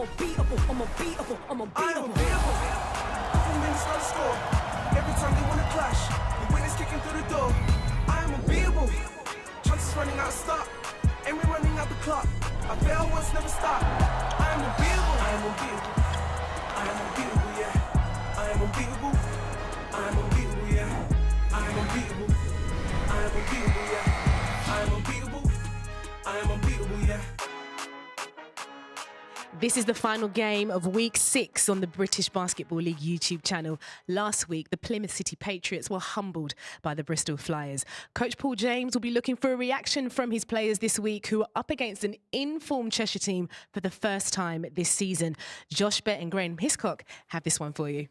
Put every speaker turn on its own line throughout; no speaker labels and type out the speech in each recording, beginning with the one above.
unbeatable, I'm unbeatable, I'm unbeatable.
I am unbeatable. Couple minutes on the score. Every time they wanna clash, the winners kicking through the door. I am unbeatable. Chances running out of stop, and we're running out the clock. I fail once, never stop. I am unbeatable. I am unbeatable. I am unbeatable, yeah. I am unbeatable. I am unbeatable, yeah. I am unbeatable. I am unbeatable, yeah. I am unbeatable. I am unbeatable, yeah.
This is the final game of week 6 on the British Basketball League YouTube channel. Last week, the Plymouth City Patriots were humbled by the Bristol Flyers. Coach Paul James will be looking for a reaction from his players this week, who are up against an informed Cheshire team for the first time this season. Josh Bett and Graham Hiscock have this one for you.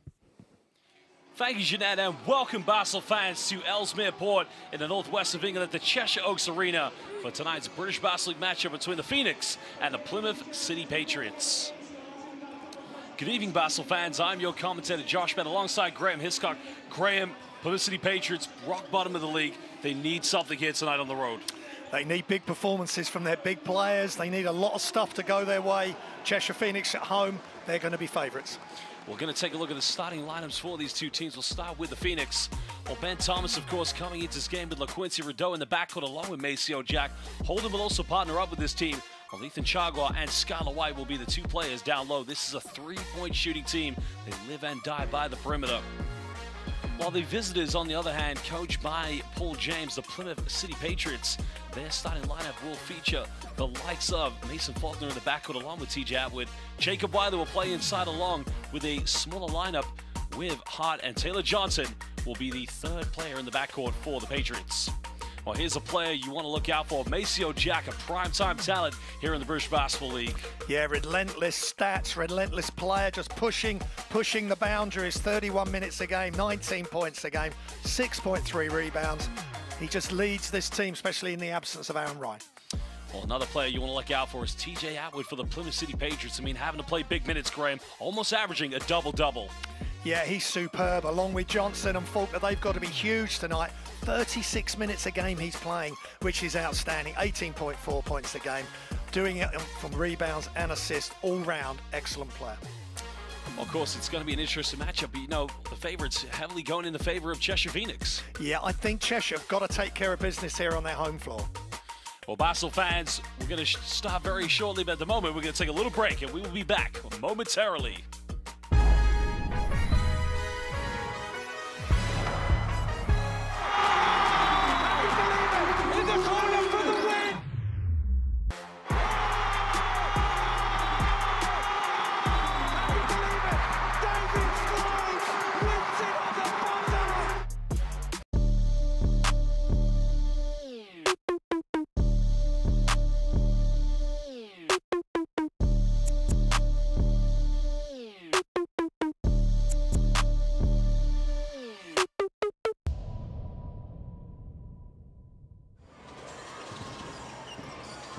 Thank you, Jeanette, and welcome, Basel fans, to Ellesmere Port in the northwest of England at the Cheshire Oaks Arena for tonight's British Basketball League matchup between the Phoenix and the Plymouth City Patriots. Good evening, Basel fans. I'm your commentator, Josh Bett, alongside Graham Hiscock. Graham, Plymouth City Patriots, rock bottom of the league. They need something here tonight on the road.
They need big performances from their big players. They need a lot of stuff to go their way. Cheshire Phoenix at home, they're going to be favourites.
We're going to take a look at the starting lineups for these two teams. We'll start with the Phoenix. Well, Ben Thomas, of course, coming into this game with LaQuincy Rideau in the backcourt along with Maceo Jack. Holden will also partner up with this team. Well, Ethan Chagua and Skylar White will be the two players down low. This is a three-point shooting team. They live and die by the perimeter. While the visitors, on the other hand, coached by Paul James, the Plymouth City Patriots, their starting lineup will feature the likes of Mason Faulkner in the backcourt along with TJ Atwood. Jacob Wilder will play inside along with a smaller lineup with Hart, and Taylor Johnson will be the third player in the backcourt for the Patriots. Well, here's a player you want to look out for, Maceo Jack, a primetime talent here in the British Basketball League. Yeah, relentless stats, relentless player, just pushing the boundaries. 31 minutes a game, 19 points a game, 6.3 rebounds. He just leads this team, especially in the absence of Aaron Ryan. Well, another player you want to look out for is TJ Atwood for the Plymouth City Patriots. I mean, having to play big minutes, Graham, almost averaging a double-double.
Yeah, he's superb. Along with Johnson and Faulkner, they've got to be huge tonight. 36 minutes a game he's playing, which is outstanding. 18.4 points a game. Doing it from rebounds and assists, all round, excellent player.
Well, of course, it's going to be an interesting matchup, but you know, the favourites heavily going in the favour of Cheshire Phoenix.
Yeah, I think Cheshire have got to take care of business here on their home floor.
Well, Basel fans, we're going to start very shortly, but at the moment, we're going to take a little break, and we will be back momentarily.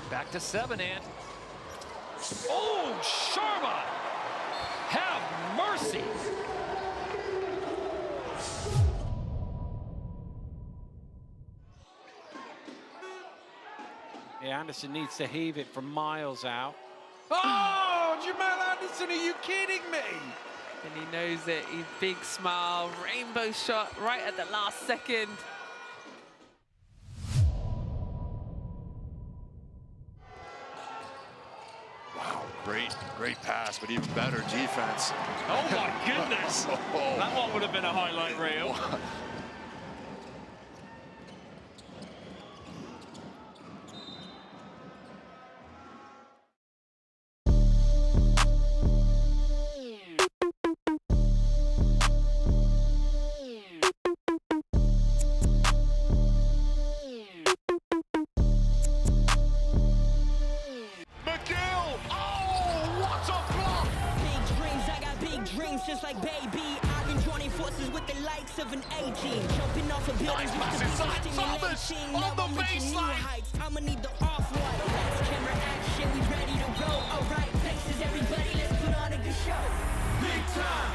Back to 7, and oh, Sharma! Have mercy!
Yeah, Anderson needs to heave it from miles out.
Oh, Jamal Anderson, are you kidding me?
And he knows it. His big smile, rainbow shot right at the last second.
Great pass, but even better defense.
Oh my goodness! That one would have been a highlight reel.
Just like baby, I've been joining forces with the likes of an A-team. Jumping off of buildings with the
Thomas on the baseline.
I'ma need the off-white. Lights, camera, action, we ready to go. Alright, places, everybody, let's put on a good show. Big time.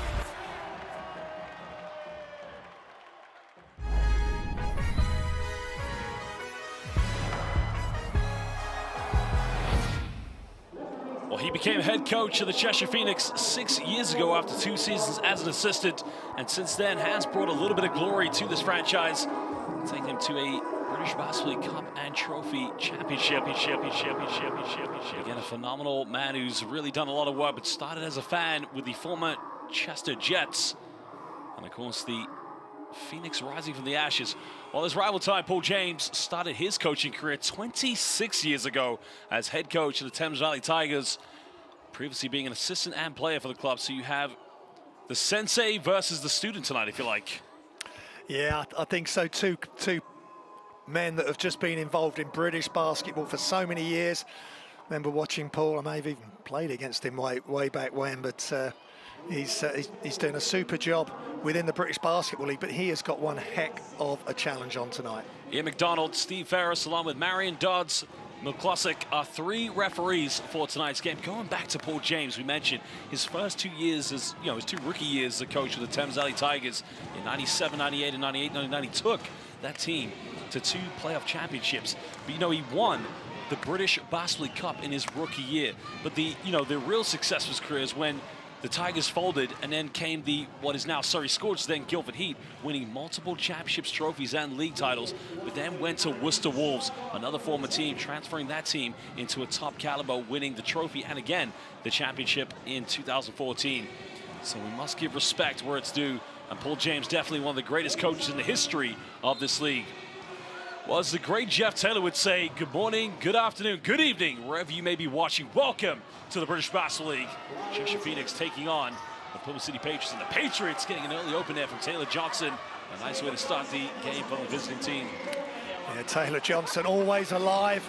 Well, he He became head coach of the Cheshire Phoenix 6 years ago after 2 seasons as an assistant, and since then has brought a little bit of glory to this franchise, taking him to a British Basketball League Cup and Trophy Championship. Again, a phenomenal man who's really done a lot of work, but started as a fan with the former Chester Jets. And of course, the Phoenix rising from the ashes. Well, his rival tie, Paul James, started his coaching career 26 years ago as head coach of the Thames Valley Tigers, previously being an assistant and player for the club. So you have the sensei versus the student tonight, if you like.
Yeah, I think so. Two men that have just been involved in British basketball for so many years. Remember watching Paul. I may have even played against him way back when, but he's doing a super job within the British Basketball League, but he has got one heck of a challenge on tonight.
Ian McDonald, Steve Ferris, along with Marion Dodds, McClusick are 3 referees for tonight's game. Going back to Paul James, we mentioned his first 2 years as, his 2 rookie years as a coach of the Thames Valley Tigers in 97, 98, and 98, 99. He took that team to 2 playoff championships. But, he won the British Basketball League Cup in his rookie year. But the real success of his career is when the Tigers folded, and then came what is now Surrey Scorchers, then Guildford Heat, winning multiple championships, trophies, and league titles, but then went to Worcester Wolves, another former team, transferring that team into a top caliber, winning the trophy and again the championship in 2014. So we must give respect where it's due, and Paul James definitely one of the greatest coaches in the history of this league. Well, as the great Jeff Taylor would say, good morning, good afternoon, good evening, wherever you may be watching. Welcome to the British Basketball League. Cheshire Phoenix taking on the Plymouth City Patriots, and the Patriots getting an early open there from Taylor Johnson. A nice way to start the game from the visiting team.
Yeah, Taylor Johnson always alive,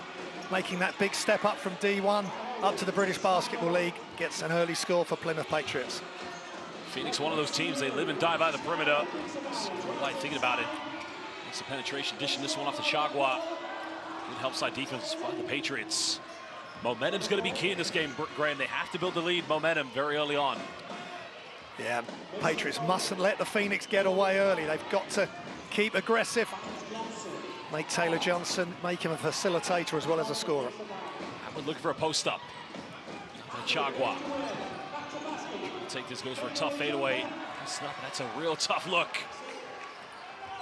making that big step up from D1 up to the British Basketball League. Gets an early score for Plymouth Patriots.
Phoenix, one of those teams, they live and die by the perimeter. Like thinking about it. It's a penetration, dishing this one off to Chagua. Good help side defense by the Patriots. Momentum's going to be key in this game, Graham. They have to build the lead momentum very early on.
Yeah, Patriots mustn't let the Phoenix get away early. They've got to keep aggressive. Make Taylor Johnson, make him a facilitator as well as a scorer.
We're looking for a post-up. Chagua. Take this, goes for a tough fadeaway. That's a real tough look.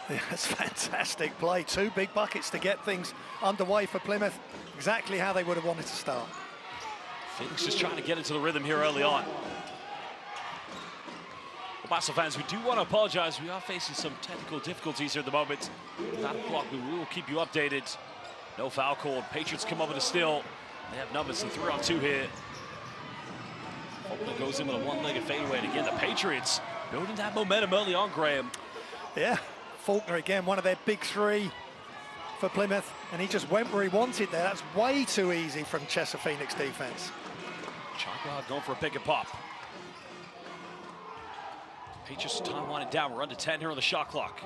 Yeah, it's fantastic play. 2 big buckets to get things underway for Plymouth. Exactly how they would have wanted to start.
Phoenix just trying to get into the rhythm here early on. Well, Basketball fans, we do want to apologize. We are facing some technical difficulties here at the moment. Without a clock, we will keep you updated. No foul called. Patriots come over to steal. They have numbers, and 3-on-2 here. Faulkner goes in with a one-legged fadeaway, and again, the Patriots building that momentum early on, Graham.
Yeah. Faulkner again, one of their big 3 for Plymouth, and he just went where he wanted there. That's way too easy from Cheshire Phoenix defense.
Chagua going for a pick and pop. Patriots time winding down. We're under 10 here on the shot clock.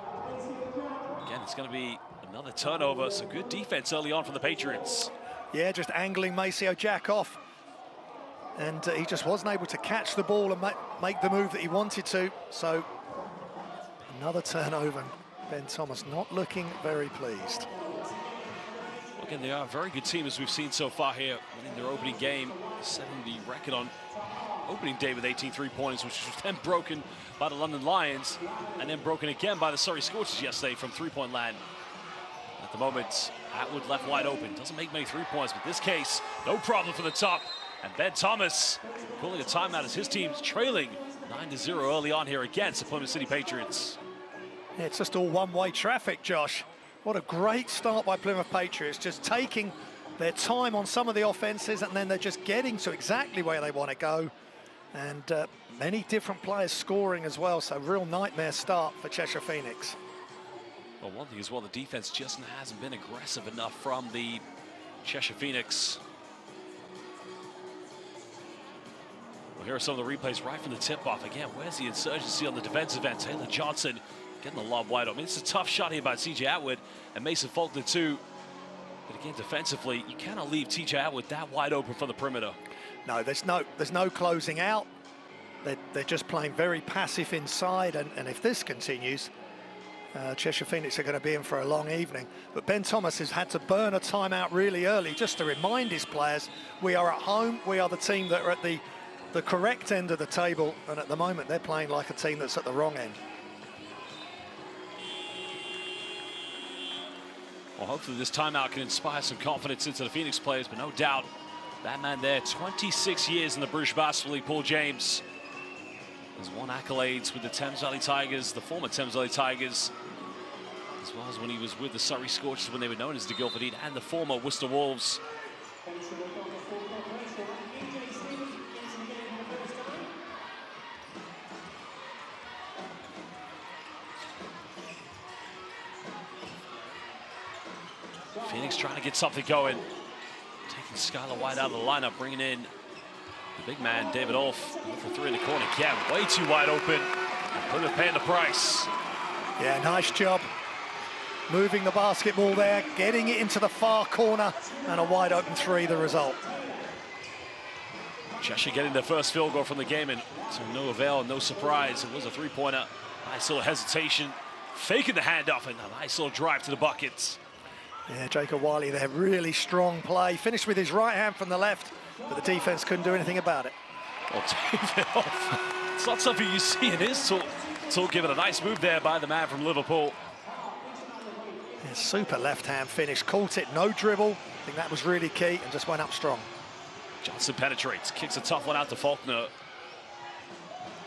Again, it's going to be another turnover. So good defense early on from the Patriots.
Yeah, just angling Maceo Jack off. And he just wasn't able to catch the ball and make the move that he wanted to. So another turnover. Ben Thomas not looking very pleased.
Well, again, they are a very good team as we've seen so far here, winning their opening game, setting the record on opening day with 18 3-pointers, which was then broken by the London Lions, and then broken again by the Surrey Scorchers yesterday from three-point land. At the moment, Atwood left wide open. Doesn't make many 3-pointers, but this case, no problem for the top. And Ben Thomas calling a timeout as his team's trailing 9-0 early on here against the Plymouth City Patriots.
Yeah, it's just all one-way traffic, Josh. What a great start by Plymouth Patriots, just taking their time on some of the offenses, and then they're just getting to exactly where they want to go. And many different players scoring as well, so real nightmare start for Cheshire Phoenix.
Well, one thing as well, the defense just hasn't been aggressive enough from the Cheshire Phoenix. Well, here are some of the replays right from the tip-off. Again, where's the insurgency on the defensive end? Taylor Johnson getting the lob wide open. I mean, it's a tough shot here by C.J. Atwood and Mason Faulkner too. But again, defensively, you cannot leave T.J. Atwood that wide open from the perimeter.
No, there's no closing out. They're just playing very passive inside, and if this continues, Cheshire Phoenix are going to be in for a long evening. But Ben Thomas has had to burn a timeout really early just to remind his players, we are at home, we are the team that are at the correct end of the table, and at the moment they're playing like a team that's at the wrong end.
Well, hopefully this timeout can inspire some confidence into the Phoenix players, but no doubt that man there, 26 years in the British Basketball League, Paul James, has won accolades with the Thames Valley Tigers, the former Thames Valley Tigers, as well as when he was with the Surrey Scorchers when they were known as the Guildford Heat, and the former Worcester Wolves. Phoenix trying to get something going. Taking Skylar White out of the lineup, bringing in the big man, David Olf, for three in the corner. Again, way too wide open. Plymouth paying the price.
Yeah, nice job. Moving the basketball there, getting it into the far corner, and a wide open three, the result.
Cheshire getting their first field goal from the game, and to no avail, no surprise. It was a three-pointer. Nice little hesitation, faking the handoff, and a nice little drive to the buckets.
Yeah, Jacob Wiley there, really strong play. Finished with his right hand from the left, but the defense couldn't do anything about it.
Well, David Olf, it's not something you see in his talk. Given a nice move there by the man from Liverpool.
Yeah, super left-hand finish, caught it, no dribble. I think that was really key, and just went up strong.
Johnson penetrates, kicks a tough one out to Faulkner.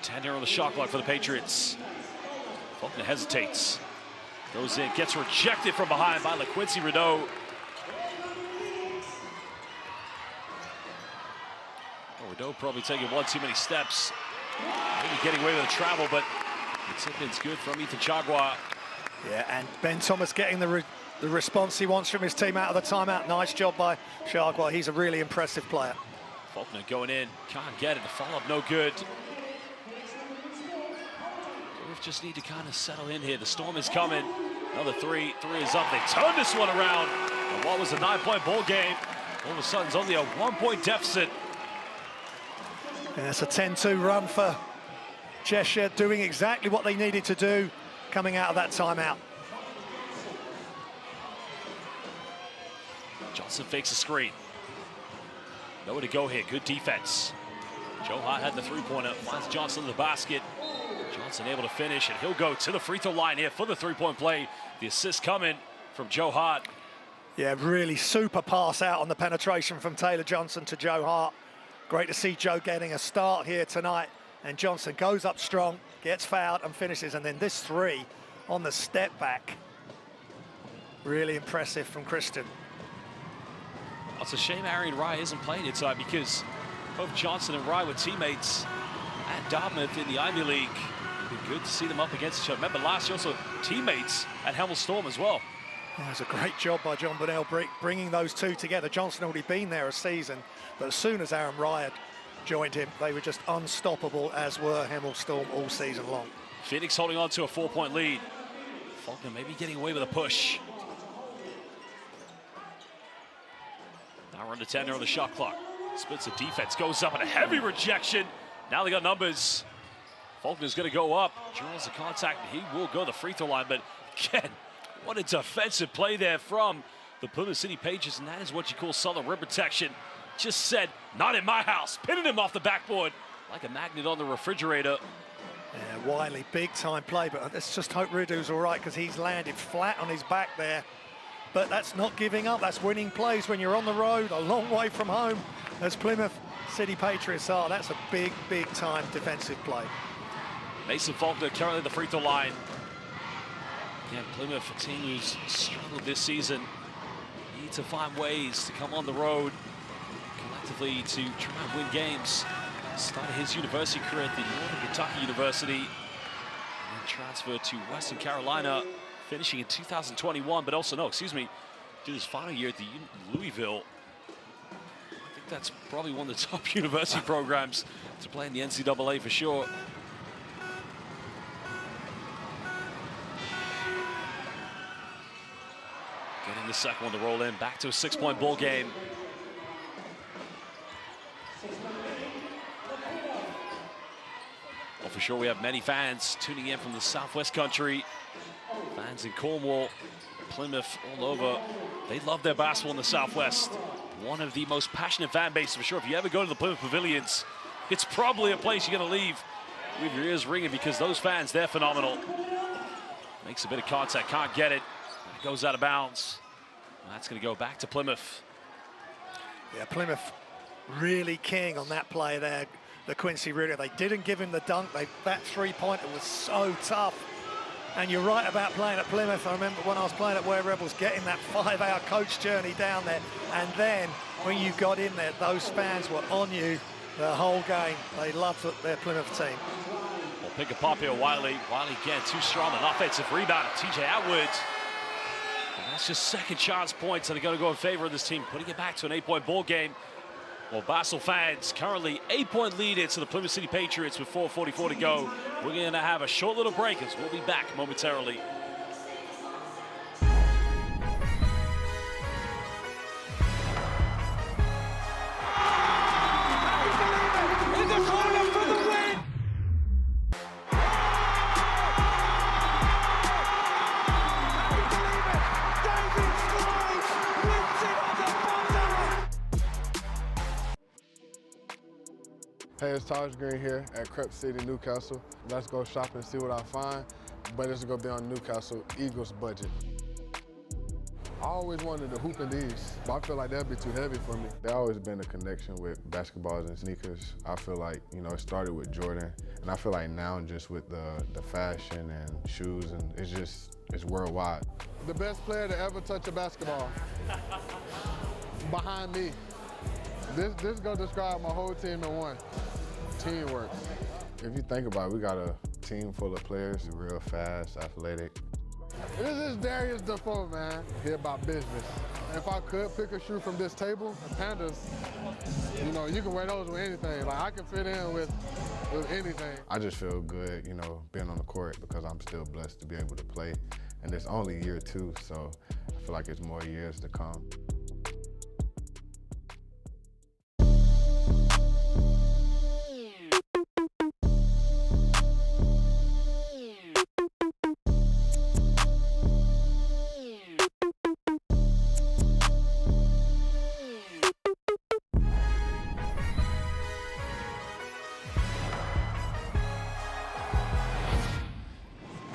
10 on the shot clock for the Patriots. Faulkner hesitates. Goes in, gets rejected from behind by LaQuincy Rideau. Oh, Rideau probably taking one too many steps. Maybe getting away with the travel, but the tip-in's good from Ethan Chagwa.
Yeah, and Ben Thomas getting the response he wants from his team out of the timeout. Nice job by Chagwa. He's a really impressive player.
Faulkner going in, can't get it. The follow-up no good. We just need to kind of settle in here. The storm is coming. Another three is up. They turn this one around. And what was a 9-point ball game, all of a sudden it's only a 1-point deficit.
Yeah, it's a 10-2 run for Cheshire, doing exactly what they needed to do coming out of that timeout.
Johnson fakes a screen. Nowhere to go here. Good defense. Joe Hart had the three-pointer. Finds Johnson in the basket. Johnson able to finish, and he'll go to the free throw line here for the three-point play. The assist coming from Joe Hart.
Yeah, really super pass out on the penetration from Taylor Johnson to Joe Hart. Great to see Joe getting a start here tonight. And Johnson goes up strong, gets fouled and finishes. And then this three on the step back. Really impressive from Christian.
It's a shame Arian Rye isn't playing it tonight, because both Johnson and Rye were teammates at Dartmouth in the Ivy League. It'd be good to see them up against each other. Remember last year also teammates at Hemel Storm as well.
Yeah, it's a great job by John Burnell bringing those two together. Johnson had already been there a season, but as soon as Aaron Rye joined him, they were just unstoppable, as were Hemel Storm all season long.
Phoenix holding on to a 4-point lead. Faulkner maybe getting away with a push. Now we're under 10 on the shot clock. Splits the defense, goes up, and a heavy rejection. Now they got numbers. Faulkner's going to go up, draws the contact, and he will go to the free throw line. But again, what a defensive play there from the Plymouth City Patriots, and that is what you call solid rim protection. Just said, not in my house, pinning him off the backboard like a magnet on the refrigerator.
Yeah, Wiley, big time play, but let's just hope Rideau's all right, because he's landed flat on his back there. But that's not giving up, that's winning plays when you're on the road, a long way from home, as Plymouth City Patriots are. That's a big, big time defensive play.
Mason Faulkner currently at the free throw line. Again, Plymouth, a team who's struggled this season, need to find ways to come on the road collectively to try and win games. Started his university career at the Northern Kentucky University, and then transferred to Western Carolina, finishing in 2021, but also, did his final year at the Louisville. I think that's probably one of the top university programs to play in the NCAA for sure. Getting the second one to roll in, back to a 6-point ball game. Well, for sure, we have many fans tuning in from the Southwest country. Fans Fans in Cornwall, Plymouth, all over. They love their basketball in the Southwest. One of the most passionate fan bases for sure. If you ever go to the Plymouth Pavilions, it's probably a place you're going to leave with your ears ringing because those fans, they're phenomenal. Makes a bit of contact, can't get it. It goes out of bounds. That's going to go back to Plymouth.
Yeah, Plymouth really king on that play there. The Quincy Ruder, they didn't give him the dunk. That three-pointer was so tough. And you're right about playing at Plymouth. I remember when I was playing at Ware Rebels, getting that 5-hour coach journey down there. And then when you got in there, those fans were on you the whole game. They loved their Plymouth team.
We'll pick a pop here, Wiley. Wiley again, too strong. An offensive rebound. TJ Atwood. And that's just second chance points that are going to go in favor of this team, putting it back to an 8-point ball game. Well, Basel fans, currently 8-point lead into the Plymouth City Patriots with 4:44 to go. We're going to have a short little break as we'll be back momentarily.
Hey, it's Taj Green here at Crep City, Newcastle. Let's go shopping and see what I find, but it's gonna be on Newcastle Eagles budget. I always wanted to hoop in these, but I feel like that'd be too heavy for me. There's always been a connection with basketballs and sneakers. I feel like, you know, it started with Jordan, and I feel like now just with the fashion and shoes, and it's worldwide. The best player to ever touch a basketball, behind me. This gonna describe my whole team in one. Teamwork. If you think about it, we got a team full of players, real fast, athletic. This is Darius Defoe, man. He about business. If I could pick a shoe from this table, the Pandas, you know, you can wear those with anything. Like, I can fit in with anything. I just feel good, you know, being on the court because I'm still blessed to be able to play. And it's only year 2, so I feel like it's more years to come.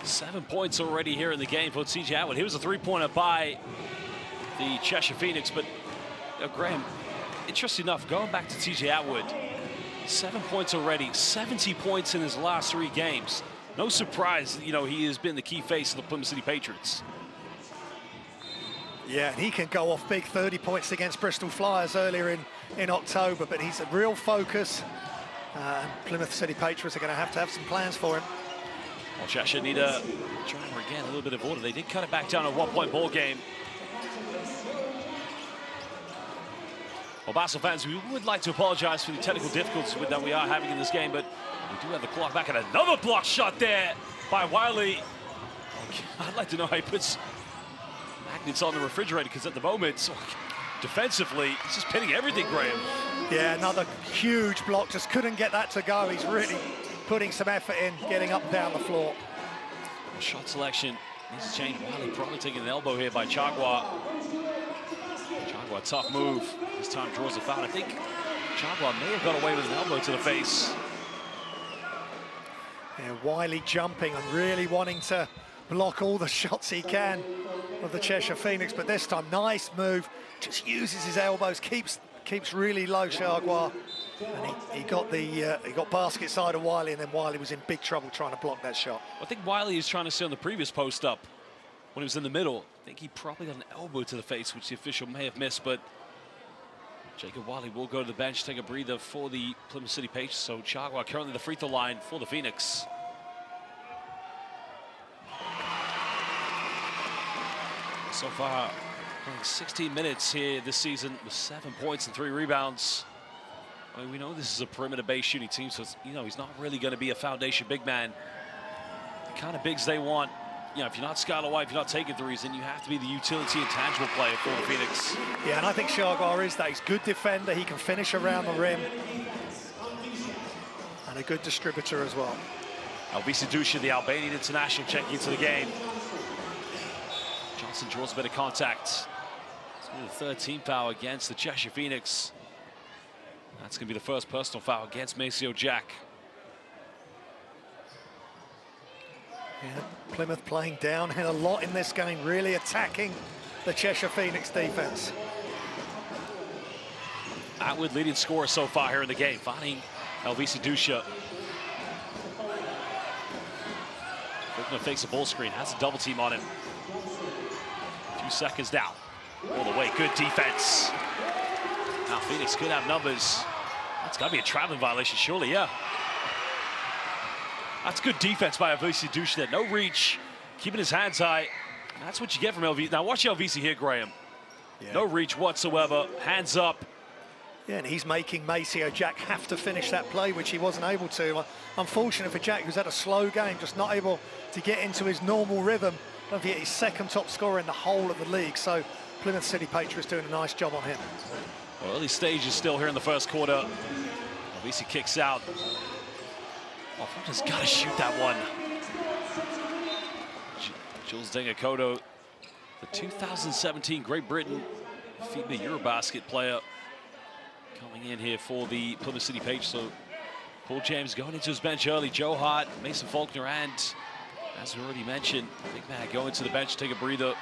Seven points already here in the game for TJ Atwood. He was a three-pointer by the Cheshire Phoenix, but Graham, interesting enough, going back to TJ Atwood, 7 points already, 70 points in his last 3 games. No surprise, you know, he has been the key face of the Plymouth City Patriots.
Yeah, and he can go off big, 30 points against Bristol Flyers earlier in October, but he's a real focus. Plymouth City Patriots are going to have some plans for him.
Well, Cheshire need a driver again, a little bit of order. They did cut it back down a 1-point ball game. Well, Basel fans, we would like to apologize for the technical difficulties that we are having in this game, but we do have the clock back, and another block shot there by Wiley. I'd like to know how he puts magnets on the refrigerator, because at the moment, defensively, he's just pinning everything, Graham.
Yeah, another huge block, just couldn't get that to go. He's really putting some effort in, getting up and down the floor.
Shot selection needs to change. Wiley probably taking an elbow here by Chagwa. Chagwa, tough move. This time draws a foul. I think Chagwa may have got away with an elbow to the face.
Yeah, Wiley jumping and really wanting to block all the shots he can of the Cheshire Phoenix, but this time, nice move. Just uses his elbows, keeps really low, Chagwa. And he got basket side of Wiley, and then Wiley was in big trouble trying to block that shot.
I think Wiley is trying to stay on the previous post up when he was in the middle. I think he probably got an elbow to the face, which the official may have missed, but Jacob Wiley will go to the bench, take a breather for the Plymouth City Patriots. So Chagwa currently the free throw line for the Phoenix. So far, playing 16 minutes here this season with 7 points and 3 rebounds. I mean, we know this is a perimeter-based shooting team, so you know he's not really going to be a foundation big man. The kind of bigs they want, you know, if you're not Skylar White, if you're not taking threes, then you have to be the utility and tangible player for the Phoenix.
Yeah, and I think Chagwa is that. He's a good defender. He can finish around the rim. And a good distributor as well.
Alvisa Dusha, the Albanian international, checking into the game. Johnson draws a bit of contact. It's going to be the third team foul against the Cheshire Phoenix. That's going to be the first personal foul against Maceo Jack.
Yeah, Plymouth playing downhill a lot in this game, really attacking the Cheshire Phoenix defense.
Atwood leading scorer so far here in the game, finding Elvisi Dusha. Looking to fakes a ball screen, has a double team on him. 2 seconds down. All the way, good defense. Now Phoenix could have numbers. That's got to be a traveling violation, surely, yeah. That's good defense by Elvisi Dusha there. No reach, keeping his hands high. That's what you get from Elvisi. Now watch Elvisi here, Graham.
Yeah.
No reach whatsoever, hands up.
Yeah, and he's making Maceo Jack have to finish that play, which he wasn't able to. Unfortunate for Jack, who's had a slow game, just not able to get into his normal rhythm. Don't forget, he's second top scorer in the whole of the league, so Plymouth City Patriots doing a nice job on him.
Well, early stages still here in the first quarter. Elvisi kicks out. Oh, Fulton's got to shoot that one. Jules Dengakoto, the 2017 Great Britain FIBA Eurobasket player, coming in here for the Plymouth City Patriots. So Paul James going into his bench early. Joe Hart, Mason Faulkner, and as we already mentioned, Big Man going to the bench, take a breather.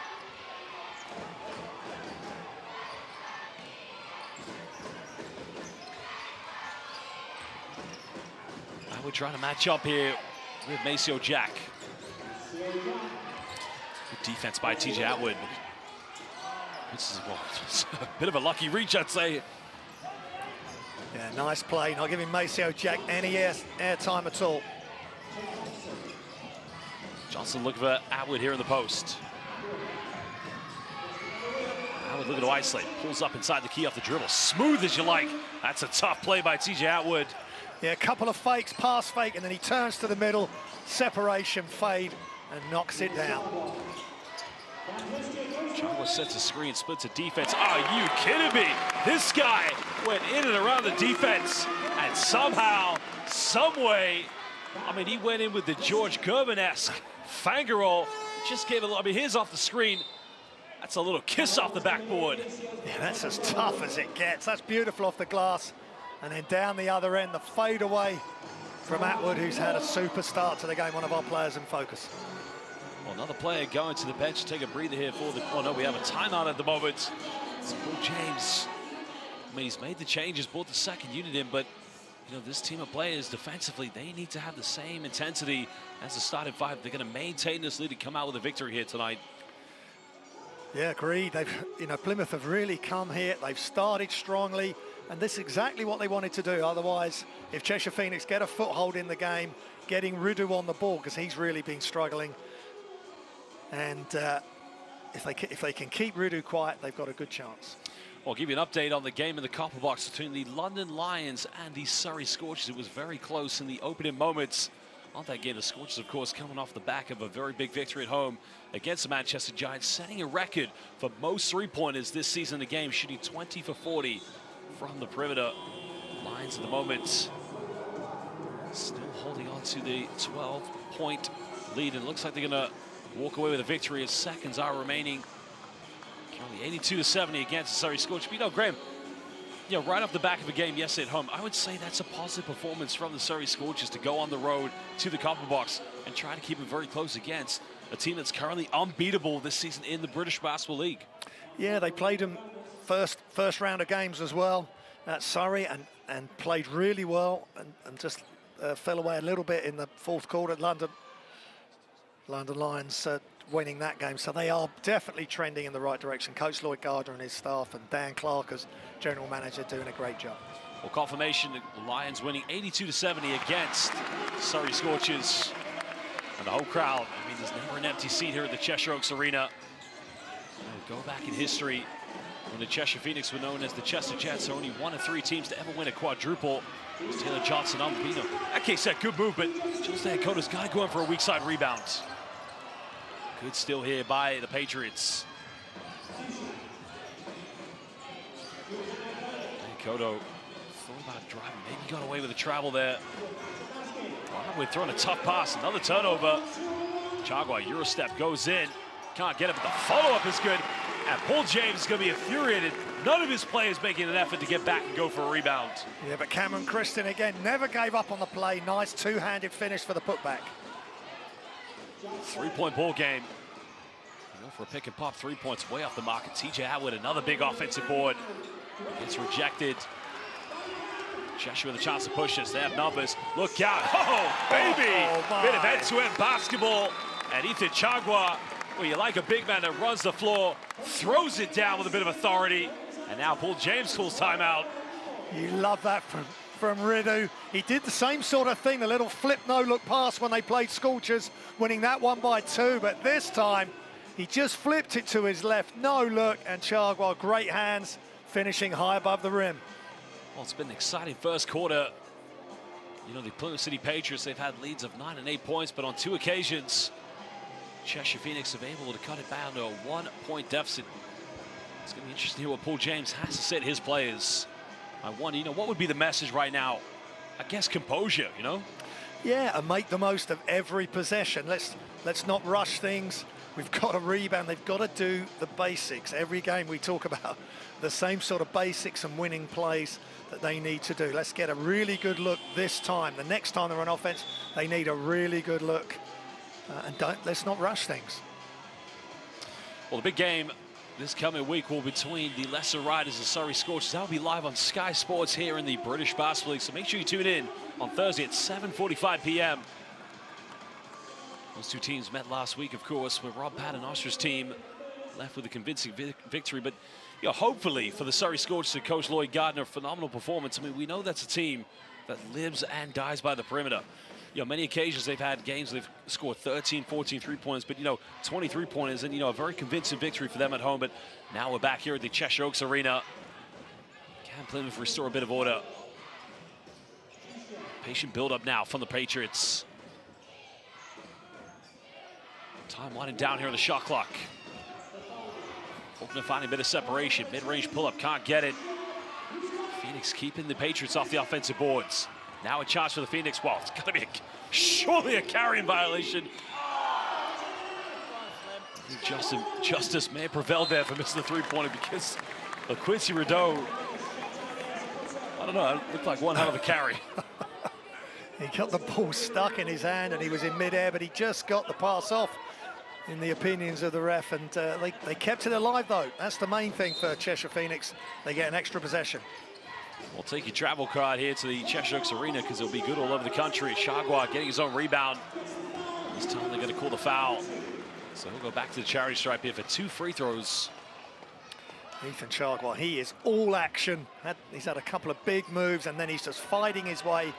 We're trying to match up here with Maceo Jack. Good defense by TJ Atwood. This is a bit of a lucky reach, I'd say.
Yeah, nice play. Not giving Maceo Jack any air time at all.
Johnson looking for Atwood here in the post. Atwood looking to isolate. Pulls up inside the key off the dribble. Smooth as you like. That's a tough play by TJ Atwood.
Yeah, a couple of fakes, pass fake, and then he turns to the middle, separation, fade, and knocks it down.
Chagwa sets a screen, splits a defense. Are you kidding me? This guy went in and around the defense, and somehow, some way, I mean, he went in with the George Gervin-esque finger roll. Just gave a little, I mean, here's off the screen. That's a little kiss off the backboard.
Yeah, that's as tough as it gets. That's beautiful off the glass. And then down the other end, the fade away from Atwood, who's had a super start to the game, one of our players in focus.
Well, another player going to the bench to take a breather here for the, oh no, we have a timeout at the moment. It's Paul James. I mean, he's made the changes, brought the second unit in, but you know, this team of players defensively, they need to have the same intensity as the starting five. They're going to maintain this lead and come out with a victory here tonight.
Yeah, agreed. They've, you know, Plymouth have really come here. They've started strongly, and this is exactly what they wanted to do. Otherwise, if Cheshire Phoenix get a foothold in the game, getting Rudu on the ball, because he's really been struggling, and if they can keep Rudu quiet, they've got a good chance.
I'll give you an update on the game in the copper box between the London Lions and the Surrey Scorchers. It was very close in the opening moments on that game. The Scorchers, of course, coming off the back of a very big victory at home against the Manchester Giants, setting a record for most three-pointers this season in the game, shooting 20 for 40 from the perimeter. Lions at the moment still holding on to the 12-point lead, and it looks like they're going to walk away with a victory as seconds are remaining. Only 82-70 against the Surrey Scorchers. But you know, Graham, you know, right off the back of a game yesterday at home, I would say that's a positive performance from the Surrey Scorchers to go on the road to the copper box and try to keep it very close against a team that's currently unbeatable this season in the British Basketball League. Yeah, they played them first round of games as well at Surrey and played really well and just fell away a little bit in the fourth quarter. London Lions winning that game, so they are definitely trending in the right direction. Coach Lloyd Gardner and his staff and Dan Clark as general manager doing a great job. Well, confirmation, the Lions winning 82-70 against Surrey Scorchers. And the whole crowd, I mean, there's never an empty seat here at the Cheshire Oaks Arena. Go back in history when the Cheshire Phoenix were known as the Chester Jets. Only one of three teams to ever win a quadruple. It was Taylor Johnson unbeaten. That case, that good move, but Jules Dakota's got to go in for a weak side rebound. Good steal here by the Patriots. Dakoto thought about driving, maybe got away with a travel there. We're throwing a tough pass, another turnover. Chagwa, Eurostep goes in, can't get it, but the follow-up is good. And Paul James is going to be infuriated. None of his players making an effort to get back and go for a rebound.
Yeah, but Cameron Christian, again, never gave up on the play. Nice two-handed finish for the putback.
3-point ball game. Go for a pick and pop, 3 points way off the mark. And TJ Atwood, another big offensive board. Gets rejected. Cheshire with a chance to push this. They have numbers. Look out. Oh, baby! Bit of end-to-end basketball. And Ethan Chagwa, well, you like a big man that runs the floor, throws it down with a bit of authority. And now Paul James calls timeout.
You love that from Ridu. He did the same sort of thing, the little flip no-look pass when they played Scorchers, winning that one by 2. But this time, he just flipped it to his left. No look, and Chagwa, great hands, finishing high above the rim.
Well, it's been an exciting first quarter. You know, the Plymouth City Patriots, they've had leads of 9 and 8 points, but on 2 occasions, Cheshire Phoenix have been able to cut it down to a 1-point deficit. It's going to be interesting to hear what Paul James has to say to his players. I wonder, you know, what would be the message right now? I guess composure, you know?
Yeah, and make the most of every possession. Let's not rush things. We've got to rebound. They've got to do the basics. Every game we talk about the same sort of basics and winning plays that they need to do. Let's get a really good look this time. The next time they're on offense, they need a really good look. Let's not rush things.
Well, the big game this coming week will be between the Lesser Riders and Surrey Scorchers. That will be live on Sky Sports here in the British Basketball League. So make sure you tune in on Thursday at 7:45 p.m. Those two teams met last week, of course, where Rob Paternoster's team left with a convincing victory. But you know, hopefully for the Surrey Scorchers and Coach Lloyd Gardner, phenomenal performance. I mean, we know that's a team that lives and dies by the perimeter. You know, many occasions they've had games they've scored 13, 14 3-pointers, but, you know, 23 pointers, and, you know, a very convincing victory for them at home. But now we're back here at the Cheshire Oaks Arena. Can Plymouth restore a bit of order? Patient build-up now from the Patriots. Time winding down here on the shot clock. Hoping to find a bit of separation. Mid-range pull-up, can't get it. Phoenix keeping the Patriots off the offensive boards. Now a chance for the Phoenix. Well, it's going to be surely a carrying violation. I think justice may have prevailed there for missing the three-pointer because Quincy Rideau, I don't know, it looked like one hell of a carry.
He got the ball stuck in his hand and he was in midair, but he just got the pass off in the opinions of the ref, and they kept it alive though. That's the main thing for Cheshire Phoenix. They get an extra possession.
We'll take your travel card here to the Cheshire Oaks Arena because it'll be good all over the country. Chagwa getting his own rebound. This time they're going to call the foul. So he'll go back to the charity stripe here for 2 free throws.
Ethan Chagwa, he is all action. He's had a couple of big moves and then he's just fighting his way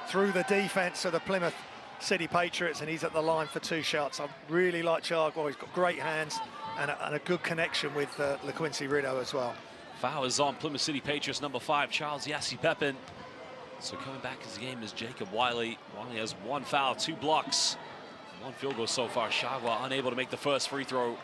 through the defense of the Plymouth City Patriots, and he's at the line for 2 shots. I really like Chagwa. He's got great hands and a good connection with Quincy Rideau as well.
Foul is on Plymouth City Patriots number 5, Charles Yassi Pepin. So coming back as the game is Jacob Wiley. Wiley has 1 foul, 2 blocks, 1 field goal so far. Chagwa unable to make the first free throw.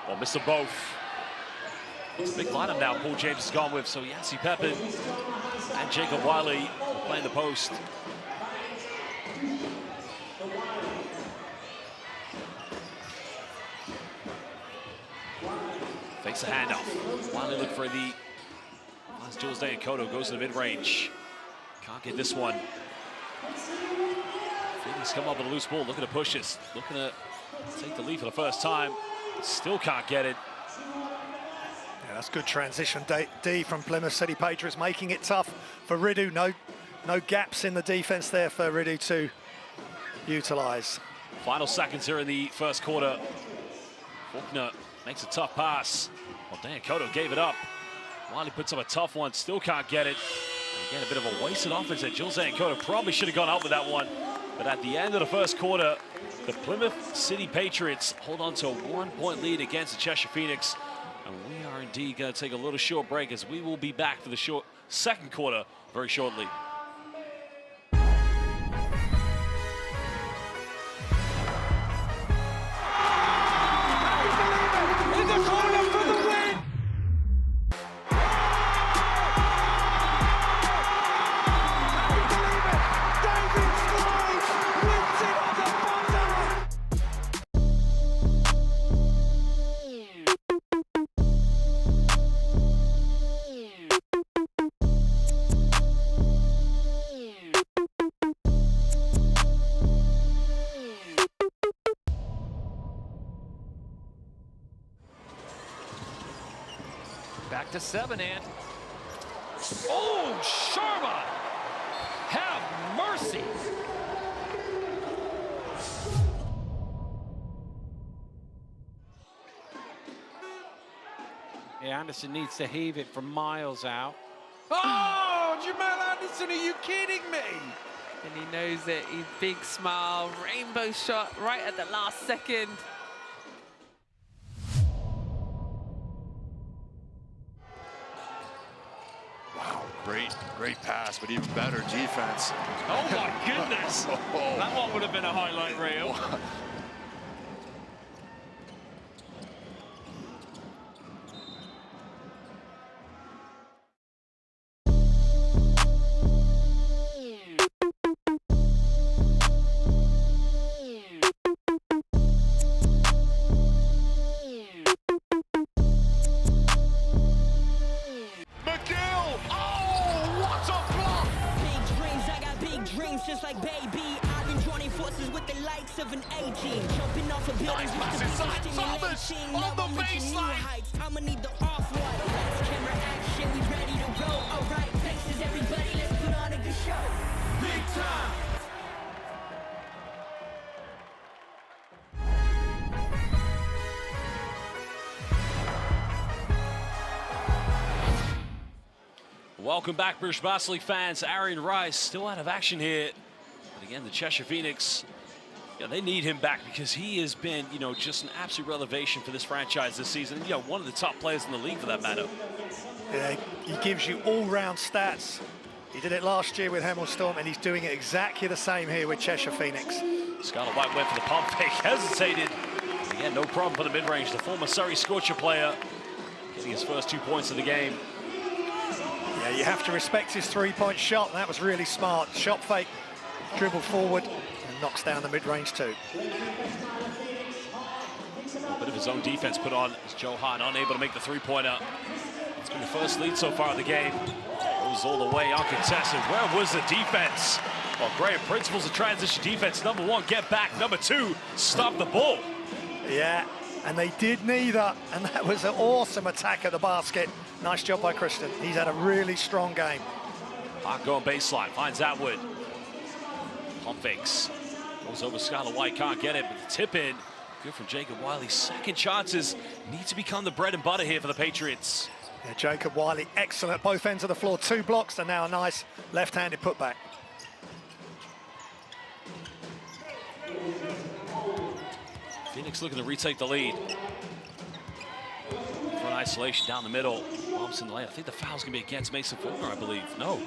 Well, missed them both. It's a big lineup now Paul James has gone with. So Yassi Pepin and Jacob Wiley playing the post. Fakes a handoff. Wiley look for the last Jules Deacoto, goes to the mid-range. Can't get this one. Phoenix come up with a loose ball, looking to push this, looking to take the lead for the first time. Still can't get it.
Yeah, that's good transition D from Plymouth City Patriots, making it tough for Rideau. No gaps in the defense there for Rideau to utilize.
Final seconds here in the first quarter. Faulkner makes a tough pass. Well, Deacoto gave it up. Wiley puts up a tough one, still can't get it. And again, a bit of a wasted offense there. Jules Deacoto probably should have gone out with that one. But at the end of the first quarter, the Plymouth City Patriots hold on to a 1-point lead against the Cheshire Phoenix. And we are indeed going to take a little short break as we will be back for the second quarter very shortly.
back to 7 and... Oh, Sharma! Have mercy!
Yeah, Anderson needs to heave it from miles out.
Oh, Jamal Anderson, are you kidding me?
And he knows it. He's big smile, rainbow shot right at the last second.
Wow, great pass, but even better defense.
Oh my goodness! That one would have been a highlight reel.
Just like baby, I've been joining forces with the likes of an A-team. Jumping off of buildings
Nice pass inside. Thomas on the baseline.
I'ma need the off-white. Lights, camera, action, we ready to roll. Alright, faces, everybody, let's put on a good show. Big time!
Welcome back, British Basketball League fans. Aaron Rice still out of action here. But again, the Cheshire Phoenix, they need him back because he has been, just an absolute revelation for this franchise this season. One of the top players in the league for that matter.
Yeah, he gives you all-round stats. He did it last year with Hemel and he's doing it exactly the same here with Cheshire Phoenix.
Scarlett White went for the pump fake, hesitated. Again, no problem for the mid-range. The former Surrey Scorcher player getting his first 2 points of the game.
Yeah, you have to respect his three-point shot. That was really smart. Shot fake, dribble forward, and knocks down the mid-range too.
A bit of his own defense put on as Joe Hart unable to make the three-pointer. It's been the first lead so far in the game. Goes all the way uncontested. Where was the defense? Well, great principles of transition defense. Number one, get back. Number two, stop the ball.
Yeah, and they did neither. And that was an awesome attack at the basket. Nice job by Christian. He's had a really strong game.
Hart going baseline, finds Atwood. Pump fakes. Goes over Scarlett White, can't get it, but the tip in. Good from Jacob Wiley. Second chances need to become the bread and butter here for the Patriots.
Yeah, Jacob Wiley, excellent. Both ends of the floor, 2 blocks, and now a nice left-handed putback.
Phoenix looking to retake the lead. Front isolation down the middle. Bumps in the lane. I think the foul's going to be against Mason Faulkner, I believe. No. We'll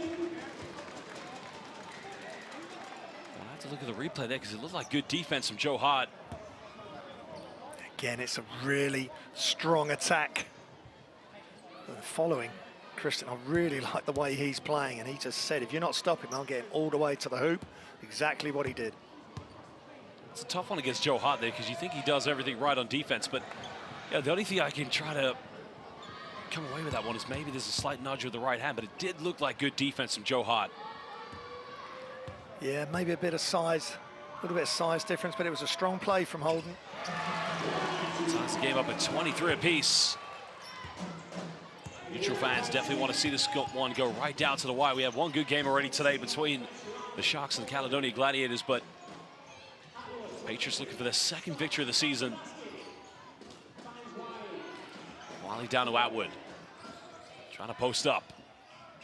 have to look at the replay there because it looked like good defense from Joe Hart.
Again, it's a really strong attack. Following Christian, I really like the way he's playing, and he just said, if you're not stopping, I'll get him all the way to the hoop. Exactly what he did.
It's a tough one against Joe Hart there because you think he does everything right on defense, but the only thing I can try to come away with that one is maybe there's a slight nudge with the right hand, but it did look like good defense from Joe Hart.
Yeah, maybe a bit of size, a little bit of size difference, but it was a strong play from Holden.
Ties the game up at 23 apiece. Neutral fans definitely want to see this one go right down to the wire. We have one good game already today between the Sharks and the Caledonia Gladiators, but Patriots looking for their second victory of the season. Wiley down to Atwood. Trying to post up.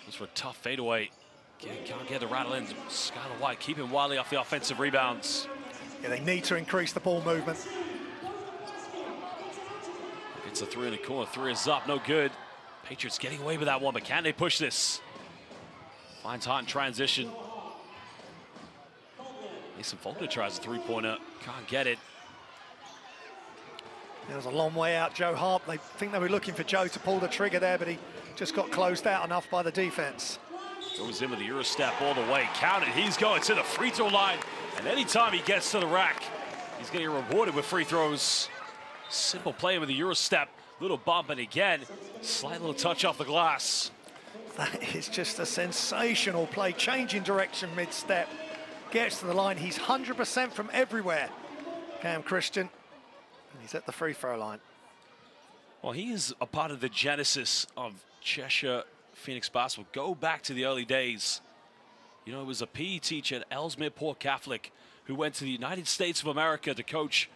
Goes for a tough fadeaway. Can't get the rattle in. Skylar White keeping Wiley off the offensive rebounds.
Yeah, they need to increase the ball movement.
It's a three in the corner. Three is up, no good. Patriots getting away with that one, but can they push this? Finds Hart in transition. Mason Faulkner tries a three-pointer. Can't get it.
There was a long way out, Joe Hart. They think they were looking for Joe to pull the trigger there, but he just got closed out enough by the defense.
Goes in with the Euro step all the way. Counted. He's going to the free throw line. And anytime he gets to the rack, he's getting rewarded with free throws. Simple play with the Euro step. Little bump, and again, slight little touch off the glass.
That is just a sensational play. Changing direction mid-step. Gets to the line. He's 100% from everywhere. Cam Christian. And he's at the free throw line.
Well, he is a part of the genesis of Cheshire Phoenix basketball. Go back to the early days. You know, it was a PE teacher at Ellesmere Port Catholic who went to the United States of America to coach.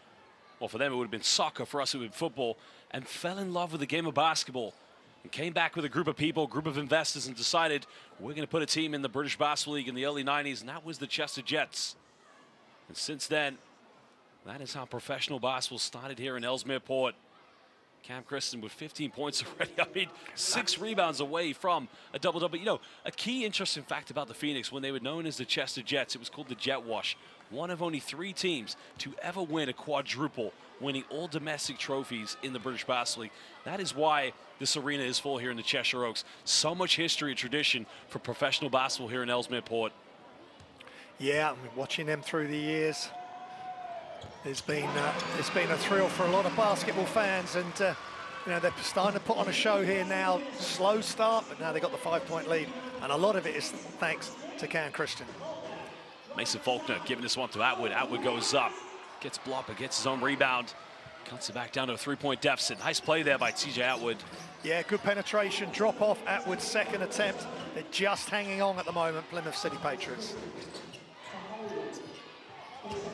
Well, for them, it would have been soccer. For us, it would have been football. And fell in love with the game of basketball. And came back with a group of people, group of investors, and decided we're going to put a team in the British Basketball League in the early 90s, and that was the Chester Jets. And since then, that is how professional basketball started here in Ellesmere Port. Cam Christen with 15 points already. I mean, 6 rebounds away from a double-double. You know, a key interesting fact about the Phoenix, when they were known as the Chester Jets, it was called the Jet Wash. One of only 3 teams to ever win a quadruple, winning all domestic trophies in the British Basketball League. That is why this arena is full here in the Cheshire Oaks. So much history and tradition for professional basketball here in Ellesmere Port.
Yeah, I mean, watching them through the years, it's been a thrill for a lot of basketball fans, and you know, they're starting to put on a show here now. Slow start, but now they've got the 5-point lead, and a lot of it is thanks to Cam Christen.
Mason Faulkner giving this one to Atwood. Atwood goes up, gets blocked, but gets his own rebound. Cuts it back down to a 3-point deficit. Nice play there by TJ Atwood.
Yeah, good penetration, drop off Atwood's second attempt. They're just hanging on at the moment, Plymouth City Patriots.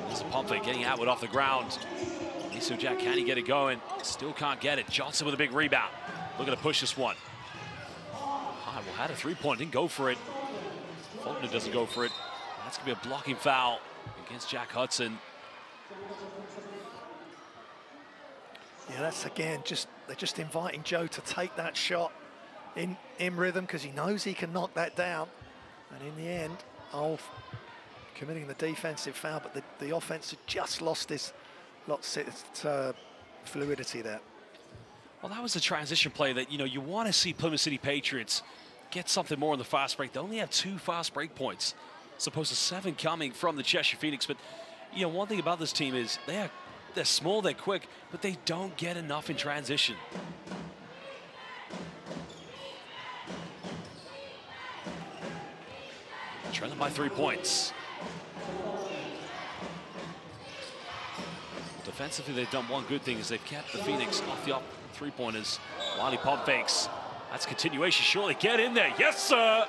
There's a pump fake, getting Atwood off the ground. Maceo Jack, can he get it going? Still can't get it. Johnson with a big rebound. Looking to push this one. Well, had a 3-point, didn't go for it. Faulkner doesn't go for it. That's gonna be a blocking foul against Jack Hudson.
Yeah, that's again they're just inviting Joe to take that shot in rhythm, because he knows he can knock that down. And in the end, committing the defensive foul, but the offense had just lost its fluidity there.
Well, that was a transition play that, you know, you want to see Plymouth City Patriots get something more in the fast break. They only have 2 fast break points, as opposed to 7 coming from the Cheshire Phoenix. But, you know, one thing about this team is they're small, they're quick, but they don't get enough in transition. Trailing by 3 points. Defensively, they've done one good thing, is they've kept the Phoenix off the 3-pointers. Wiley pump fakes. That's continuation, surely. Get in there. Yes, sir.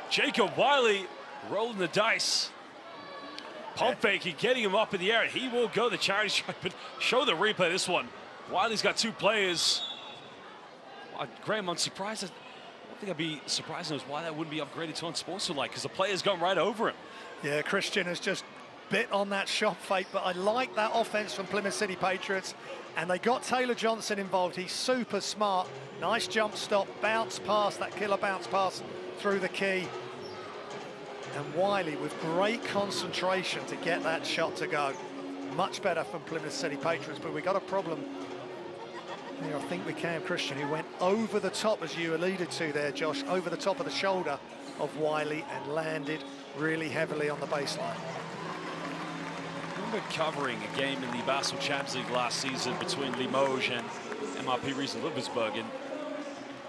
Jacob Wiley rolling the dice. Pump faking, getting him up in the air, and he will go the charity strike, but show the replay this one. Wiley's got 2 players. Graham, I'm surprised. I don't think I'd be surprised as why that wouldn't be upgraded to unsportsmanlike, because the player's gone right over him.
Yeah, Christian has just bit on that shot fake, but I like that offense from Plymouth City Patriots, and they got Taylor Johnson involved. He's super smart. Nice jump stop, bounce pass, that killer bounce pass through the key. And Wiley with great concentration to get that shot to go. Much better from Plymouth City Patriots, but we got a problem here, I think, with Cam Christian, who went over the top, as you alluded to there, Josh, over the top of the shoulder of Wiley and landed really heavily on the baseline.
I remember covering a game in the Basketball Champions League last season between Limoges and MRP Riesen-Ludwigsburg, and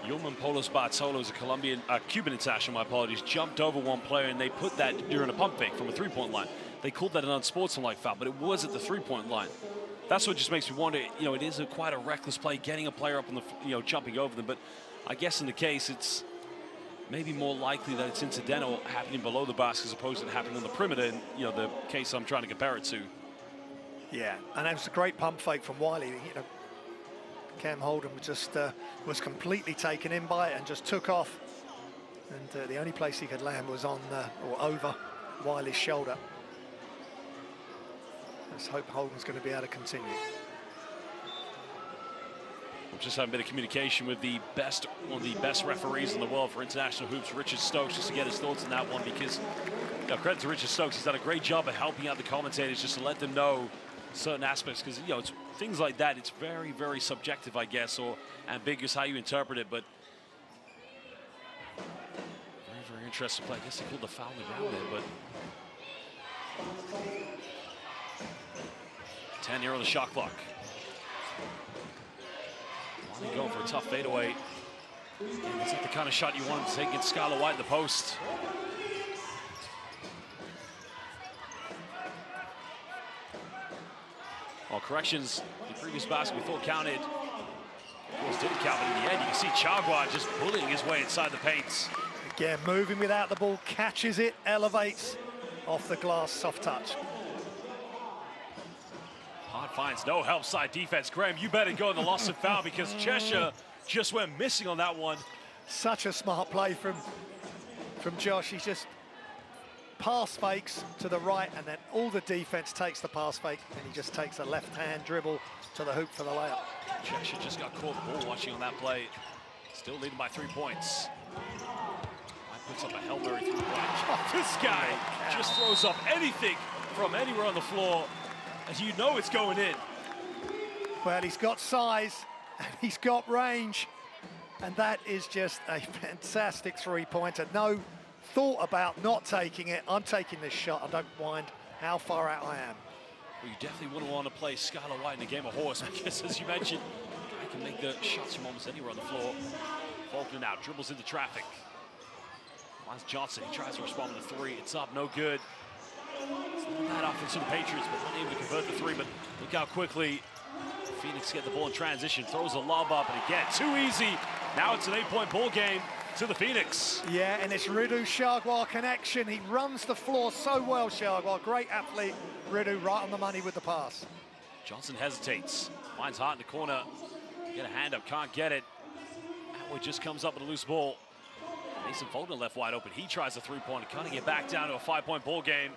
Yulman Polos Bartolo, is a Cuban international, my apologies, jumped over one player, and they put that during a pump fake from a 3-point line. They called that an unsportsmanlike foul, but it was at the 3-point line. That's what just makes me wonder, you know, it is quite a reckless play, getting a player up on the, you know, jumping over them, but I guess in the case, it's maybe more likely that it's incidental, happening below the basket as opposed to happening on the perimeter, in, you know, the case I'm trying to compare it to.
Yeah, and that was a great pump fake from Wiley. You know, Cam Holden just was completely taken in by it and just took off. And the only place he could land was on or over Wiley's shoulder. Let's hope Holden's going to be able to continue.
I'm just having a bit of communication with one of the best referees in the world for international hoops, Richard Stokes, just to get his thoughts on that one, because, you know, credit to Richard Stokes, he's done a great job of helping out the commentators just to let them know certain aspects, because, you know, it's things like that, it's very, very subjective, I guess, or ambiguous how you interpret it, but very, very interesting play. I guess they called the foul on the ground there, but 10 here on the shot clock. Lonnie going for a tough fadeaway. It's not the kind of shot you want to take against Skylar White in the post. Well, corrections, the previous basket we thought counted. Of course, didn't count, but in the end, you can see Chagua just bullying his way inside the paint.
Again, moving without the ball, catches it, elevates off the glass, soft touch.
Hart finds no help side defense. Graham, you better go in the loss of foul because Cheshire just went missing on that one.
Such a smart play from Josh. He's just pass fakes to the right, and then all the defense takes the pass fake, and he just takes a left-hand dribble to the hoop for the layup.
Cheshire just got caught ball watching on that play. Still leading by 3 points. Puts up a Hail Mary 3-point. This guy just throws up anything from anywhere on the floor, and you know it's going in.
Well, he's got size, and he's got range, and that is just a fantastic three-pointer. No thought about not taking it. I'm taking this shot. I don't mind how far out I am.
Well, you definitely wouldn't want to play Skylar White in a game of horse because, as you mentioned, I can make the shots from almost anywhere on the floor. Faulkner now dribbles into traffic. Finds Johnson. He tries to respond with a three. It's up, no good. It's not a bad offense for the Patriots, but unable to convert the three. But look how quickly Phoenix get the ball in transition. Throws a lob up, and again, too easy. Now it's an 8-point ball game to the Phoenix.
Yeah, and it's Ridu-Chagua connection. He runs the floor so well, Chagua. Great athlete, Ridu, right on the money with the pass.
Johnson hesitates. Finds Hart in the corner. Get a hand up, can't get it. Atwood just comes up with a loose ball. Mason Faulkner left wide open. He tries a three-pointer. Kind of get back down to a 5-point ball game.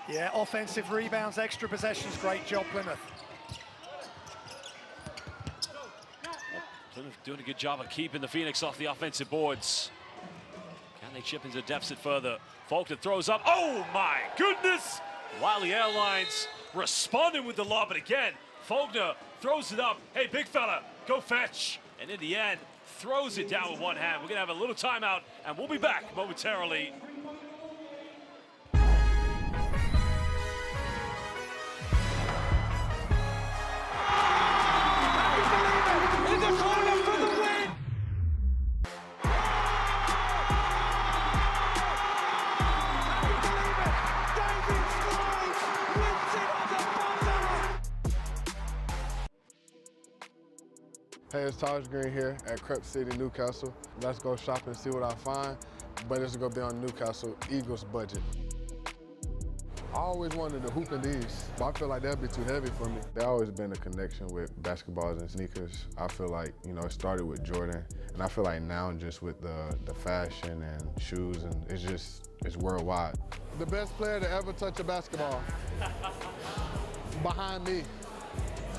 Yeah, offensive rebounds, extra possessions. Great job, Plymouth.
Plymouth doing a good job of keeping the Phoenix off the offensive boards. Can they chip into the deficit further? Faulkner throws up. Oh my goodness! Wiley Airlines responding with the lob, but again, Faulkner throws it up. Hey, big fella, go fetch. And in the end, throws it down with one hand. We're gonna have a little timeout, and we'll be back momentarily.
In the corner for the win! David Sloan wins it on the buzzer!
Hey, it's Taj Green here at Crep City, Newcastle. Let's go shopping and see what I find, but it's gonna be on Newcastle Eagles budget. I always wanted to hoop in these, but I feel like that'd be too heavy for me. There's always been a connection with basketballs and sneakers. I feel like, you know, it started with Jordan, and I feel like now just with the fashion and shoes, and it's worldwide. The best player to ever touch a basketball. Behind me.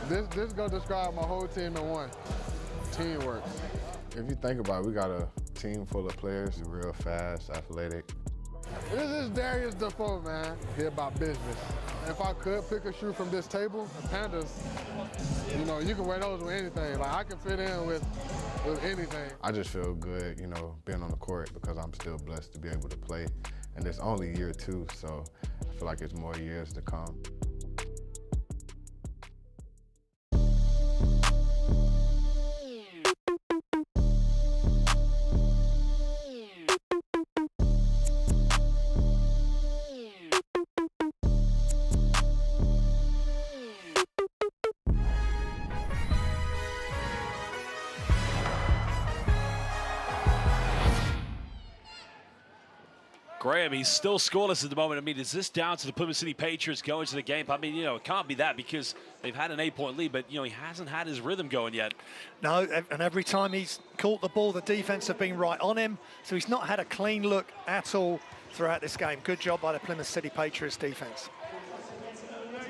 This is gonna describe my whole team in one. Teamwork. If you think about it, we got a team full of players, real fast, athletic. This is Darius Defoe, man. He about business. If I could pick a shoe from this table, the Pandas, you know, you can wear those with anything. Like, I can fit in with anything. I just feel good, you know, being on the court because I'm still blessed to be able to play. And it's only year 2, so I feel like it's more years to come.
Graham, he's still scoreless at the moment. I mean, is this down to the Plymouth City Patriots going to the game? I mean, you know, it can't be that because they've had an 8-point lead, but, you know, he hasn't had his rhythm going yet.
No, and every time he's caught the ball, the defense have been right on him, so he's not had a clean look at all throughout this game. Good job by the Plymouth City Patriots defense.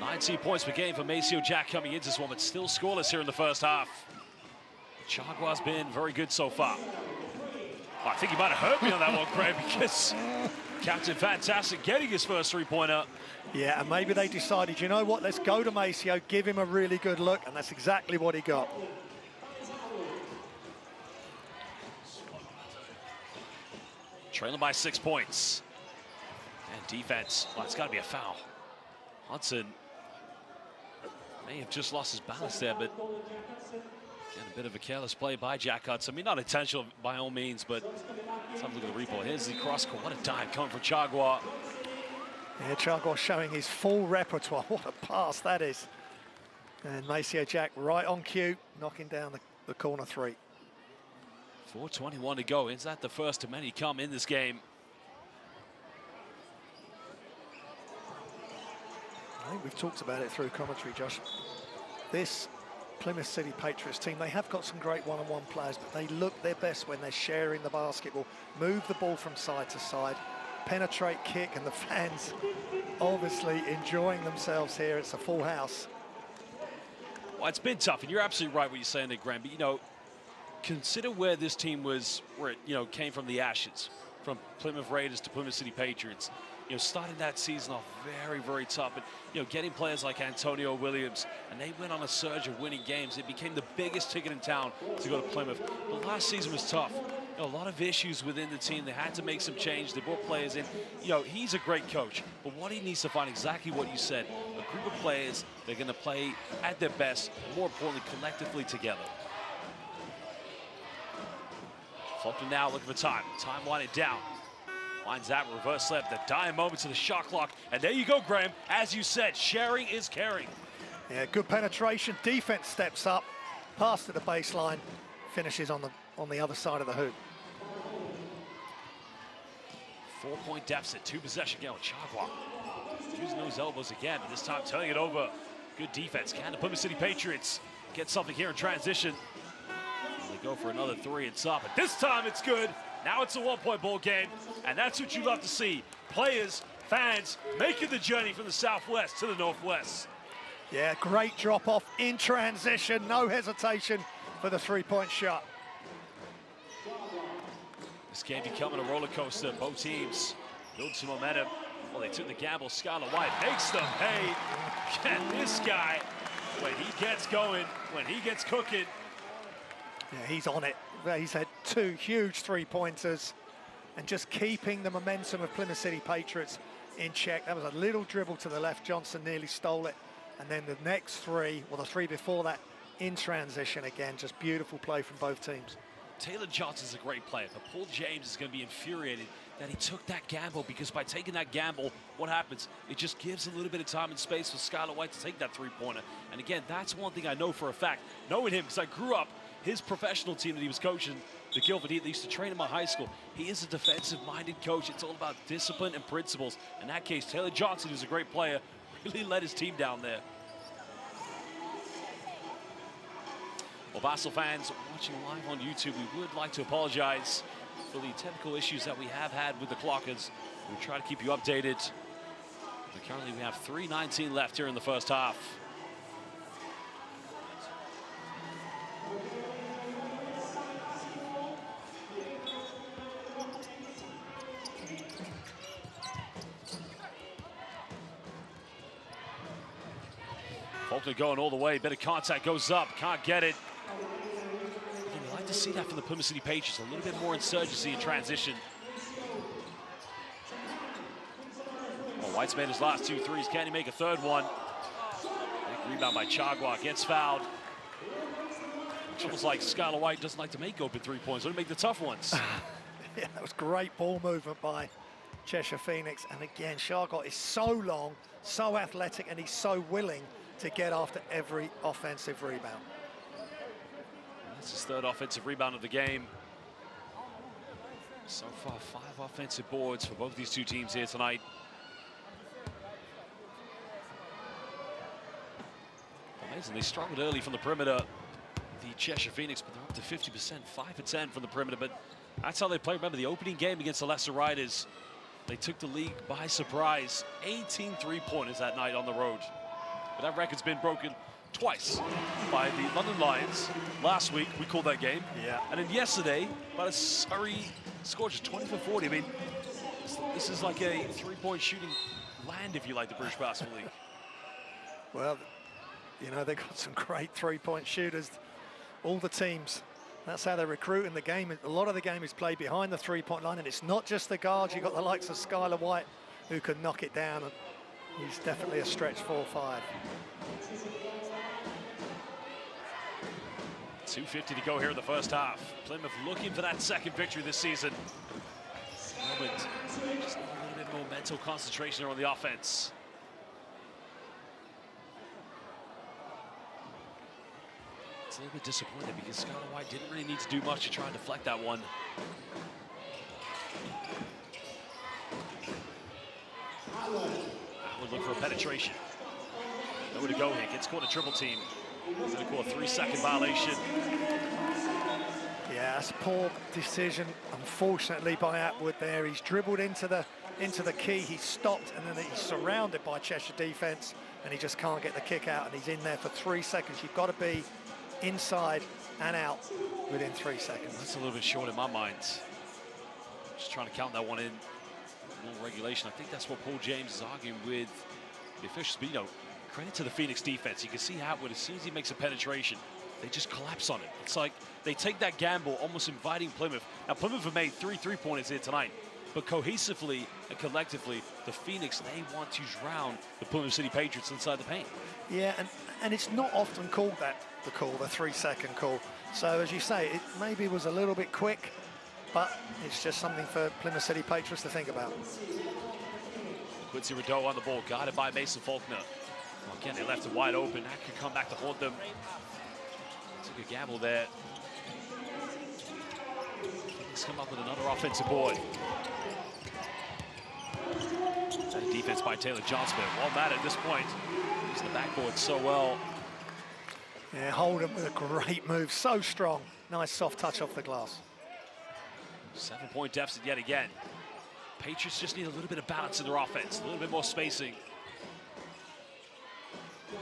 19 points per game for Maceo Jack coming into this one, but still scoreless here in the first half. Chagua's been very good so far. Oh, I think he might have hurt me on that one, Graham, because Captain Fantastic getting his first three-pointer.
Yeah, and maybe they decided, you know what, let's go to Maceo, give him a really good look, and that's exactly what he got.
Trailing by 6 points. And defense, well, it's got to be a foul. Hudson may have just lost his balance there, but again, a bit of a careless play by Jack Hudson. I mean, not intentional by all means, but let's have a look at the replay. Here's the cross court. What a dive coming from Chagua.
Yeah, Chagua showing his full repertoire. What a pass that is. And Maceo Jack right on cue, knocking down the the corner three.
4:21 to go. Is that the first of many come in this game?
I think we've talked about it through commentary, Josh. This Plymouth City Patriots team, they have got some great one-on-one players, but they look their best when they're sharing the basketball, move the ball from side to side, penetrate, kick, and the fans obviously enjoying themselves here. It's a full house.
Well, it's been tough, and you're absolutely right what you're saying there, Graham. But, you know, consider where this team was, where it, you know, came from the ashes, from Plymouth Raiders to Plymouth City Patriots. You know, starting that season off very, very tough. And, you know, getting players like Antonio Williams, and they went on a surge of winning games. It became the biggest ticket in town to go to Plymouth. But last season was tough. You know, a lot of issues within the team. They had to make some change. They brought players in. You know, he's a great coach, but what he needs to find, exactly what you said, a group of players that are going to play at their best, more importantly, collectively together. Faulkner now looking for time. Time winding down. Winds that reverse left, the dying moments of the shot clock. And there you go, Graham. As you said, sharing is caring.
Yeah, good penetration. Defense steps up, pass to the baseline, finishes on the other side of the hoop.
4-point deficit, 2-possession game. Chagwa using those elbows again, but this time turning it over. Good defense. Can the Plymouth City Patriots get something here in transition? And they go for another three. It's up, but this time it's good. Now it's a one-point ball game, and that's what you love to see. Players, fans, making the journey from the southwest to the northwest.
Yeah, great drop off in transition. No hesitation for the three-point shot.
This game becoming a roller coaster. Both teams build some momentum. Well, they took the gamble. Skylar White makes them pay. And this guy, when he gets going, when he gets cooking.
Yeah, he's on it. He's had two huge three-pointers and just keeping the momentum of Plymouth City Patriots in check. That was a little dribble to the left. Johnson nearly stole it. And then the next three, well, the three before that, in transition again. Just beautiful play from both teams.
Taylor Johnson's a great player, but Paul James is going to be infuriated that he took that gamble, because by taking that gamble, what happens? It just gives a little bit of time and space for Skylar White to take that three-pointer. And again, that's one thing I know for a fact, knowing him, because I grew up, his professional team that he was coaching, the Guildford Heat, they used to train him in high school. He is a defensive-minded coach. It's all about discipline and principles. In that case, Taylor Johnson, who's a great player, really led his team down there. Well, Basel fans watching live on YouTube, we would like to apologize for the technical issues that we have had with the clock, as we try to keep you updated. But currently we have 3:19 left here in the first half. Faulkner going all the way, bit of contact, goes up, can't get it. We like to see that from the Plymouth City Patriots, a little bit more insurgency in transition. Well, White's made his last two threes. Can he make a third one? Big rebound by Chagwa, gets fouled. It's almost like Skylar White doesn't like to make open 3 points, only make the tough ones.
Yeah, that was great ball movement by Cheshire Phoenix. And again, Chagwa is so long, so athletic, and he's so willing to get after every offensive rebound.
That's his third offensive rebound of the game. So far, 5 offensive boards for both these two teams here tonight. Amazing, they struggled early from the perimeter, the Cheshire Phoenix, but they're up to 50%, 5 of 10 from the perimeter. But that's how they play. Remember the opening game against the Lesser Riders, they took the league by surprise. 18 three-pointers that night on the road. But that record's been broken twice by the London Lions. Last week, we called that game.
Yeah.
And then yesterday, by the Surrey Scorchers, 20 for 40. I mean, this is like a three-point shooting land, if you like, the British Basketball League.
Well, you know, they've got some great three-point shooters. All the teams, that's how they recruit in the game. A lot of the game is played behind the three-point line, and it's not just the guards. You've got the likes of Skylar White, who can knock it down. And he's definitely a stretch 4-5.
2:50 to go here in the first half. Plymouth looking for that second victory this season. But just a little bit more mental concentration here on the offense. It's a little bit disappointed because Skylar White didn't really need to do much to try and deflect that one. Would look for a penetration. Nowhere to go here. Gets caught a triple team. Going to call a 3-second violation.
Yeah, that's a poor decision, unfortunately, by Atwood there. He's dribbled into the key. He's stopped, and then he's surrounded by Cheshire defence, and he just can't get the kick out, and he's in there for 3 seconds. You've got to be inside and out within 3 seconds.
That's a little bit short in my mind. Just trying to count that one in. More regulation. I think that's what Paul James is arguing with the officials. But, you know, credit to the Phoenix defense. You can see Atwood, as soon as he makes a penetration, they just collapse on it. It's like they take that gamble, almost inviting Plymouth. Now, Plymouth have made 3 3-pointers here tonight, but cohesively and collectively, the Phoenix, they want to drown the Plymouth City Patriots inside the paint.
Yeah, and it's not often called that, the 3-second call. So, as you say, it maybe was a little bit quick, but it's just something for Plymouth City Patriots to think about.
Quincy Rideau on the ball, guarded by Mason Faulkner. Well, again, they left it wide open. That could come back to haunt them. Took a gamble there. Let's come up with another offensive board. That defense by Taylor Johnson. Well, Matt at this point, using the backboard so well.
Yeah, Holden with a great move, so strong. Nice soft touch off the glass.
7-point deficit yet again. Patriots just need a little bit of balance in their offense, a little bit more spacing. And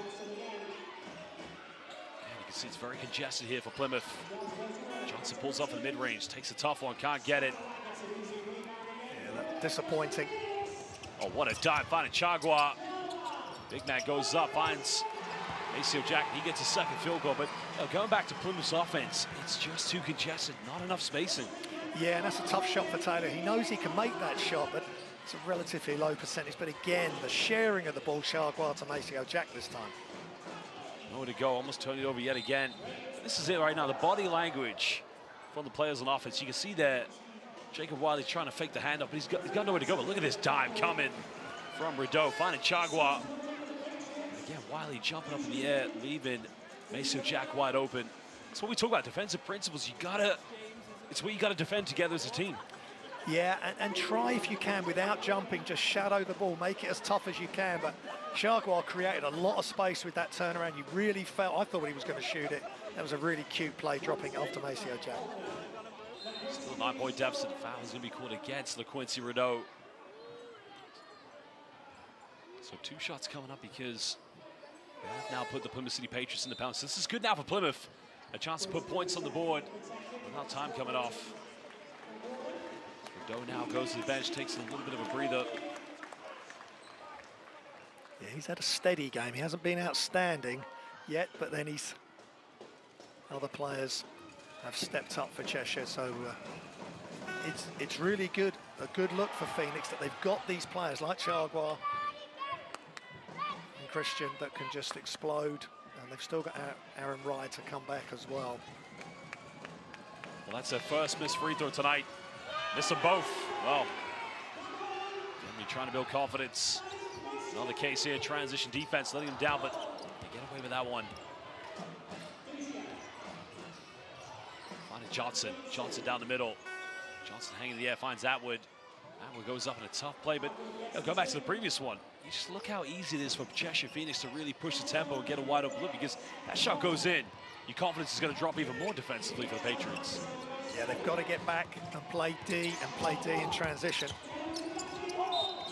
you can see it's very congested here for Plymouth. Johnson pulls up in the mid-range, takes a tough one, can't get it.
Yeah, that's disappointing.
Oh, what a dive, finding Chagua. Big man goes up, finds Maceo Jack, he gets a second field goal, but going back to Plymouth's offense, it's just too congested, not enough spacing.
Yeah, and that's a tough shot for Taylor. He knows he can make that shot, but it's a relatively low percentage. But again, the sharing of the ball, Chagua to Maceo Jack this time.
Nowhere to go, almost turned it over yet again. This is it right now, the body language from the players on offense. You can see that Jacob Wiley trying to fake the handoff, but he's got nowhere to go. But look at this dime coming from Rideau, finding Chagua. Again, Wiley jumping up in the air, leaving Maceo Jack wide open. That's what we talk about, defensive principles. It's what you got to defend together as a team.
Yeah, and try if you can, without jumping, just shadow the ball, make it as tough as you can. But Chagua created a lot of space with that turnaround. You really felt, I thought he was going to shoot it. That was a really cute play, dropping off to Maceo Jack.
Still a 9-point deficit. The foul is going to be called against Quincy Rideau. So 2 shots coming up because they have now put the Plymouth City Patriots in the bounce. This is good now for Plymouth. A chance to put points on the board without time coming off. Rideau now goes to the bench, takes a little bit of a breather.
Yeah, he's had a steady game. He hasn't been outstanding yet, but then other players have stepped up for Cheshire. So it's really good, a good look for Phoenix that they've got these players like Chagua and Christian that can just explode. And they've still got Aaron Rye to come back as well.
Well, that's their first missed free throw tonight. Miss them both. Well, Germany trying to build confidence. Another case here, transition defense, letting them down, but they get away with that one. Finding Johnson. Johnson down the middle. Johnson hanging in the air, finds Atwood. Atwood goes up in a tough play, but go back to the previous one. You just look how easy it is for Cheshire Phoenix to really push the tempo and get a wide open look, because that shot goes in. Your confidence is going to drop even more defensively for the Patriots.
Yeah, they've got to get back and play D in transition.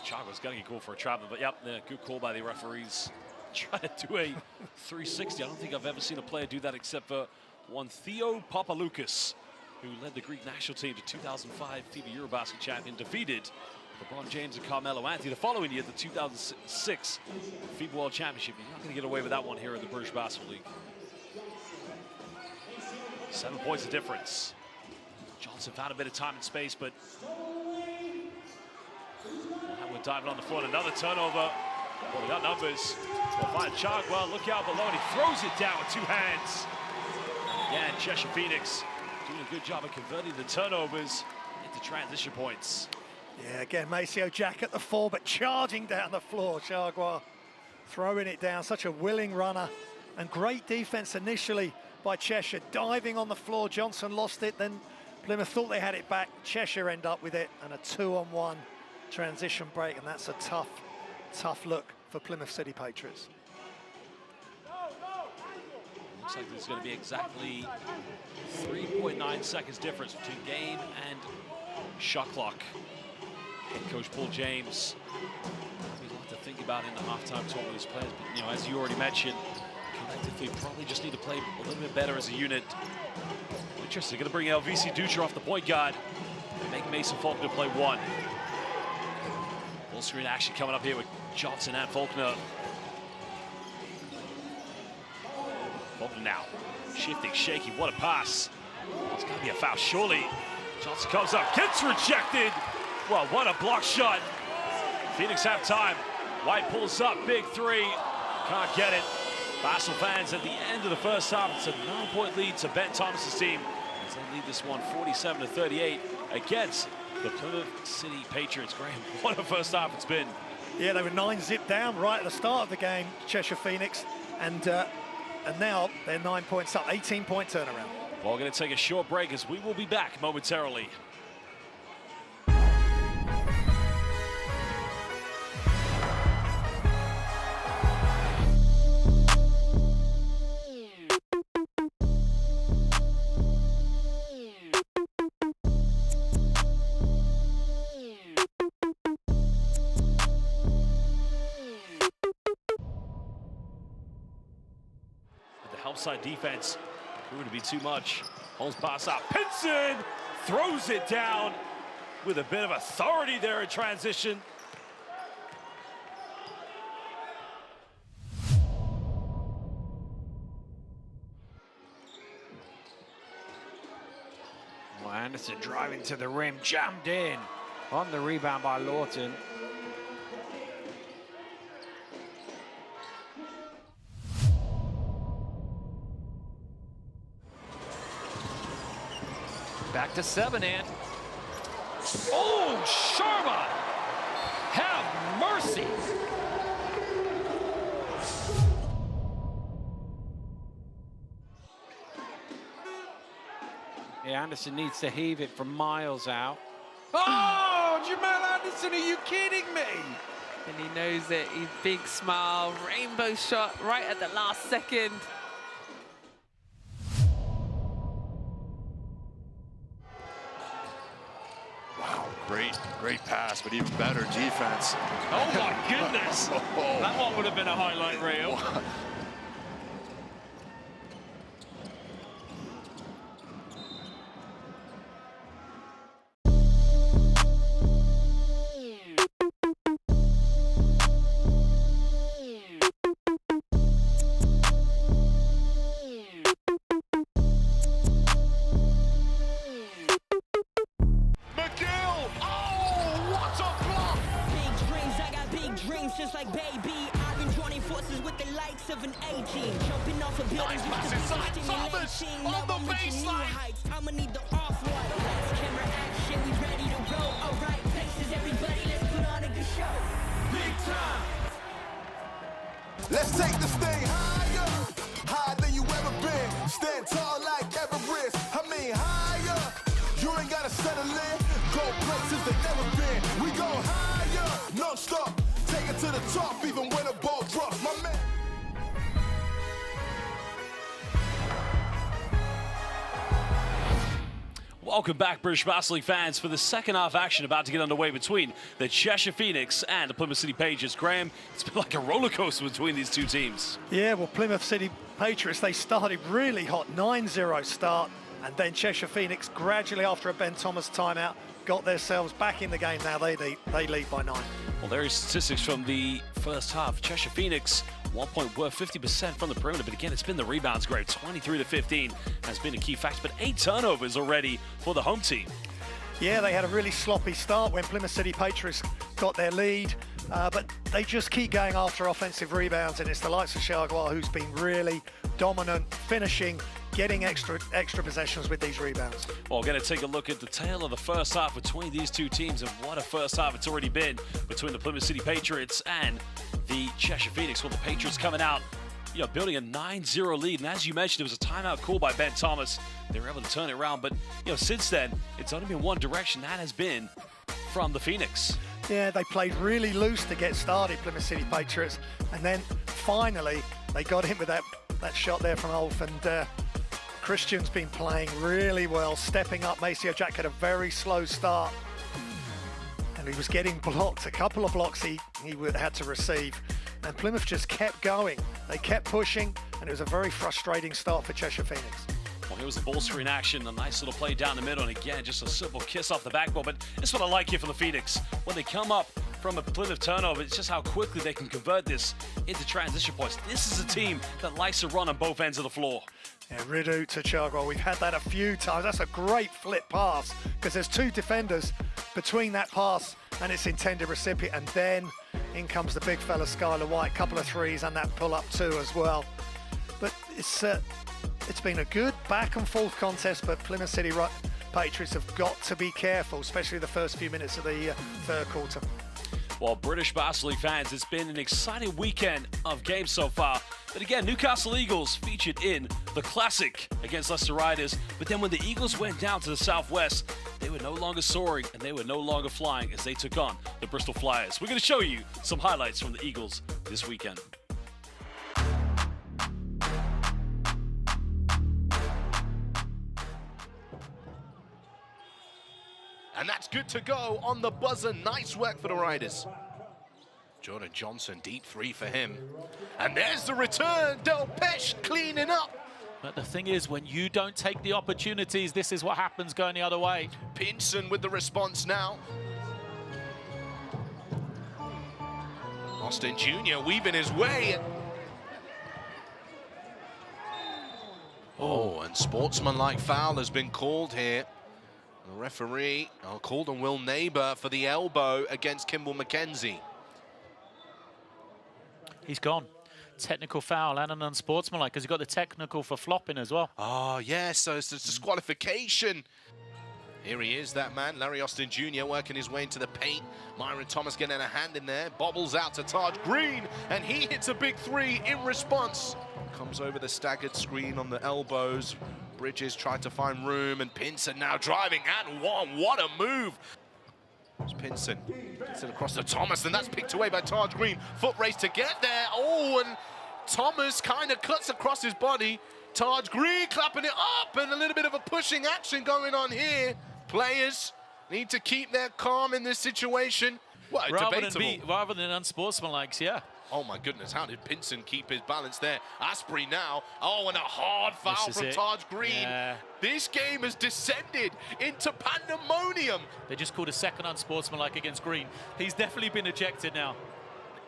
Chago's going to get called for a travel, but yep, good call by the referees. Trying to do a 360. I don't think I've ever seen a player do that except for one Theo Papaloukas, who led the Greek national team to 2005 FIBA Eurobasket champion, defeated LeBron James and Carmelo Anthony the following year, the 2006 FIBA World Championship. You're not going to get away with that one here in the British Basketball League. 7 points of difference. Johnson found a bit of time and space, but we're diving on the floor. Another turnover. Well, we got numbers. We'll find Chagua. Look out below, and he throws it down with 2 hands. Again, Cheshire Phoenix doing a good job of converting the turnovers into transition points.
Yeah, again, Maceo Jack at the 4, but charging down the floor. Chagua throwing it down. Such a willing runner. And great defense initially by Cheshire, diving on the floor. Johnson lost it, then Plymouth thought they had it back. Cheshire end up with it, and a 2-on-1 transition break, and that's a tough look for Plymouth City Patriots.
Looks like there's going to be exactly 3.9 seconds difference between game and shot clock. Head coach Paul James, there's a lot to think about in the halftime talk with his players, but you know, as you already mentioned, collectively probably just need to play a little bit better as a unit. Interesting, going to bring LVC Dutra off the point guard and make Mason Faulkner play one. Full screen action coming up here with Johnson and Faulkner. Faulkner now, shifting, shaky, what a pass. Oh, it's got to be a foul, surely. Johnson comes up, gets rejected. Well, what a block shot. Phoenix have time. White pulls up, big three. Can't get it. Basel fans at the end of the first half. It's a 9-point lead to Ben Thomas's team as they lead this one 47-38 against the Plymouth City Patriots. Graham, what a first half it's been.
Yeah, they were 9-zip down right at the start of the game, Cheshire Phoenix, and now they're 9 points up, 18-point turnaround.
Well, we're going to take a short break as we will be back momentarily. Side defense proved to be too much. Holmes pass out. Pinson throws it down with a bit of authority there in transition.
Well, Anderson driving to the rim, jammed in on the rebound by Lawton.
Back to 7, and oh, Sharma! Have mercy!
Yeah, Anderson needs to heave it from miles out. Oh, Jamal Anderson, are you kidding me?
And he knows it. He's big smile, rainbow shot right at the last second.
Great pass, but even better defense.
Oh my goodness! That one would have been a highlight reel.
Just like baby, I've been joining forces with the likes of an A-team. Jumping off of buildings with the stimulation. Now I'm reaching new heights. I'ma need the off-white. Lights, camera, action, we ready to roll. Alright, places, everybody, let's put on a good show. Big time!
Let's take this thing higher, higher than you ever been. Stand tall like Everest. I mean higher. You ain't gotta settle in. Go places they never been. We go higher, no stop. Take it to the top, even when a ball drops, my man.
Welcome back, British Basketball League fans, for the second half action about to get underway between the Cheshire Phoenix and the Plymouth City Patriots. Graham, it's been like a roller coaster between these two teams.
Yeah, well, Plymouth City Patriots, they started really hot, 9-0 start, and then Cheshire Phoenix gradually, after a Ben Thomas timeout, got themselves back in the game. Now they lead by 9.
Well, there are statistics from the first half. Cheshire Phoenix, 1 point worth, 50% from the perimeter, but again, it's been the rebounds great. 23-15 has been a key factor, but 8 turnovers already for the home team.
Yeah, they had a really sloppy start when Plymouth City Patriots got their lead, but they just keep going after offensive rebounds, and it's the likes of Chargois who's been really dominant, finishing, getting extra possessions with these rebounds.
Well, we're going to take a look at the tail of the first half between these two teams, and what a first half it's already been between the Plymouth City Patriots and the Cheshire Phoenix. Well, the Patriots coming out building a 9-0 lead. And as you mentioned, it was a timeout call by Ben Thomas. They were able to turn it around. But, since then, it's only been one direction. That has been from the Phoenix.
Yeah, they played really loose to get started, Plymouth City Patriots. And then finally, they got in with that shot there from Ulf. And Christian's been playing really well, stepping up. Maceo Jack had a very slow start. And he was getting blocked. A couple of blocks he had to receive. And Plymouth just kept going. They kept pushing, and it was a very frustrating start for Cheshire Phoenix.
Well, here was a ball screen action, a nice little play down the middle, and again, just a simple kiss off the backboard. But this is what I like here from the Phoenix. When they come up from a Plymouth turnover, it's just how quickly they can convert this into transition points. This is a team that likes to run on both ends of the floor.
Yeah, Ridu to Chagwell, we've had that a few times. That's a great flip pass, because there's two defenders between that pass and its intended recipient, and then in comes the big fella, Skylar White, couple of threes and that pull up too as well. But it's been a good back and forth contest, but Plymouth City Patriots have got to be careful, especially the first few minutes of the third quarter.
Well, British Basketball League fans, it's been an exciting weekend of games so far. But again, Newcastle Eagles featured in the Classic against Leicester Riders. But then when the Eagles went down to the Southwest, they were no longer soaring and they were no longer flying as they took on the Bristol Flyers. We're going to show you some highlights from the Eagles this weekend.
And that's good to go on the buzzer. Nice work for the Riders. Jordan Johnson, deep three for him. And there's the return. Del Pesh cleaning up.
But the thing is, when you don't take the opportunities, this is what happens going the other way.
Pinson with the response now. Austin Jr. weaving his way. Oh, and sportsmanlike foul has been called here. The referee called on Will Neighbour for the elbow against Kimball McKenzie.
He's gone. Technical foul and an unsportsmanlike, because he got the technical for flopping as well.
Oh, yeah, so it's a disqualification. Here he is, that man, Larry Austin Jr. working his way into the paint. Myron Thomas getting a hand in there, bobbles out to Taj Green, and he hits a big three in response. Comes over the staggered screen on the elbows. Bridges tried to find room, and Pinson now driving and one. What a move! It's Pinson across to Thomas, and that's picked away by Taj Green. Foot race to get there. Oh, and Thomas kind of cuts across his body. Taj Green clapping it up, and a little bit of a pushing action going on here. Players need to keep their calm in this situation. Well,
rather than unsportsmanlike, yeah.
Oh my goodness, how did Pinson keep his balance there? Asprey now, oh, and a hard foul from Taj Green. Yeah. This game has descended into pandemonium.
They just called a second unsportsmanlike against Green. He's definitely been ejected now.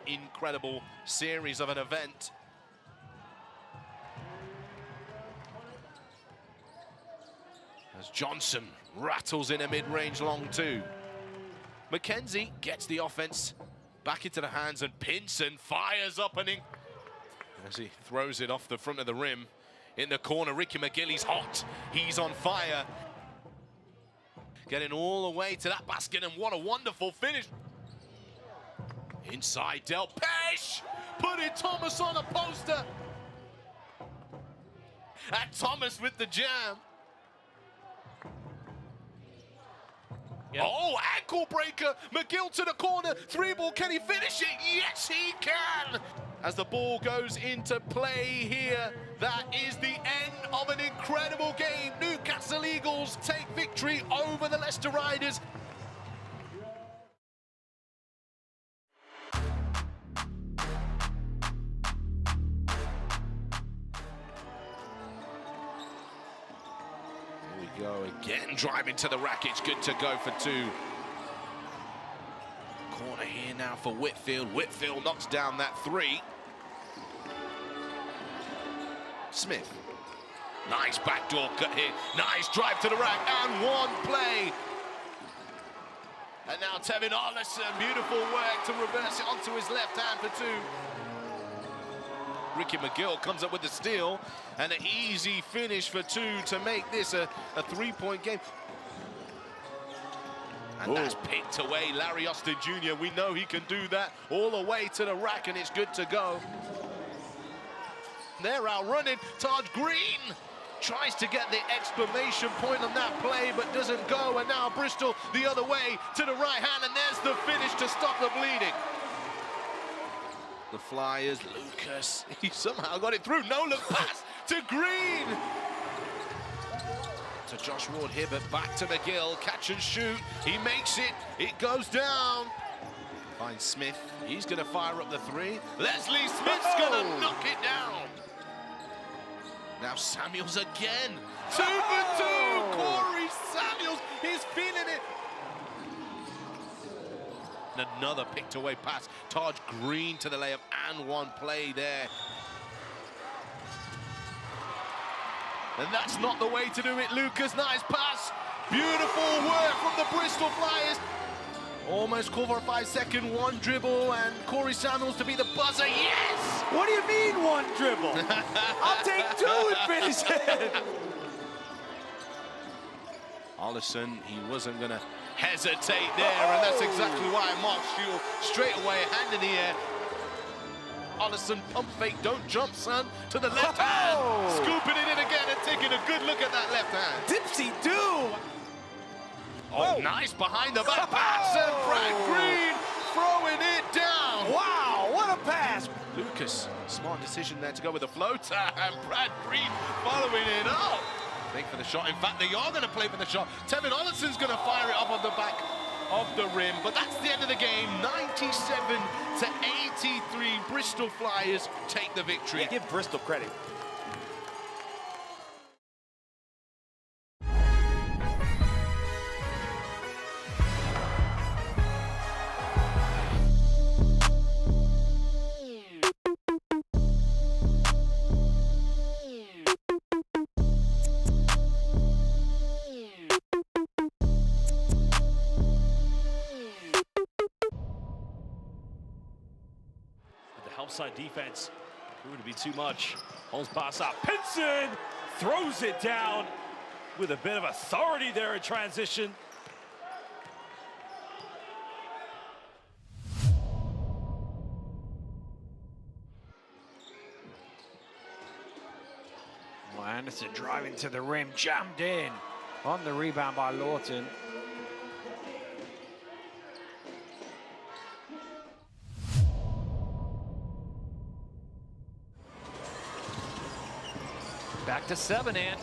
Incredible series of an event. As Johnson rattles in a mid-range long two. McKenzie gets the offense back into the hands, and Pinson fires up and in as he throws it off the front of the rim. In the corner, Ricky McGilly's hot. He's on fire. Getting all the way to that basket, and what a wonderful finish. Inside, Del Pesh putting Thomas on a poster. And Thomas with the jam. Yep. Oh, ankle breaker. McGill to the corner. Three ball. Can he finish it? Yes, he can. As the ball goes into play here, that is the end of an incredible game. Newcastle Eagles take victory over the Leicester Riders. Go again, driving to the rack. It's good to go for two. Corner here now for Whitfield. Whitfield knocks down that three. Smith. Nice backdoor cut here. Nice drive to the rack and one play. And now Tevin Arlison, beautiful work to reverse it onto his left hand for two. Ricky McGill comes up with the steal and an easy finish for two to make this a three-point game. And that's picked away. Larry Austin Jr., we know he can do that all the way to the rack, and it's good to go. They're outrunning. Taj Green tries to get the exclamation point on that play, but doesn't go. And now Bristol the other way to the right hand, and there's the finish to stop the bleeding. The Flyers, Lucas, he somehow got it through. No-look pass to Green. To Josh Ward here, but back to McGill. Catch and shoot. He makes it. It goes down. Finds Smith. He's going to fire up the three. Leslie Smith's going to knock it down. Now Samuels again. 2 for 2. Corey Samuels. He's feeling it. And another picked away pass. Taj Green to the layup and one play there. And that's not the way to do it, Lucas. Nice pass. Beautiful work from the Bristol Flyers. Almost called for a 5-second one dribble, and Corey Samuels to be the buzzer. Yes!
What do you mean one dribble? I'll take 2 and finish it.
Ollison, he wasn't going to hesitate there, and that's exactly why Mark Schuell straight away, hand in the air. Ollison, pump fake, don't jump, son, to the left hand. Scooping it in again and taking a good look at that left hand.
Dipsy-do.
Oh, nice behind the back pass, and Brad Green throwing it down.
Wow, what a pass.
Lucas, smart decision there to go with the floater, and Brad Green following it up. Think for the shot. In fact, they are going to play for the shot. Tevin Ollison's going to fire it up on the back of the rim, but that's the end of the game. 97-83. Bristol Flyers take the victory.
Yeah, give Bristol credit.
Outside defense proved to be too much. Holmes pass out. Pinson throws it down with a bit of authority there in transition.
Well, Anderson driving to the rim, jammed in on the rebound by Lawton. Back to 7, and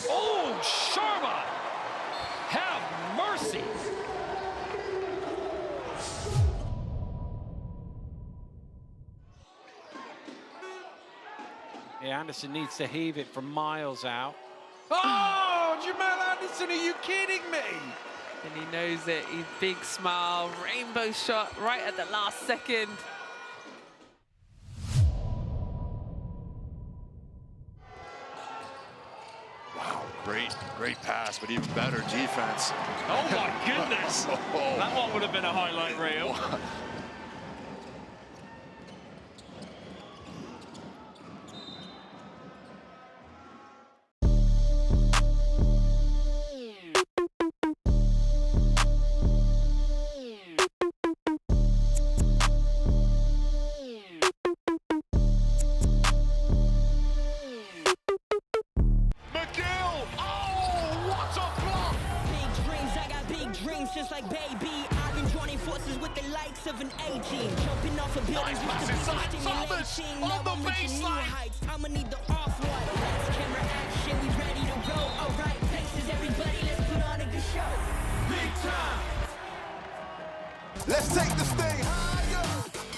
Oh, Sharma! Have mercy!
yeah, Anderson needs to heave it from miles out. Oh, Jamal Anderson, are you kidding me?
And he knows it. He's big smile, rainbow shot right at the last second.
Great pass, but even better defense.
Oh my goodness! That one would have been a highlight reel.
Just like baby, I've been joining forces with the likes of an A-team. Jumping off of buildings with the stimulation. Now I'm reaching new heights. I'ma need the off-white. Lights, camera, action, we ready to go. Alright, places, everybody, let's put on a good show. Big time.
Let's take this thing higher,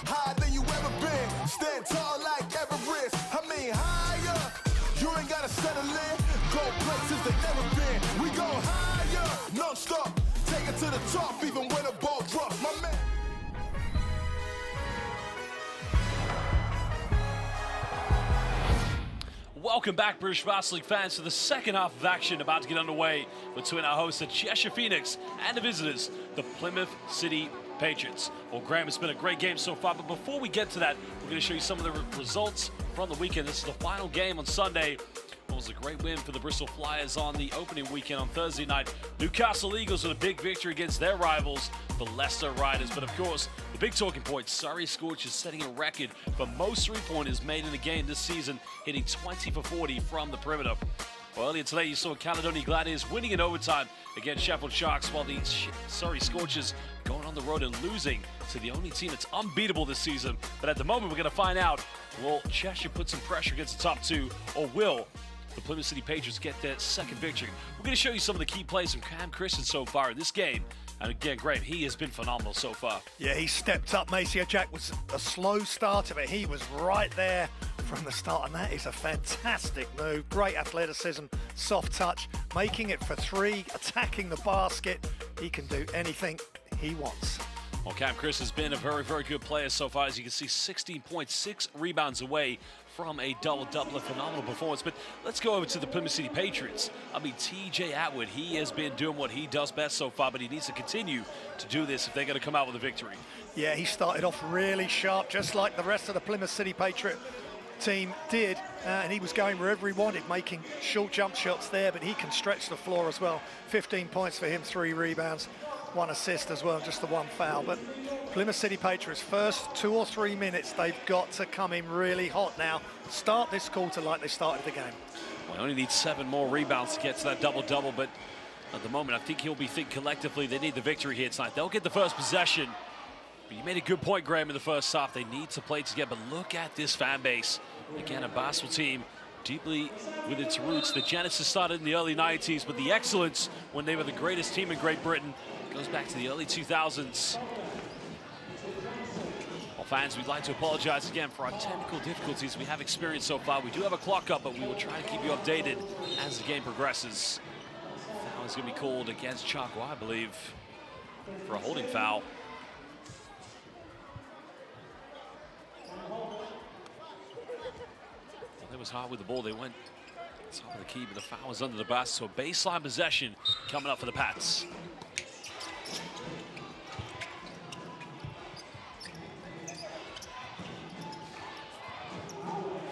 higher than you ever been. Stand tall like Everest. I mean higher. You ain't gotta settle in. Go places they never been. We go higher, non-stop. Take it to the top, even when a ball drops, my man.
Welcome back, British Basketball League fans, to the second half of action about to get underway between our hosts, the Cheshire Phoenix, and the visitors, the Plymouth City Patriots. Well, Graham, it's been a great game so far, but before we get to that, we're going to show you some of the results from the weekend. This is the final game on Sunday. We'll Rivals. A great win for the Bristol Flyers on the opening weekend on Thursday night. Newcastle Eagles with a big victory against their rivals, the Leicester Riders. But of course, the big talking point, Surrey Scorchers setting a record for most three-pointers made in a game this season, hitting 20 for 40 from the perimeter. Well, earlier today, you saw Caledonia Gladiators winning in overtime against Sheffield Sharks, while the Surrey Scorchers going on the road and losing to the only team that's unbeatable this season. But at the moment, we're going to find out, will Cheshire put some pressure against the top two, or will the Plymouth City Patriots get their second victory? We're going to show you some of the key plays from Cam Christian so far in this game. And again, Graham, he has been phenomenal so far.
Yeah, he stepped up. Maceo Jack was a slow start of it. He was right there from the start, and that is a fantastic move. Great athleticism, soft touch, making it for three, attacking the basket. He can do anything he wants.
Well, Cam Chris has been a very, very good player so far. As you can see, 16.6 rebounds away from a double-double, a phenomenal performance. But let's go over to the Plymouth City Patriots. I mean, TJ Atwood, he has been doing what he does best so far, but he needs to continue to do this if they're going to come out with a victory.
Yeah, he started off really sharp, just like the rest of the Plymouth City Patriot team did, and he was going wherever he wanted, making short jump shots there, but he can stretch the floor as well. 15 points for him, 3 rebounds, 1 assist as well, just the 1 foul. But Plymouth City Patriots, first 2 or 3 minutes, they've got to come in really hot now. Start this quarter like they started the game.
Well, they only need 7 more rebounds to get to that double-double, but at the moment, I think he'll be thinking collectively they need the victory here tonight. They'll get the first possession. But you made a good point, Graham, in the first half. They need to play together, but look at this fan base. Again, a basketball team deeply with its roots. The genesis started in the early 90s, but the excellence when they were the greatest team in Great Britain goes back to the early 2000s. Well, fans, we'd like to apologize again for our technical difficulties we have experienced so far. We do have a clock up, but we will try to keep you updated as the game progresses. Foul is going to be called against Chaco, I believe, for a holding foul. It was hard with the ball. They went top of the key, but the foul was under the basket. So baseline possession coming up for the Pats.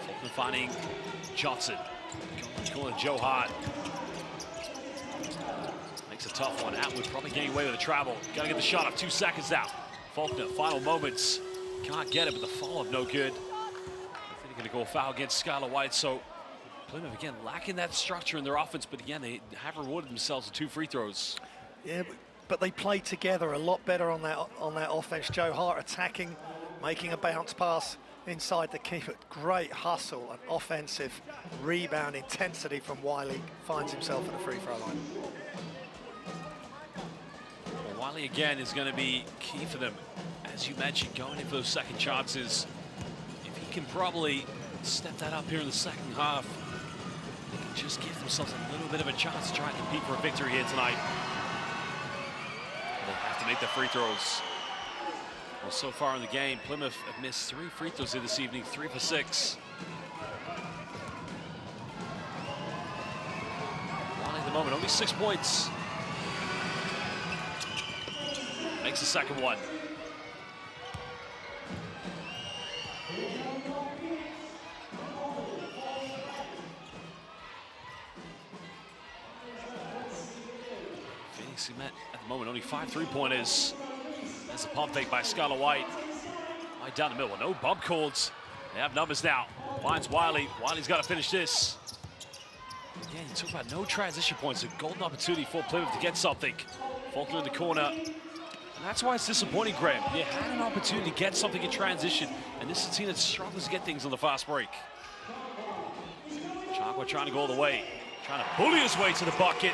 Fulton finding Johnson. Going to Joe Hart. Makes a tough one. Atwood probably getting away with a travel. Got to get the shot off. 2 seconds now. Faulkner, final moments. Can't get it, but the follow-up no good. Going to go foul against Skylar White. So Plymouth again lacking that structure in their offense, but again they have rewarded themselves with 2 free throws.
Yeah, but they played together a lot better on that offense. Joe Hart attacking, making a bounce pass inside the keeper. Great hustle and offensive rebound intensity from Wiley. Finds himself at the free throw line.
Well, Wiley again is going to be key for them, as you mentioned, going in for those second chances. Can probably step that up here in the second half. They can just give themselves a little bit of a chance to try and compete for a victory here tonight. They'll have to make their free throws. Well, so far in the game, Plymouth have missed 3 free throws here this evening, 3 for 6. One at the moment, only 6 points. Makes the second one. He met at the moment only 5 3-pointers. There's a pump fake by Skylar White. Right down the middle. No bump calls. They have numbers now. Finds Wiley. Wiley's got to finish this. Again, you talk about no transition points. A golden opportunity for Plymouth to get something. Faulkner in the corner. And that's why it's disappointing, Graham. You had an opportunity to get something in transition, and this is a team that struggles to get things on the fast break. Chaco trying to go all the way. Trying to bully his way to the bucket.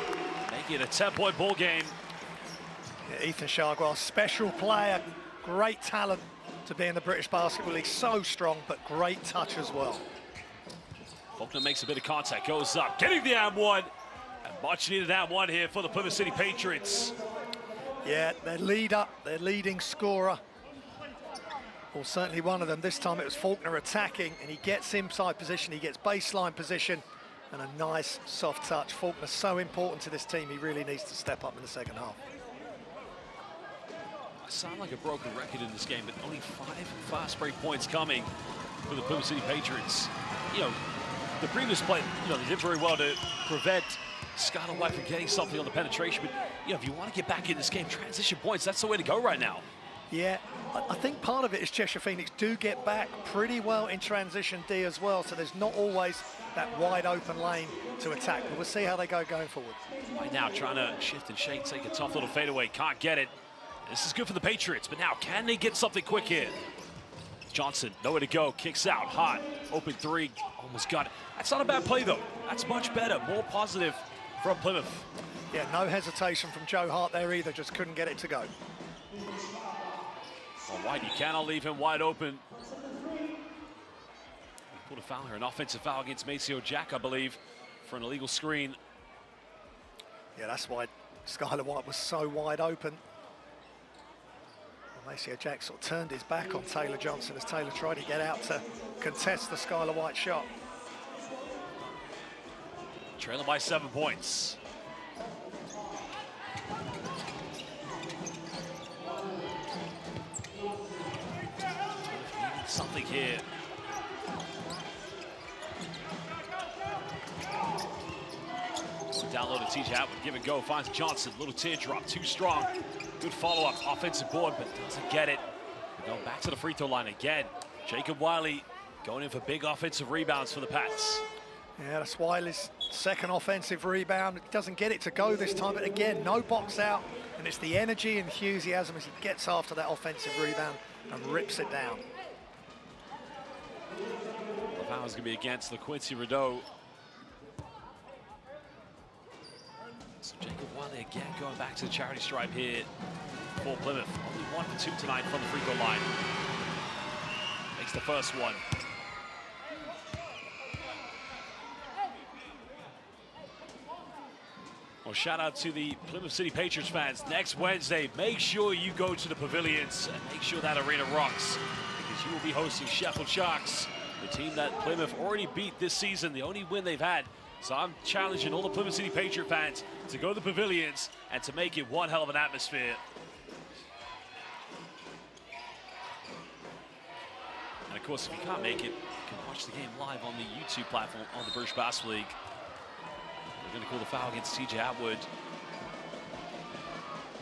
Making it a 10-point ball game.
Yeah, Ethan Chargwell, special player, great talent to be in the British Basketball League. So strong, but great touch as well.
Faulkner makes a bit of contact, goes up, getting the and one. And much needed and one here for the Plymouth City Patriots.
Yeah, their leader, their leading scorer. Well, certainly one of them. This time it was Faulkner attacking, and he gets inside position, he gets baseline position. And a nice soft touch. Faulkner's so important to this team, he really needs to step up in the second half.
I sound like a broken record in this game, but only 5 fast break points coming for the Plymouth City Patriots. You know, the previous play, they did very well to prevent Skylar White from getting something on the penetration. But, if you want to get back in this game, transition points, that's the way to go right now.
Yeah, I think part of it is Cheshire Phoenix do get back pretty well in transition D as well, so there's not always that wide open lane to attack, but we'll see how they go going forward.
Right now, trying to shift and shake, take a tough little fadeaway, can't get it. This is good for the Patriots, but now can they get something quick here? Johnson, nowhere to go, kicks out, hot, open three, almost got it. That's not a bad play though. That's much better, more positive from Plymouth.
Yeah, no hesitation from Joe Hart there either, just couldn't get it to go.
Well, White, you cannot leave him wide open. He pulled a foul here, an offensive foul against Maceo Jack, I believe, for an illegal screen.
Yeah, that's why Skylar White was so wide open. Well, Maceo Jack sort of turned his back on Taylor Johnson as Taylor tried to get out to contest the Skylar White shot.
Trailing by 7 points. Something here. Download to TJ Atwood, give it go, finds Johnson, little teardrop, too strong. Good follow-up, offensive board, but doesn't get it. We go back to the free throw line again. Jacob Wiley going in for big offensive rebounds for the Pats.
Yeah, that's Wiley's second offensive rebound. Doesn't get it to go this time, but again, no box out, and it's the energy and enthusiasm as he gets after that offensive rebound and rips it down.
The foul is going to be against LaQuincy Rideau. So Jacob Wiley again going back to the charity stripe here for Plymouth. Only 1 for 2 tonight from the free throw line. Makes the first one. Well, shout out to the Plymouth City Patriots fans. Next Wednesday, make sure you go to the pavilions and make sure that arena rocks, because you will be hosting Sheffield Sharks, the team that Plymouth already beat this season, the only win they've had. So I'm challenging all the Plymouth City Patriot fans to go to the pavilions and to make it one hell of an atmosphere. And of course, if you can't make it, you can watch the game live on the YouTube platform on the British Basketball League. We're going to call the foul against TJ Atwood.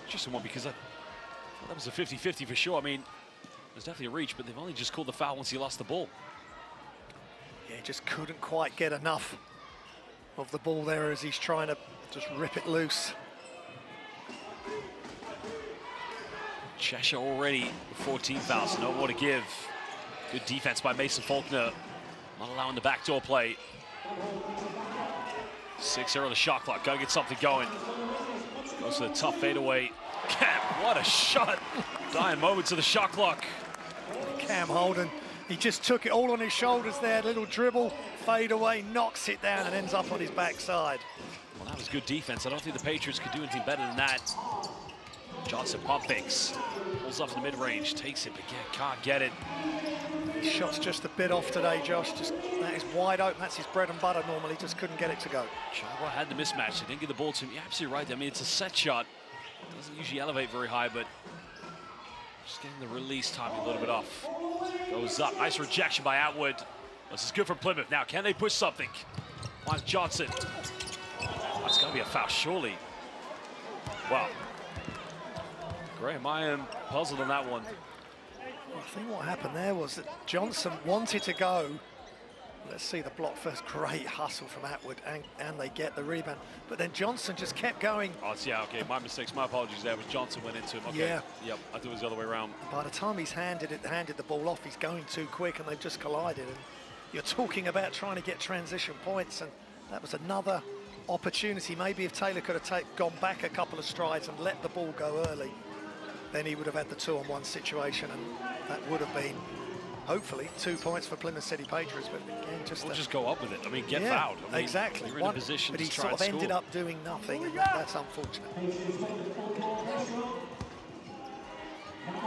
Interesting one, because I thought that was a 50-50 for sure. I mean, there's definitely a reach, but they've only just called the foul once he lost the ball.
Yeah, he just couldn't quite get enough of the ball there as he's trying to just rip it loose.
Cheshire already 14 fouls, so no more to give. Good defense by Mason Faulkner, not allowing the backdoor play. 6-0 the shot clock, gotta get something going. Goes to the tough fadeaway. Cam, what a shot. Dying moments of the shot clock.
Cam Holden, he just took it all on his shoulders there, little dribble, fade away, knocks it down and ends up on his backside.
Well, that was good defense. I don't think the Patriots could do anything better than that. Johnson pump fakes, pulls up in the mid-range, takes it, but again, can't get it.
His shot's just a bit off today, Josh. Just that is wide open. That's his bread and butter normally. Just couldn't get it to go.
Sharwa had the mismatch. They didn't get the ball to him. You're absolutely right. I mean, it's a set shot. Doesn't usually elevate very high, but just getting the release timing a little bit off. Goes up. Nice rejection by Atwood. This is good for Plymouth. Now, can they push something? Finds Johnson. That's got to be a foul, surely. Wow. Graham, I am puzzled on that one.
Well, I think what happened there was that Johnson wanted to go. Let's see the block first. Great hustle from Atwood, and they get the rebound. But then Johnson just kept going.
Oh, yeah, okay, my mistakes, my apologies there. Was Johnson went into him. Okay.
Yeah.
Yep, I thought it was the other way around.
By the time he's handed the ball off, he's going too quick, and they've just collided. And you're talking about trying to get transition points, and that was another opportunity. Maybe if Taylor could have gone back a couple of strides and let the ball go early, then he would have had the 2-on-1 situation, and that would have been, hopefully, 2 points for Plymouth City Patriots. But again,
just go up with it. I mean, get fouled. I mean,
exactly.
You're in a position
but
to
he
try
sort of
and
ended
score.
up doing nothing, and that's unfortunate.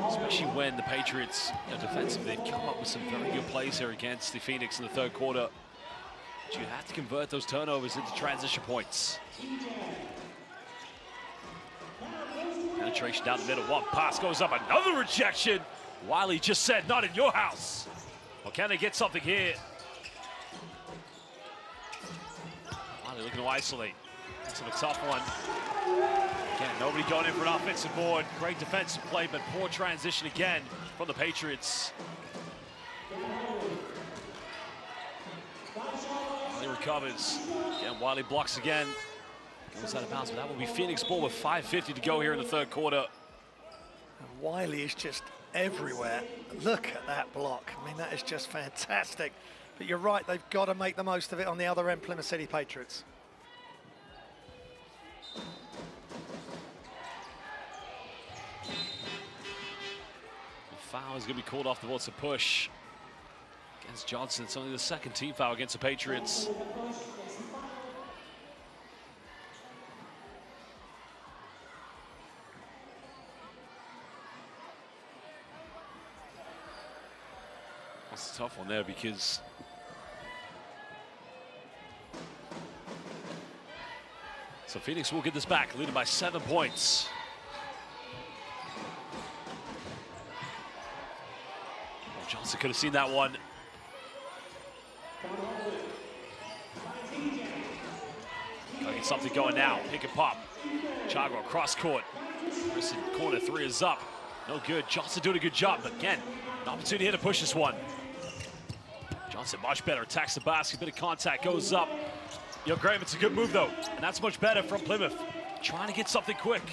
Especially when the Patriots, defensively, they've come up with some very good plays here against the Phoenix in the third quarter. But you have to convert those turnovers into transition points. Penetration down the middle, one pass goes up, another rejection. Wiley just said, not in your house. Well, can they get something here? Wiley looking to isolate. That's a tough one. Again, nobody going in for an offensive board. Great defensive play, but poor transition again from the Patriots. Wiley recovers. Again, Wiley blocks again. Goes out of bounds, but that will be Phoenix ball with 5:50 to go here in the third quarter.
And Wiley is just everywhere. Look at that block. I mean, that is just fantastic. But you're right, they've got to make the most of it on the other end, Plymouth City Patriots.
Foul is going to be called off the ball. It's a push against Johnson. It's only the second team foul against the Patriots. That's a tough one there because so Phoenix will get this back, leading by 7 points. Johnson could have seen that one. Gotta get something going now. Pick and pop. Chago cross court. Chris in corner three is up. No good. Johnson doing a good job, but again, an opportunity here to push this one. Johnson much better. Attacks the basket. Bit of contact goes up. Yo, Graham, it's a good move though, and that's much better from Plymouth. Trying to get something quick.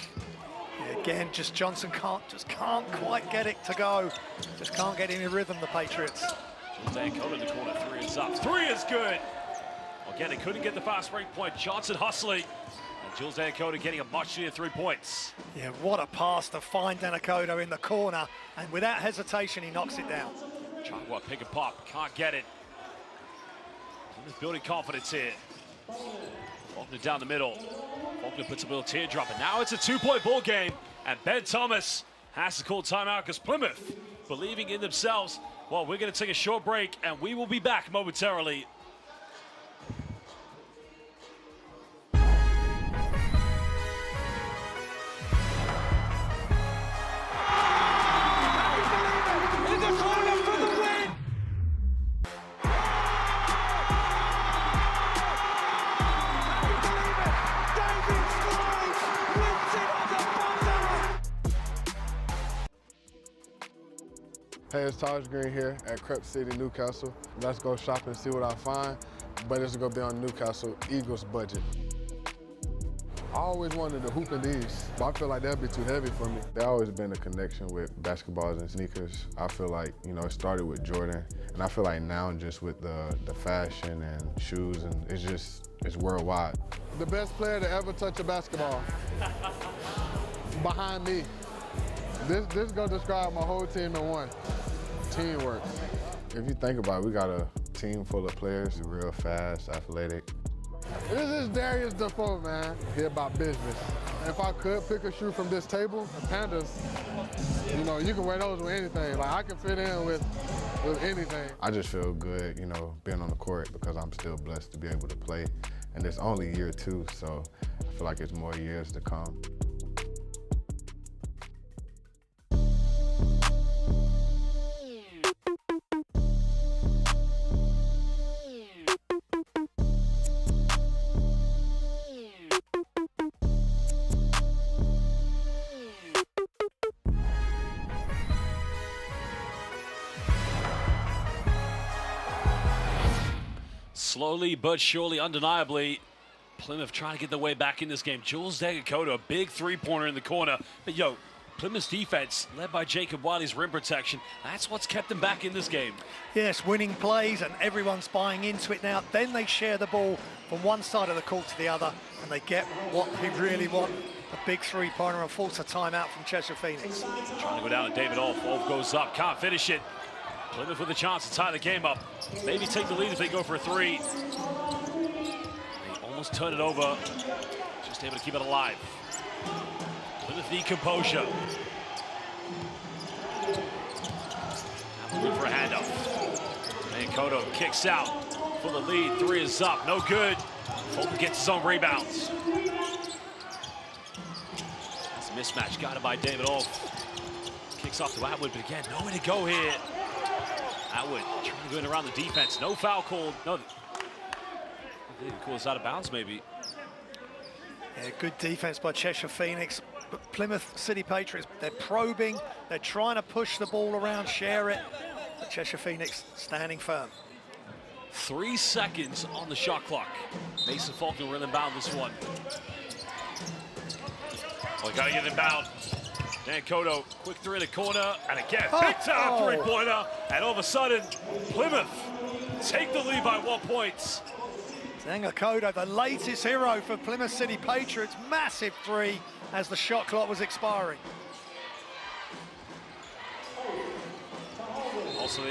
Yeah, again, just Johnson can't quite get it to go. Just can't get any rhythm, the Patriots.
Jules Dancote in the corner, three is up. Three is good. Again, they couldn't get the fast break point. Johnson hustling. And Jules Dancote getting a much needed 3 points.
Yeah, what a pass to find Dancote in the corner. And without hesitation, he knocks it down.
Chagwa pick and pop, can't get it. Plymouth building confidence here. Faulkner down the middle. Faulkner puts a little teardrop, and now it's a 2-point ball game. And Ben Thomas has to call timeout because Plymouth, believing in themselves. Well, we're going to take a short break, and we will be back momentarily.
Hey, it's Taj Green here at Plymouth City, Newcastle. Let's go shopping and see what I find, but it's gonna be on Newcastle Eagles budget. I always wanted to hoop in these, but I feel like that'd be too heavy for me. There's always been a connection with basketballs and sneakers. I feel like, you know, it started with Jordan, and I feel like now just with the fashion and shoes, and it's worldwide. The best player to ever touch a basketball, behind me. This is gonna describe my whole team in one. Teamwork. If you think about it, we got a team full of players, real fast, athletic. This is Darius Defoe, man. He about business. If I could pick a shoe from this table, the Pandas, you know, you can wear those with anything. Like, I can fit in with anything. I just feel good, you know, being on the court because I'm still blessed to be able to play. And it's only year 2, so I feel like it's more years to come.
Slowly but surely, undeniably, Plymouth trying to get their way back in this game. Jules Dancote, a big three-pointer in the corner. But, yo, Plymouth's defense, led by Jacob Wiley's rim protection, that's what's kept them back in this game.
Yes, winning plays, and everyone's buying into it now. Then they share the ball from one side of the court to the other, and they get what they really want, a big three-pointer, and force a timeout from Cheshire Phoenix.
Trying to go down to David Olf. Olf goes up, can't finish it. Plymouth with a chance to tie the game up. Maybe take the lead if they go for a three. They almost turn it over. Just able to keep it alive. Plymouth need composure. Now looking for a handoff. Dancote kicks out for the lead. Three is up, no good. Fulton gets his own rebounds. It's a mismatch, got it by David Olf. Kicks off to Atwood, but again, nowhere to go here. Atwood trying to go in around the defense. No foul called. No. think he calls out of bounds, maybe.
Yeah, good defense by Cheshire Phoenix. But Plymouth City Patriots, they're probing, they're trying to push the ball around, share it. But Cheshire Phoenix standing firm.
3 seconds on the shot clock. Mason Faulkner will inbound this one. Well, got to get inbound. Dan Cotto, quick three in the corner, and again, big time three-pointer. And all of a sudden, Plymouth take the lead by 1 point.
Dan Cotto, the latest hero for Plymouth City Patriots, massive three as the shot clock was expiring.
Also,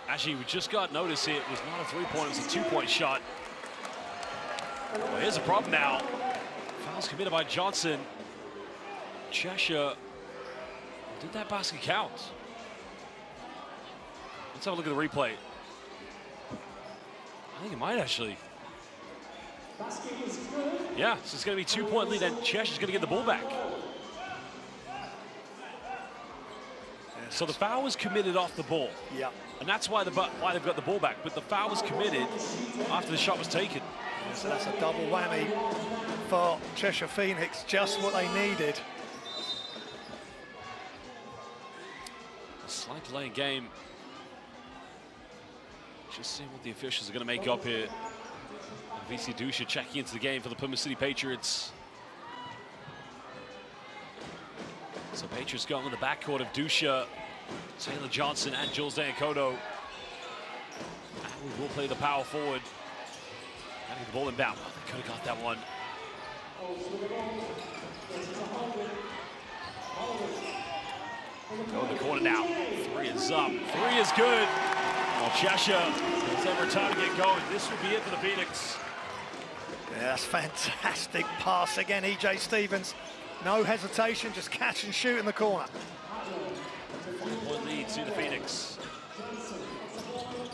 actually, we just got notice here. It was not a three-point, it was a two-point shot. Well, here's the problem now. Fouls committed by Johnson. Cheshire, did that basket count? Let's have a look at the replay. I think it might actually. Yeah, so it's going to be 2-point lead, and Cheshire's going to get the ball back. So the foul was committed off the ball.
Yeah.
And that's why they've got the ball back. But the foul was committed after the shot was taken.
Yeah, so that's a double whammy for Cheshire Phoenix, just what they needed.
A slight delay in game. Just seeing what the officials are going to make up here. VC Dusha checking into the game for the Plymouth City Patriots. So Patriots going with the backcourt of Dusha, Taylor Johnson, and Jules Dancoto. And we will play the power forward. And get the ball inbound. Oh, they could have got that one. Go in the corner now. Three is up. Three is good. Well, Cheshire has ever time to get going. This will be it for the Phoenix.
Yeah, that's fantastic pass again, EJ Stevens. No hesitation, just catch and shoot in the corner.
5-point lead to the Phoenix.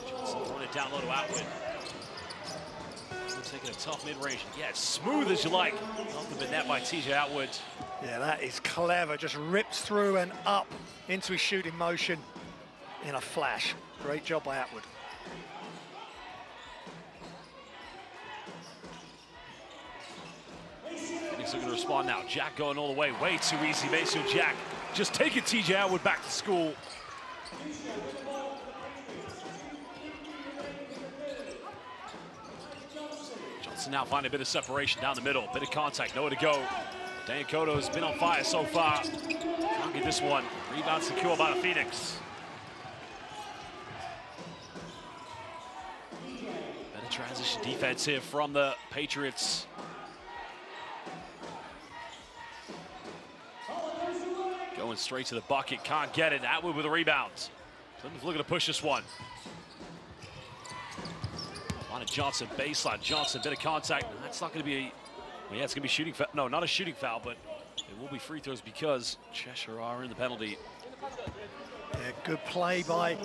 Johnson throwing it down low to Atwood. Taking a tough mid-range. Yeah, it's smooth as you like. Nothing but net by TJ Atwood.
Yeah, that is clever. Just rips through and up into his shooting motion in a flash. Great job by Atwood.
Phoenix looking to respond now. Jack going all the way. Way too easy. Maceo Jack just taking TJ Atwood back to school. Johnson now finding a bit of separation down the middle. Bit of contact. Nowhere to go. Dan Cotto has been on fire so far. Can't get this one. Rebound secure by the Phoenix. Better transition defense here from the Patriots. Going straight to the bucket, can't get it. Atwood with a rebound. Plymouth looking to push this one. On to Johnson, baseline. Johnson, bit of contact. That's not going to be a, well, yeah, it's going to be shooting foul. No, not a shooting foul, but it will be free throws because Cheshire are in the penalty.
Yeah, good play by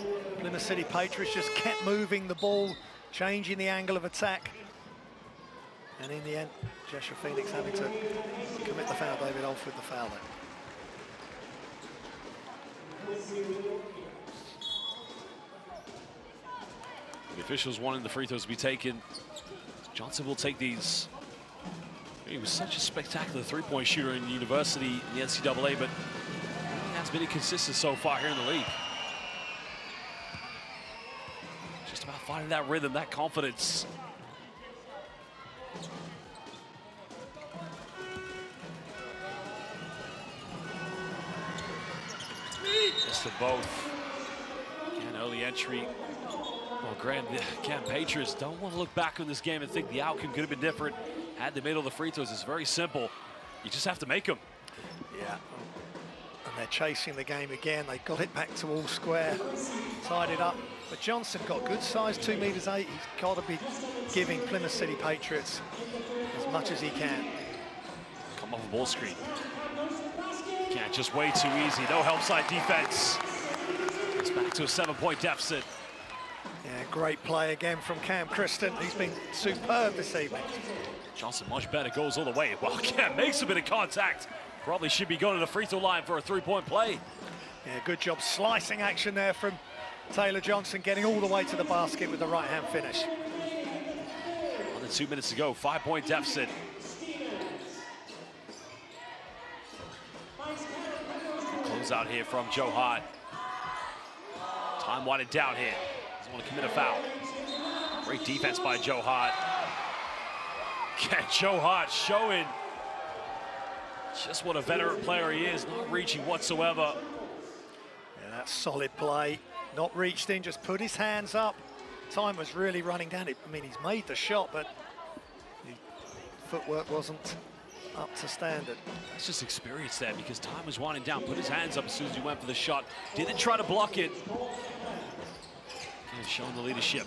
Plymouth City Patriots. Just kept moving the ball, changing the angle of attack. And in the end, Cheshire Phoenix having to commit the foul. David Olf with the foul there.
The officials wanting the free throws to be taken. Johnson will take these. He was such a spectacular three-point shooter in university in the NCAA, but he has been inconsistent so far here in the league. Just about finding that rhythm, that confidence. Just to both. Again, early entry. Well, Graham, the Patriots don't want to look back on this game and think the outcome could have been different had they made all the free throws. It's very simple. You just have to make them.
Yeah, and they're chasing the game again. They got it back to all square, tied it up. But Johnson got good size, 2 meters 8. He's got to be giving Plymouth City Patriots as much as he can.
Come off a ball screen. Can't, just way too easy. No help side defense. It's back to a 7-point deficit.
Yeah, great play again from Cam Christen. He's been superb this evening.
Johnson much better, goes all the way. Well, Cam makes a bit of contact. Probably should be going to the free throw line for a 3-point play.
Yeah, good job slicing action there from Taylor Johnson, getting all the way to the basket with the right-hand finish.
On than 2 minutes to go. 5-point deficit. Close out here from Joe Hart. Time winding down here. Doesn't want to commit a foul. Great defense by Joe Hart. Joe Hart showing just what a veteran player he is, not reaching whatsoever.
Yeah, that's solid play. Not reached in, just put his hands up. Time was really running down. I mean, he's made the shot, but the footwork wasn't up to standard.
That's just experience there, because time was winding down. Put his hands up as soon as he went for the shot. Didn't try to block it. Again, showing the leadership.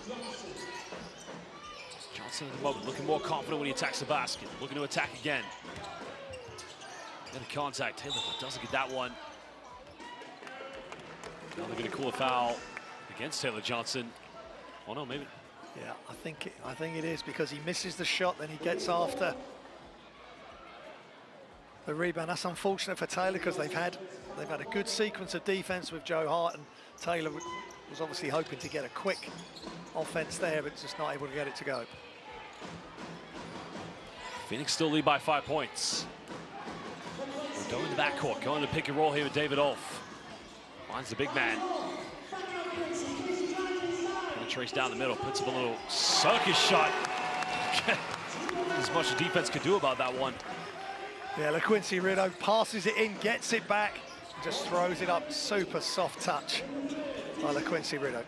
Johnson at the moment looking more confident when he attacks the basket. Looking to attack again. Get a contact. Taylor doesn't get that one. Now they're going to call a foul against Taylor Johnson. Oh no, maybe.
Yeah, I think it is, because he misses the shot, then he gets after the rebound. That's unfortunate for Taylor, because they've had a good sequence of defense with Joe Hart, and Taylor was obviously hoping to get a quick offense there, but just not able to get it to go.
Phoenix still lead by 5 points. Going to the backcourt, going to pick and roll here with David Olf. Finds the big man. Penetrates down the middle, puts up a little circus shot. As much as defense could do about that one.
Yeah, LaQuincy Rideau passes it in, gets it back, and just throws it up. Super soft touch by LaQuincy Rideau.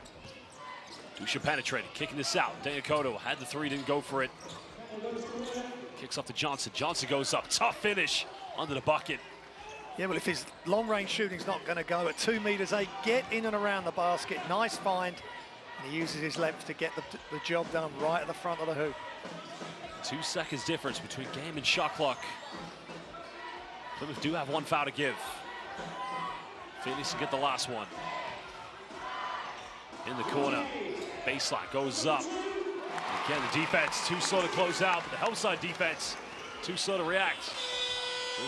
Dusha penetrated, kicking this out. Denakoto had the three, didn't go for it. Kicks off to Johnson. Johnson goes up. Tough finish under the bucket.
Yeah, well, if his long-range shooting's not going to go at 2 meters 8, get in and around the basket. Nice find. And he uses his length to get the job done right at the front of the hoop.
2 seconds difference between game and shot clock. Plymouth do have 1 foul to give. Phoenix can get the last one. In the corner. Baseline goes up. Again, the defense too slow to close out, but the help side defense too slow to react.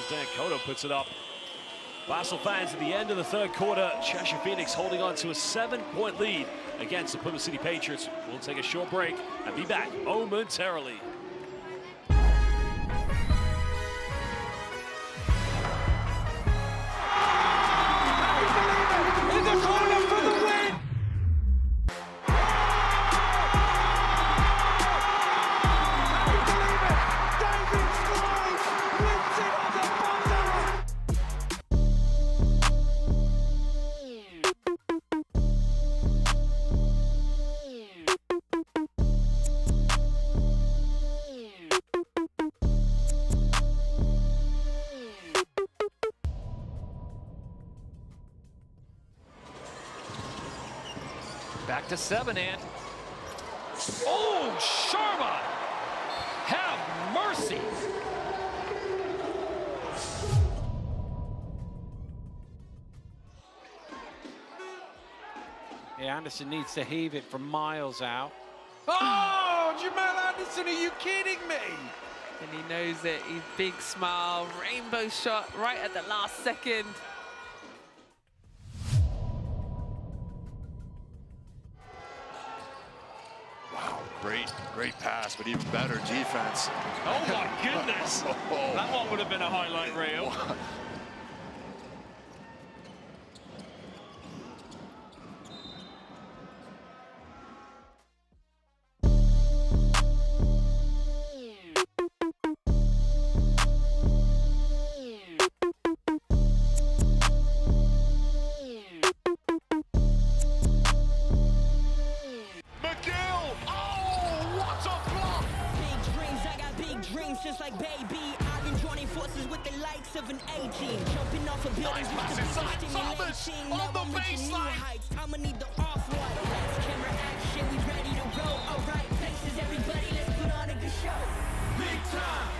Dan Cotto puts it up. Basel fans at the end of the third quarter. Cheshire Phoenix holding on to a 7-point lead against the Plymouth City Patriots. We'll take a short break and be back momentarily.
In the corner for the win!
Back to 7, and oh, Sharma! Have mercy! Yeah, Anderson needs to heave it from miles out. Oh, Jamal Anderson, are you kidding me?
And he knows it. He's big smile, rainbow shot right at the last second.
Great pass, but even better defense.
Oh my goodness! That one would have been a highlight reel.
Just like baby, I've been joining forces with the likes of an A-team. Jumping off of buildings with the stimulating. Now I'm reaching new heights. I'ma need the off-white. Lights, camera, action, we ready to roll. Alright, faces, everybody, let's put on a good show. Big time!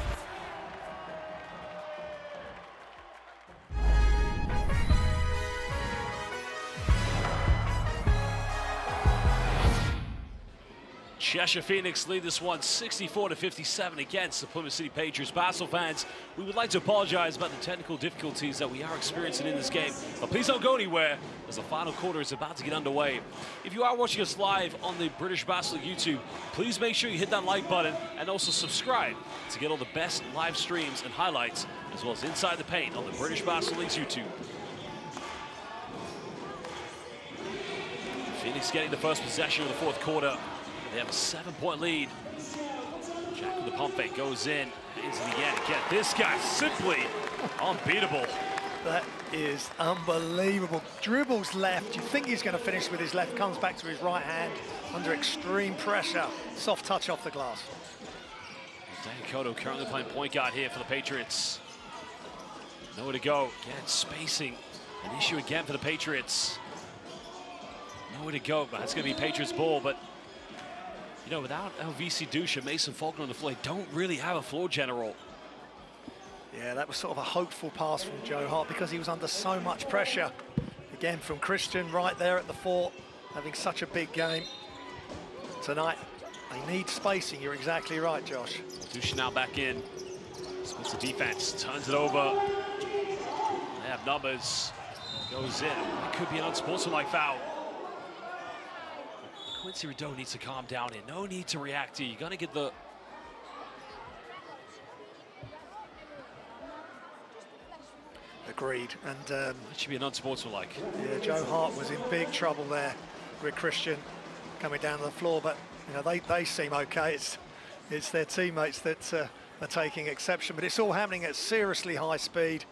Cheshire Phoenix lead this one 64-57 against the Plymouth City Patriots. Basel fans, we would like to apologize about the technical difficulties that we are experiencing in this game, but please don't go anywhere as the final quarter is about to get underway. If you are watching us live on the British Basel YouTube, please make sure you hit that like button and also subscribe to get all the best live streams and highlights, as well as Inside the Paint on the British Basel League's YouTube. Phoenix getting the first possession of the fourth quarter. They have a 7-point lead. Jack with the pump fake goes in. Hangs it again. This guy simply unbeatable.
That is unbelievable. Dribbles left. You think he's going to finish with his left. Comes back to his right hand under extreme pressure. Soft touch off the glass.
Kodo currently playing point guard here for the Patriots. Nowhere to go. Again, spacing. An issue again for the Patriots. Nowhere to go, but it's going to be Patriots ball. But, you know, without LVC Douche and Mason Faulkner on the floor, they don't really have a floor general.
Yeah, that was sort of a hopeful pass from Joe Hart because he was under so much pressure. Again, from Christian right there at the fort, having such a big game tonight. They need spacing, you're exactly right, Josh.
Douche now back in. Splits the defense, turns it over. They have numbers. Goes in. It could be an unsportsmanlike foul. Quincy Rideau needs to calm down here. No need to react here. You're going to get the...
Agreed. And
it should be an unsportsmanlike.
Yeah, Joe Hart was in big trouble there with Christian coming down to the floor, but you know they seem okay. It's their teammates that are taking exception, but it's all happening at seriously high speed.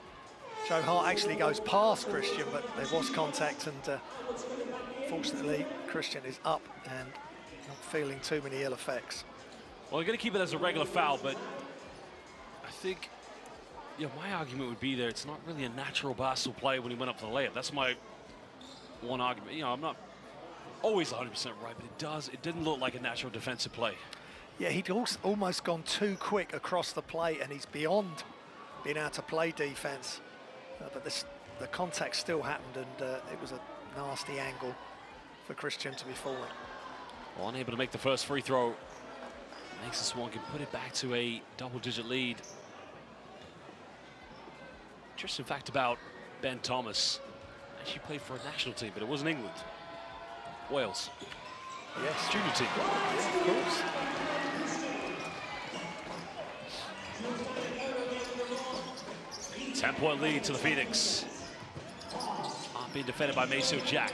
Joe Hart actually goes past Christian, but there was contact, and fortunately Christian is up and not feeling too many ill effects.
Well, they're going to keep it as a regular foul, but I think, you know, my argument would be that it's not really a natural Basel play when he went up for the layup. That's my one argument. You know, I'm not always 100% right, but it didn't look like a natural defensive play.
Yeah, he'd almost gone too quick across the plate, and he's beyond being able to play defense. But the contact still happened, and it was a nasty angle for Christian to be forward.
Well, unable to make the first free throw. Makes this one, can put it back to a double-digit lead. Interesting fact about Ben Thomas. Actually played for a national team, but it wasn't England. Wales.
Yes.
Junior team.
Yeah, of course.
Ten-point lead to the Phoenix. Being defended by Maceo Jack.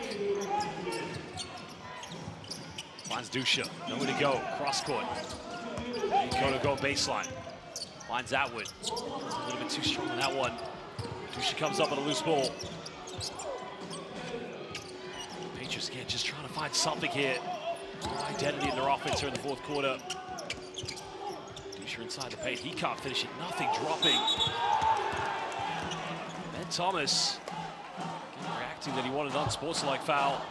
Finds Dusha. Nowhere to go. Cross court. Kodo go baseline. Finds Atwood. A little bit too strong on that one. Dusha comes up with a loose ball. Patriots again just trying to find something here. Identity in their offense here in the fourth quarter. Dusha inside the paint. He can't finish it. Nothing dropping. Ben Thomas reacting that he wanted an unsportsmanlike foul.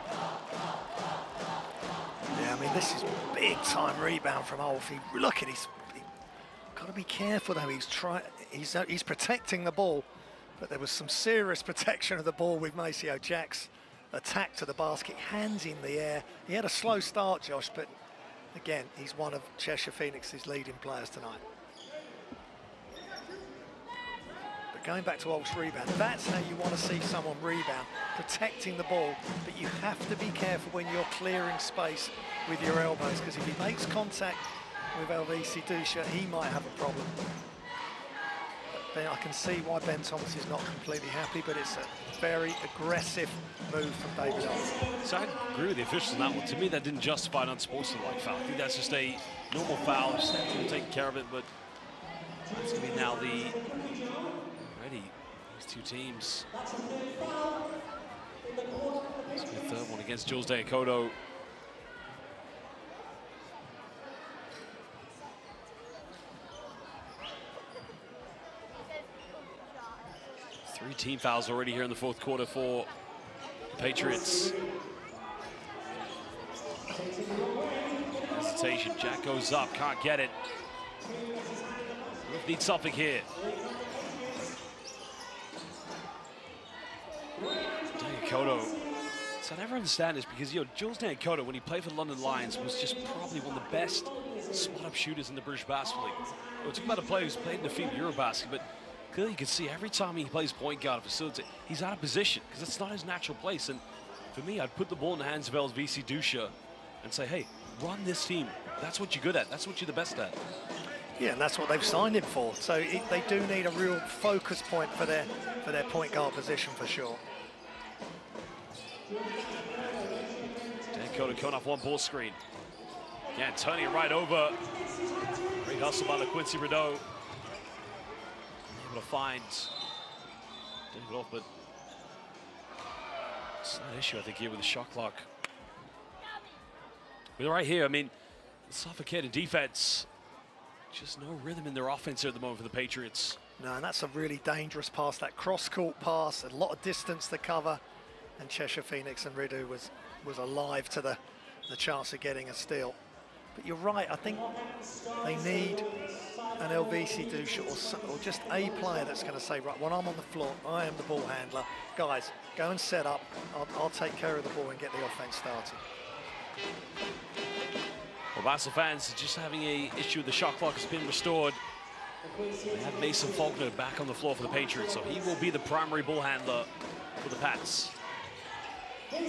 Yeah, I mean, this is big time rebound from Ulf. Look at he's got to be careful though. He's protecting the ball, but there was some serious protection of the ball with Maceo Jack's attack to the basket, hands in the air. He had a slow start, Josh, but again, he's one of Cheshire Phoenix's leading players tonight. But going back to Ulf's rebound, that's how you want to see someone rebound, protecting the ball, but you have to be careful when you're clearing space with your elbows, because if he makes contact with LVC Dusha, he might have a problem. But I can see why Ben Thomas is not completely happy, but it's a very aggressive move from David Ulf.
So I agree with the officials on that one. To me, that didn't justify an unsportsmanlike foul. I think that's just a normal foul, just taking care of it, but it's going to be now these two teams. It's going to be the third one against Jules Deacoto. Three team fouls already here in the fourth quarter for the Patriots. Hesitation, Jack goes up, can't get it. Need something here. Deacoto So I never understand this because, you know, Jules Nankota, when he played for the London Lions, was just probably one of the best spot-up shooters in the British Basketball League. We're talking about a player who's played in the FIBA Eurobasket, but clearly you can see every time he plays point guard or facility, he's out of position because it's not his natural place. And for me, I'd put the ball in the hands of LVC Dusha and say, hey, run this team. That's what you're good at. That's what you're the best at.
Yeah, and that's what they've signed him for. So they do need a real focus point for their point guard position for sure.
Nankota coming off one ball screen. Again, turning it right over. Great hustle by LaQuincy Rideau. Able to find David off, but it's not an issue, I think, here with the shot clock. But right here, I mean, suffocating defense. Just no rhythm in their offense here at the moment for the Patriots.
No, and that's a really dangerous pass, that cross-court pass, a lot of distance to cover. And Cheshire Phoenix and Rideau was alive to the chance of getting a steal. But you're right, I think they need an LVC Dusha or just a player that's going to say, right, when I'm on the floor, I am the ball handler. Guys, go and set up. I'll take care of the ball and get the offense started.
Well, Basel fans are just having an issue with the shot clock has been restored. They have Mason Faulkner back on the floor for the Patriots, so he will be the primary ball handler for the Pats. Jack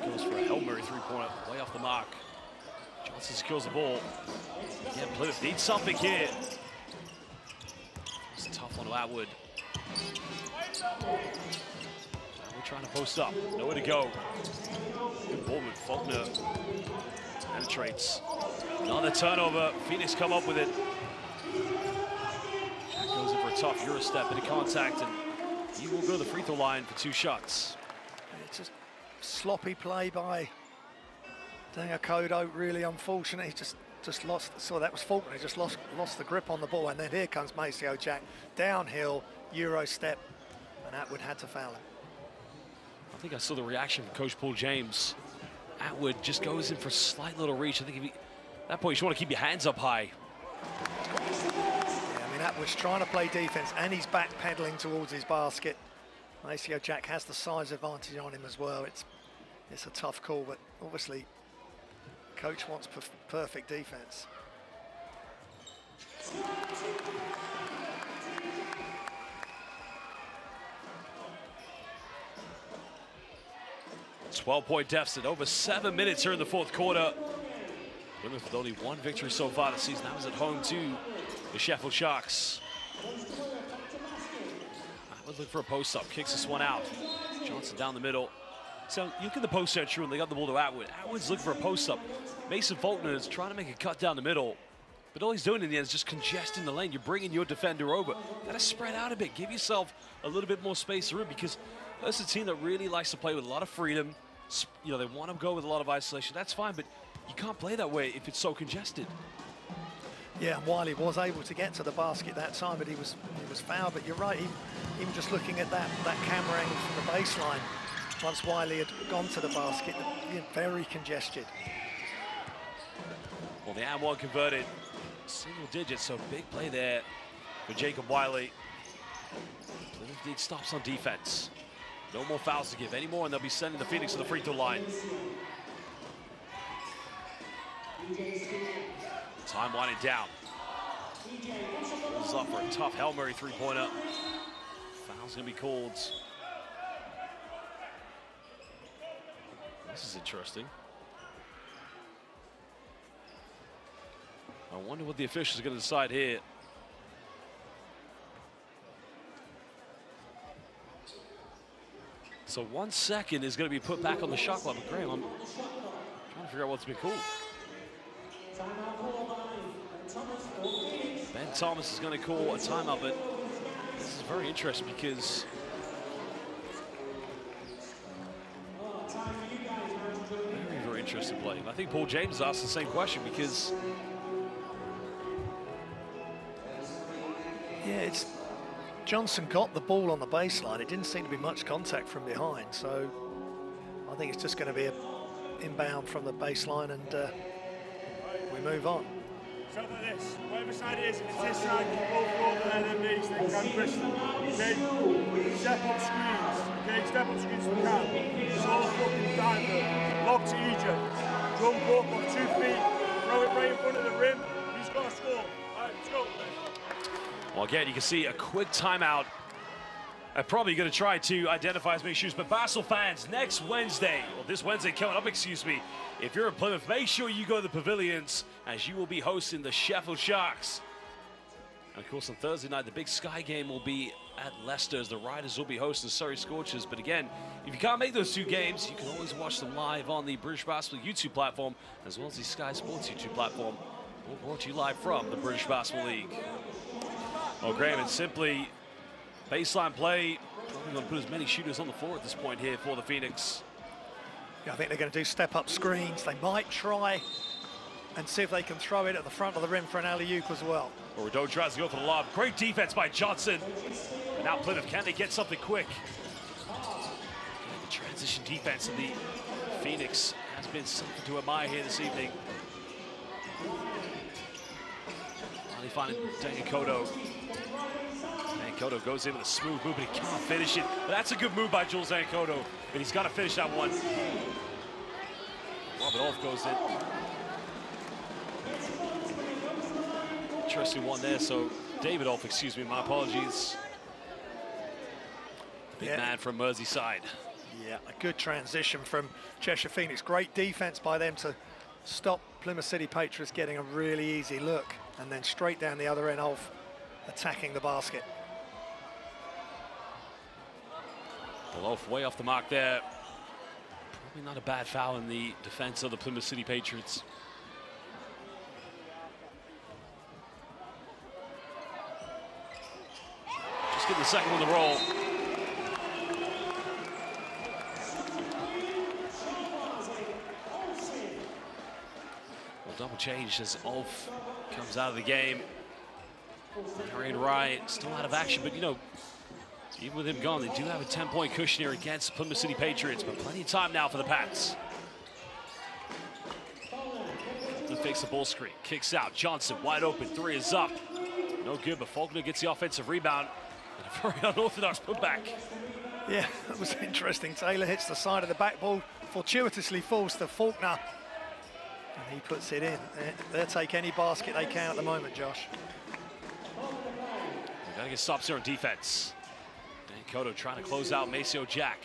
goes for a Hail Mary three-pointer, way off the mark. Johnson secures the ball. Yeah, Plymouth needs something here. It's a tough one to Atwood. We're trying to post up, nowhere to go. Good ball with Faulkner. Penetrates. Another turnover. Phoenix come up with it. Jack goes in for a tough Euro step into contact, and he will go to the free throw line for 2 shots.
It's just sloppy play by Nankota, really unfortunate. He just lost, so that was Faulkner, he just lost the grip on the ball, and then here comes Maceo Jack, downhill, Euro step, and Atwood had to foul him.
I think I saw the reaction from Coach Paul James. Atwood just goes in for a slight little reach. I think at that point you want to keep your hands up high.
Yeah, I mean, Atwood's trying to play defense, and he's backpedaling towards his basket. Maceo Jack has the size advantage on him as well. It's a tough call, but obviously coach wants perfect defense.
A 12-point deficit, over 7 minutes here in the fourth quarter. Plymouth with only 1 victory so far this season. That was at home to the Sheffield Sharks. Atwood looking for a post-up, kicks this one out. Johnson down the middle. So you look at the post-up, true, and they got the ball to Atwood. Atwood's looking for a post-up. Mason Faulkner is trying to make a cut down the middle, but all he's doing in the end is just congesting the lane. You're bringing your defender over. Got to spread out a bit. Give yourself a little bit more space through, because that's a team that really likes to play with a lot of freedom. You know, they want to go with a lot of isolation. That's fine, but you can't play that way if it's so congested.
Yeah, and Wiley was able to get to the basket that time, but he was fouled. But you're right, even just looking at that camera angle from the baseline, once Wiley had gone to the basket, very congested.
Well, the and one converted, single digits, so big play there for Jacob Wiley. Plymouth needs stops on defense. No more fouls to give anymore, and they'll be sending the Phoenix to the free throw line. Time winding down. Pulls up for a tough Hail Mary three-pointer. Foul's gonna be called. This is interesting. I wonder what the officials are going to decide here. So 1 second is going to be put back on the shot clock. But Graham, I'm trying to figure out what's been called. Ben Thomas is going to call a timeout, but this is very interesting because very interesting play. And I think Paul James asked the same question because
yeah, Johnson got the ball on the baseline. It didn't seem to be much contact from behind, so I think it's just going to be an inbound from the baseline, and we move on.
So like this, whatever side it is, if it's this side, you both go over there, then these, then go and press them. Okay? Step up screens, okay? Step up screens for Cam. It's all fucking divert. Lob to Egypt. Jump up on 2 feet. Throw it right in front of the rim. He's got to score. All right, let's go.
Well, again, you can see a quick timeout. I'm probably going to try to identify as many shooters, but Basel fans, next Wednesday, or this Wednesday coming up, excuse me, if you're in Plymouth, make sure you go to the pavilions as you will be hosting the Sheffield Sharks. And of course, on Thursday night, the big Sky game will be at Leicester as the Riders will be hosting Surrey Scorchers. But again, if you can't make those 2 games, you can always watch them live on the British Basketball YouTube platform, as well as the Sky Sports YouTube platform. All brought to you live from the British Basketball League. Well, Graham, it's simply baseline play. Probably going to put as many shooters on the floor at this point here for the Phoenix.
Yeah, I think they're going to do step-up screens. They might try and see if they can throw it at the front of the rim for an alley-oop as well.
Rideau tries to go for the lob. Great defense by Johnson. And now Plymouth, can they get something quick? The transition defense of the Phoenix has been something to admire here this evening. Finally finding Dangakoto. Dangakoto goes in with a smooth move, but he can't finish it. But that's a good move by Jules Dangakoto, but he's got to finish that one. Robert Olf goes in. Interesting one there. So David Olf, excuse me, my apologies. Big man from Merseyside.
Yeah, a good transition from Cheshire Phoenix. Great defense by them to stop Plymouth City Patriots getting a really easy look, and then straight down the other end, Olf attacking the basket.
Well, Olf way off the mark there. Probably not a bad foul in the defense of the Plymouth City Patriots. Just getting the second on the roll. Well, double change as Olf comes out of the game. Harry and Wright still out of action, but you know, even with him gone, they do have a 10-point cushion here against Plymouth City Patriots, but plenty of time now for the Pats. To fix the ball screen, kicks out, Johnson wide open, 3 is up. No good, but Faulkner gets the offensive rebound. And a very unorthodox putback.
Yeah, that was interesting. Taylor hits the side of the backboard, fortuitously falls to Faulkner, and he puts it in. They'll take any basket they can at the moment, Josh.
They gotta get stops here on defense. Dangakoto trying to close out Maceo Jack.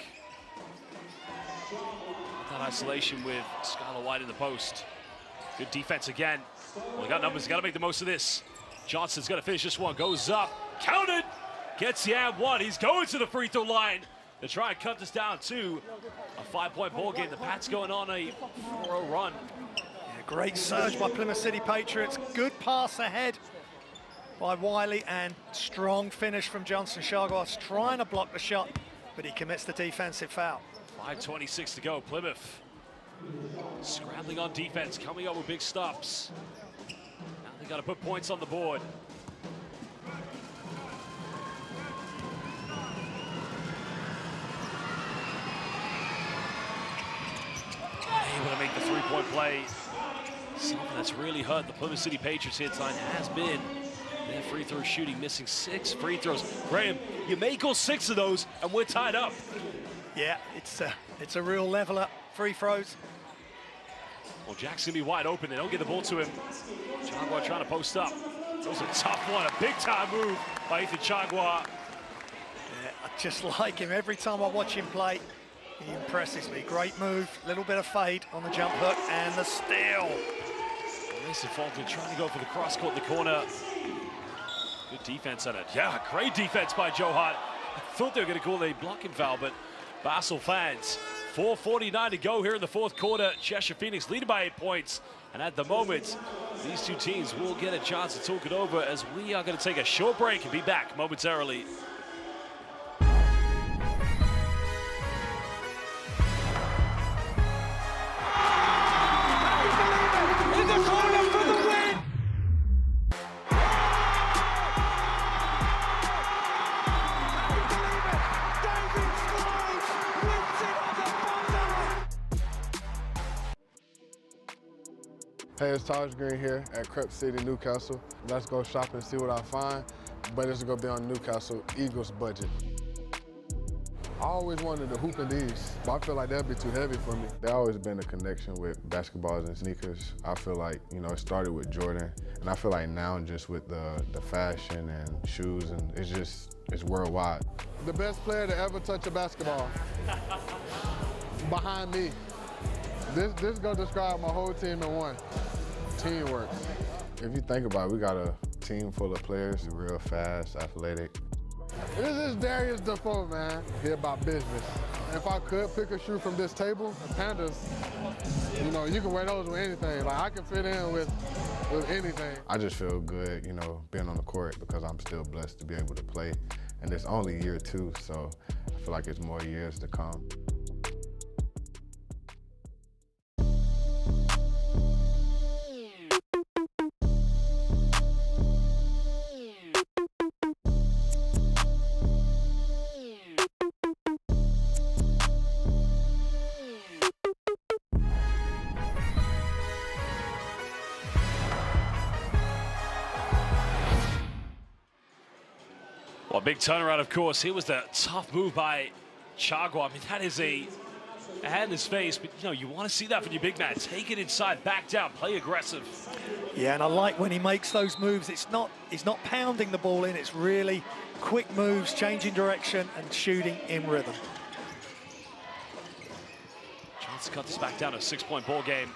That isolation with Skylar White in the post. Good defense again. Well, he got numbers, got to make the most of this. Johnson's got to finish this one, goes up, counted, gets the and one. He's going to the free throw line to try and cut this down to a 5-point ball game. The Pats going on a 4-0 run.
Yeah, great surge by Plymouth City Patriots. Good pass ahead by Wiley, and strong finish from Johnson Chargois, trying to block the shot, but he commits the defensive foul.
5:26 to go. Plymouth scrambling on defense, coming up with big stops. Now they got to put points on the board. Able to make the 3-point play. Something that's really hurt the Plymouth City Patriots here tonight has been their free throw shooting, missing 6 free throws. Graham, you make all 6 of those, and we're tied up.
Yeah, it's a real leveler. Free throws.
Well, Jack's gonna be wide open. They don't get the ball to him. Chagwa trying to post up. That was a tough one, a big-time move by Ethan Chagwa.
Yeah, I just like him. Every time I watch him play, he impresses me. Great move, little bit of fade on the jump hook, and the steal.
Mason Faulkner trying to go for the cross court in the corner. Good defense on it. Yeah, great defense by Joe Hart. I thought they were going to call a blocking foul, but Basel fans, 4:49 to go here in the 4th quarter. Cheshire Phoenix leading by 8 points. And at the moment, these 2 teams will get a chance to talk it over as we are going to take a short break and be back momentarily.
Hey, it's Taj Green here at Crep City, Newcastle. Let's go shopping and see what I find, but it's gonna be on Newcastle Eagles budget. I always wanted to hoop in these, but I feel like that'd be too heavy for me. There's always been a connection with basketballs and sneakers. I feel like, you know, it started with Jordan, and I feel like now just with the fashion and shoes, and it's worldwide. The best player to ever touch a basketball. Behind me. This gonna describe my whole team in one. Teamwork. If you think about it, we got a team full of players, real fast, athletic. This is Darius Defoe, man. He about business. If I could pick a shoe from this table, the Pandas, you know, you can wear those with anything. Like, I can fit in with anything. I just feel good, you know, being on the court because I'm still blessed to be able to play. And it's only year 2, so I feel like it's more years to come.
Well, big turnaround, of course. Here was the tough move by Chagwa. I mean, that is a hand in his face, but you know, you want to see that from your big man. Take it inside, back down, play aggressive.
Yeah, and I like when he makes those moves. He's not pounding the ball in. It's really quick moves, changing direction and shooting in rhythm.
Johnson cut this back down to a 6-point ball game.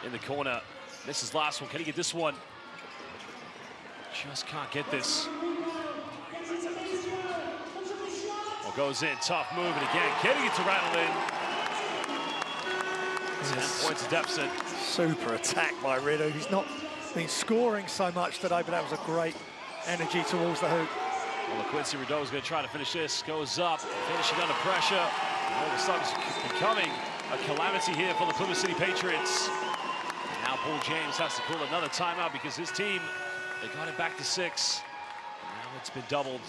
In the corner, misses last one. Can he get this one? Just can't get this. Well, goes in, tough move, and again, getting it to rattle in. 10 points of deficit.
Super attack by Rideau. He's not been scoring so much today, but that was a great energy towards the hoop.
Well, Quincy Rideau is going to try to finish this. Goes up, finishing under pressure. And all of a sudden, it's becoming a calamity here for the Plymouth City Patriots. And now Paul James has to pull another timeout because his team, they got it back to 6. Now it's been doubled.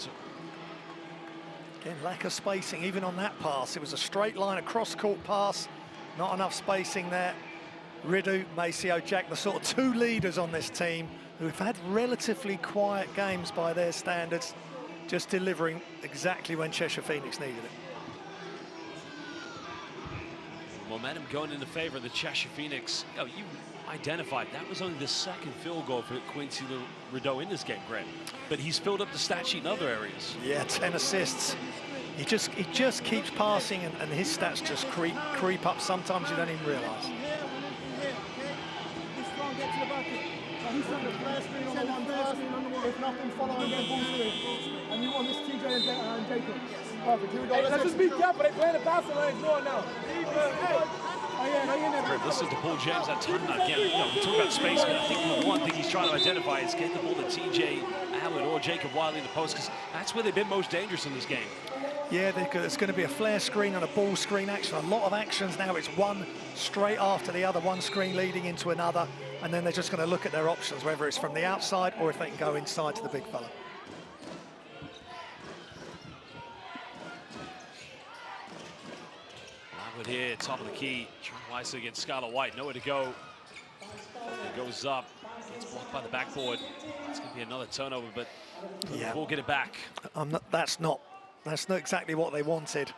Again, lack of spacing even on that pass. It was a straight line, a cross-court pass. Not enough spacing there. Rideau, Maceo, Jack, the sort of 2 leaders on this team who have had relatively quiet games by their standards, just delivering exactly when Cheshire Phoenix needed it.
Momentum going in the favor of the Cheshire Phoenix. You know, you identified that was only the 2nd field goal for Quincy Rideau in this game, Grant. But he's filled up the stat sheet in other areas.
Yeah, 10 assists. He just keeps passing, and his stats just creep up. Sometimes you don't even realise.
If nothing, follow and get ball screen. And you want this TJ and Jacob. Perfect. Here we go. Let's just be careful. They're playing the passing lane more now.
Listen to Paul James that timeout again. You know, we talk about space, but I think the one thing he's trying to identify is get the ball to TJ Allen or Jacob Wiley in the post, because that's where they've been most dangerous in this game.
Yeah, there's going to be a flare screen and a ball screen action. A lot of actions now. It's one straight after the other, one screen leading into another, and then they're just going to look at their options, whether it's from the outside or if they can go inside to the big fella.
Lockwood here, top of the key. Trying wisely against Skylar White. Nowhere to go. It goes up. Gets blocked by the backboard. It's going to be another turnover, but
yeah,
we'll get it back.
That's not exactly what they wanted.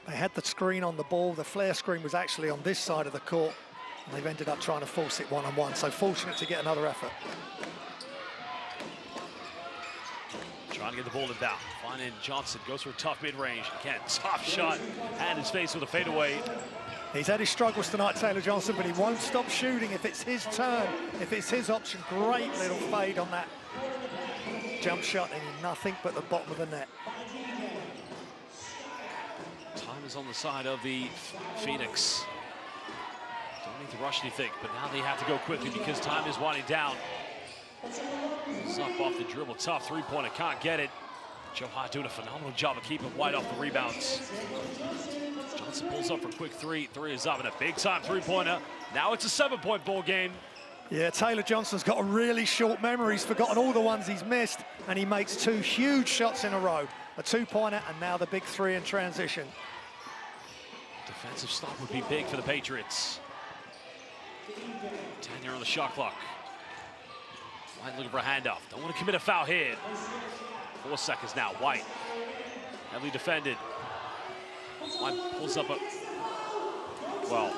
They had the screen on the ball. The flare screen was actually on this side of the court, and they've ended up trying to force it one-on-one. So fortunate to get another effort.
Trying to get the ball inbound. Finding Johnson, goes for a tough mid-range. Again, tough shot, and his face with a fadeaway.
He's had his struggles tonight, Taylor Johnson, but he won't stop shooting if it's his turn, if it's his option. Great little fade on that jump shot, and nothing but the bottom of the net.
Time is on the side of the Phoenix. Don't need to rush anything, but now they have to go quickly because time is winding down. It's up off the dribble, tough three-pointer, can't get it. Joe Hart doing a phenomenal job of keeping White off the rebounds. Johnson pulls up for a quick three. Three is up, and a big-time three-pointer. Now it's a 7-point ball game.
Yeah, Taylor Johnson's got a really short memory. He's forgotten all the ones he's missed, and he makes 2 huge shots in a row. A 2-pointer, and now the big 3 in transition.
Defensive stop would be big for the Patriots. 10 here on the shot clock. White looking for a handoff. Don't want to commit a foul here. 4 seconds now. White Heavily defended. White pulls up a... Well,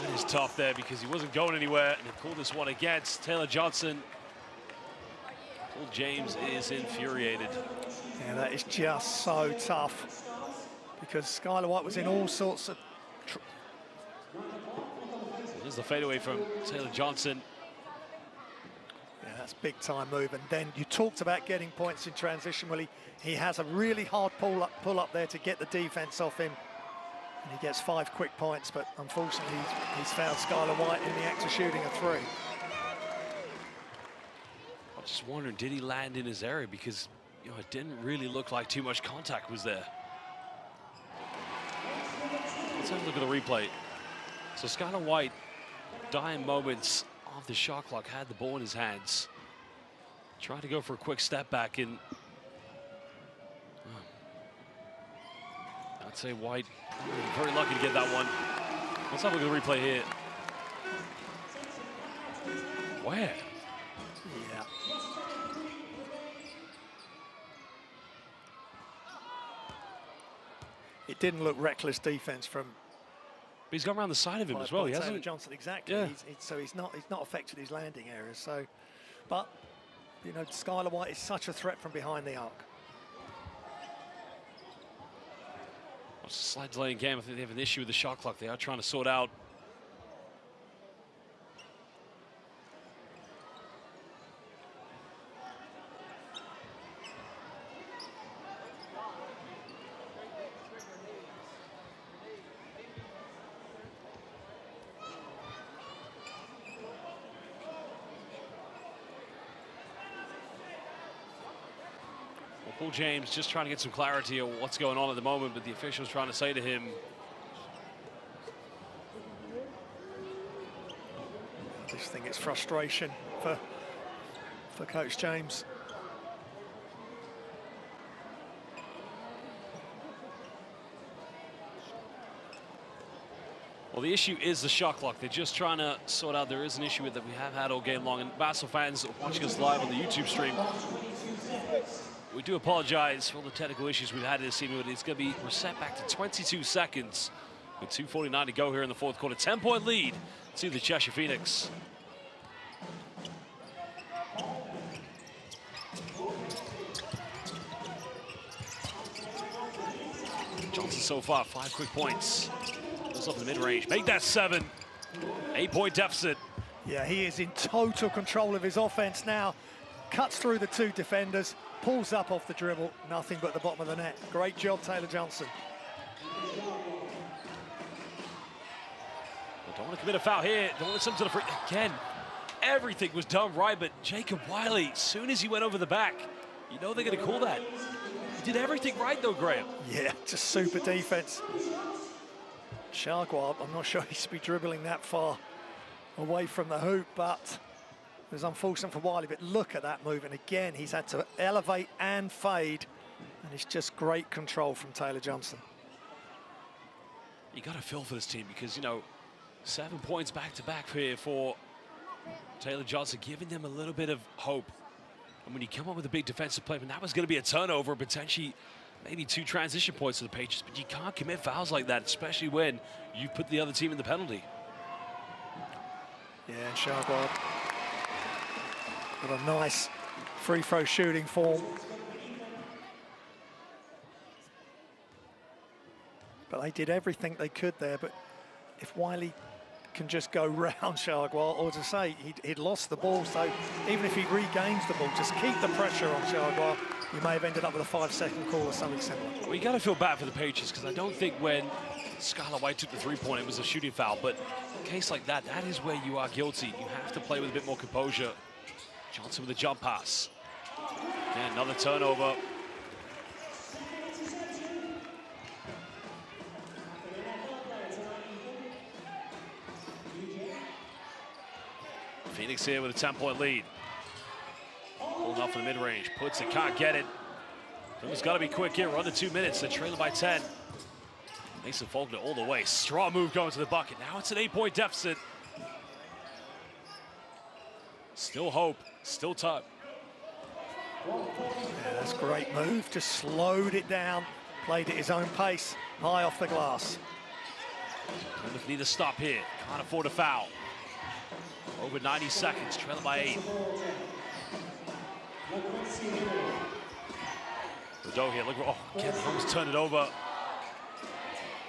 that is tough there because he wasn't going anywhere, and they called this one against Taylor Johnson. Paul James is infuriated.
Yeah, that is just so tough because Skylar White was in all sorts of...
There's the fadeaway from Taylor Johnson.
Yeah, that's big time move. And then you talked about getting points in transition. Well, he has a really hard pull up there to get the defense off him. And he gets 5 quick points, but unfortunately he's fouled Skylar White in the act of shooting a 3.
I'm just wondering, did he land in his area? Because, you know, it didn't really look like too much contact was there. Let's have a look at the replay. So Skylar White, dying moments of the shot clock, had the ball in his hands. Tried to go for a quick step back, and I'd say White very lucky to get that one. Let's have a look at the replay here. Where?
Yeah. It didn't look reckless defense from...
But he's gone around the side of him as well. He hasn't.
Johnson, exactly.
Yeah.
So he's not affected his landing area. So, but you know, Skylar White is such a threat from behind the arc.
It's a slight delay in game. I think they have an issue with the shot clock. They are trying to sort out. Paul James just trying to get some clarity on what's going on at the moment, but the official's trying to say to him,
I just think it's frustration for Coach James.
Well, the issue is the shot clock. They're just trying to sort out. There is an issue with that we have had all game long, and Basel fans watching us live on the YouTube stream, we do apologize for all the technical issues we've had this evening, but it's going to be reset back to 22 seconds with 2:49 to go here in the fourth quarter. 10-point lead to the Cheshire Phoenix. Johnson so far, 5 quick points. Goes up in the mid-range. Make that 7. 8-point deficit.
Yeah, he is in total control of his offense now. Cuts through the 2 defenders. Pulls up off the dribble, nothing but the bottom of the net. Great job, Taylor Johnson.
Well, don't want to commit a foul here. Don't want to send to the free. Again, everything was done right, but Jacob Wiley, as soon as he went over the back, you know they're going to call that. He did everything right, though, Graham.
Yeah, just super defense. Shagwab, I'm not sure he should be dribbling that far away from the hoop, but it was unfortunate for Wiley, but look at that move. And again, he's had to elevate and fade. And it's just great control from Taylor Johnson.
You got to feel for this team because, you know, 7 points back-to-back here for Taylor Johnson, giving them a little bit of hope. And when you come up with a big defensive play, that was going to be a turnover, potentially maybe 2 transition points to the Patriots. But you can't commit fouls like that, especially when you put the other team in the penalty.
Yeah, and Shagwab got a nice free throw shooting form. But they did everything they could there. But if Wiley can just go round Shagwal, or to say he'd lost the ball, so even if he regains the ball, just keep the pressure on Shagwal, you may have ended up with a 5-second call or something similar.
Well, you got to feel bad for the Patriots because I don't think when Skylar White took the 3-point, it was a shooting foul. But in a case like that, that is where you are guilty. You have to play with a bit more composure. Johnson with a jump pass. And another turnover. Phoenix here with a 10-point lead. Holding off in the mid-range. Puts it, can't get it. It's got to be quick here. We're under 2 minutes. They're trailing by 10. Mason Faulkner all the way. Strong move going to the bucket. Now it's an 8-point deficit. Still hope. Still time.
Yeah, that's a great move. Just slowed it down, played at his own pace, high off the glass.
Plymouth need to stop here. Can't afford a foul. Over 90 seconds, trailing by 8. Rideau here, look, oh, again, almost turned it over.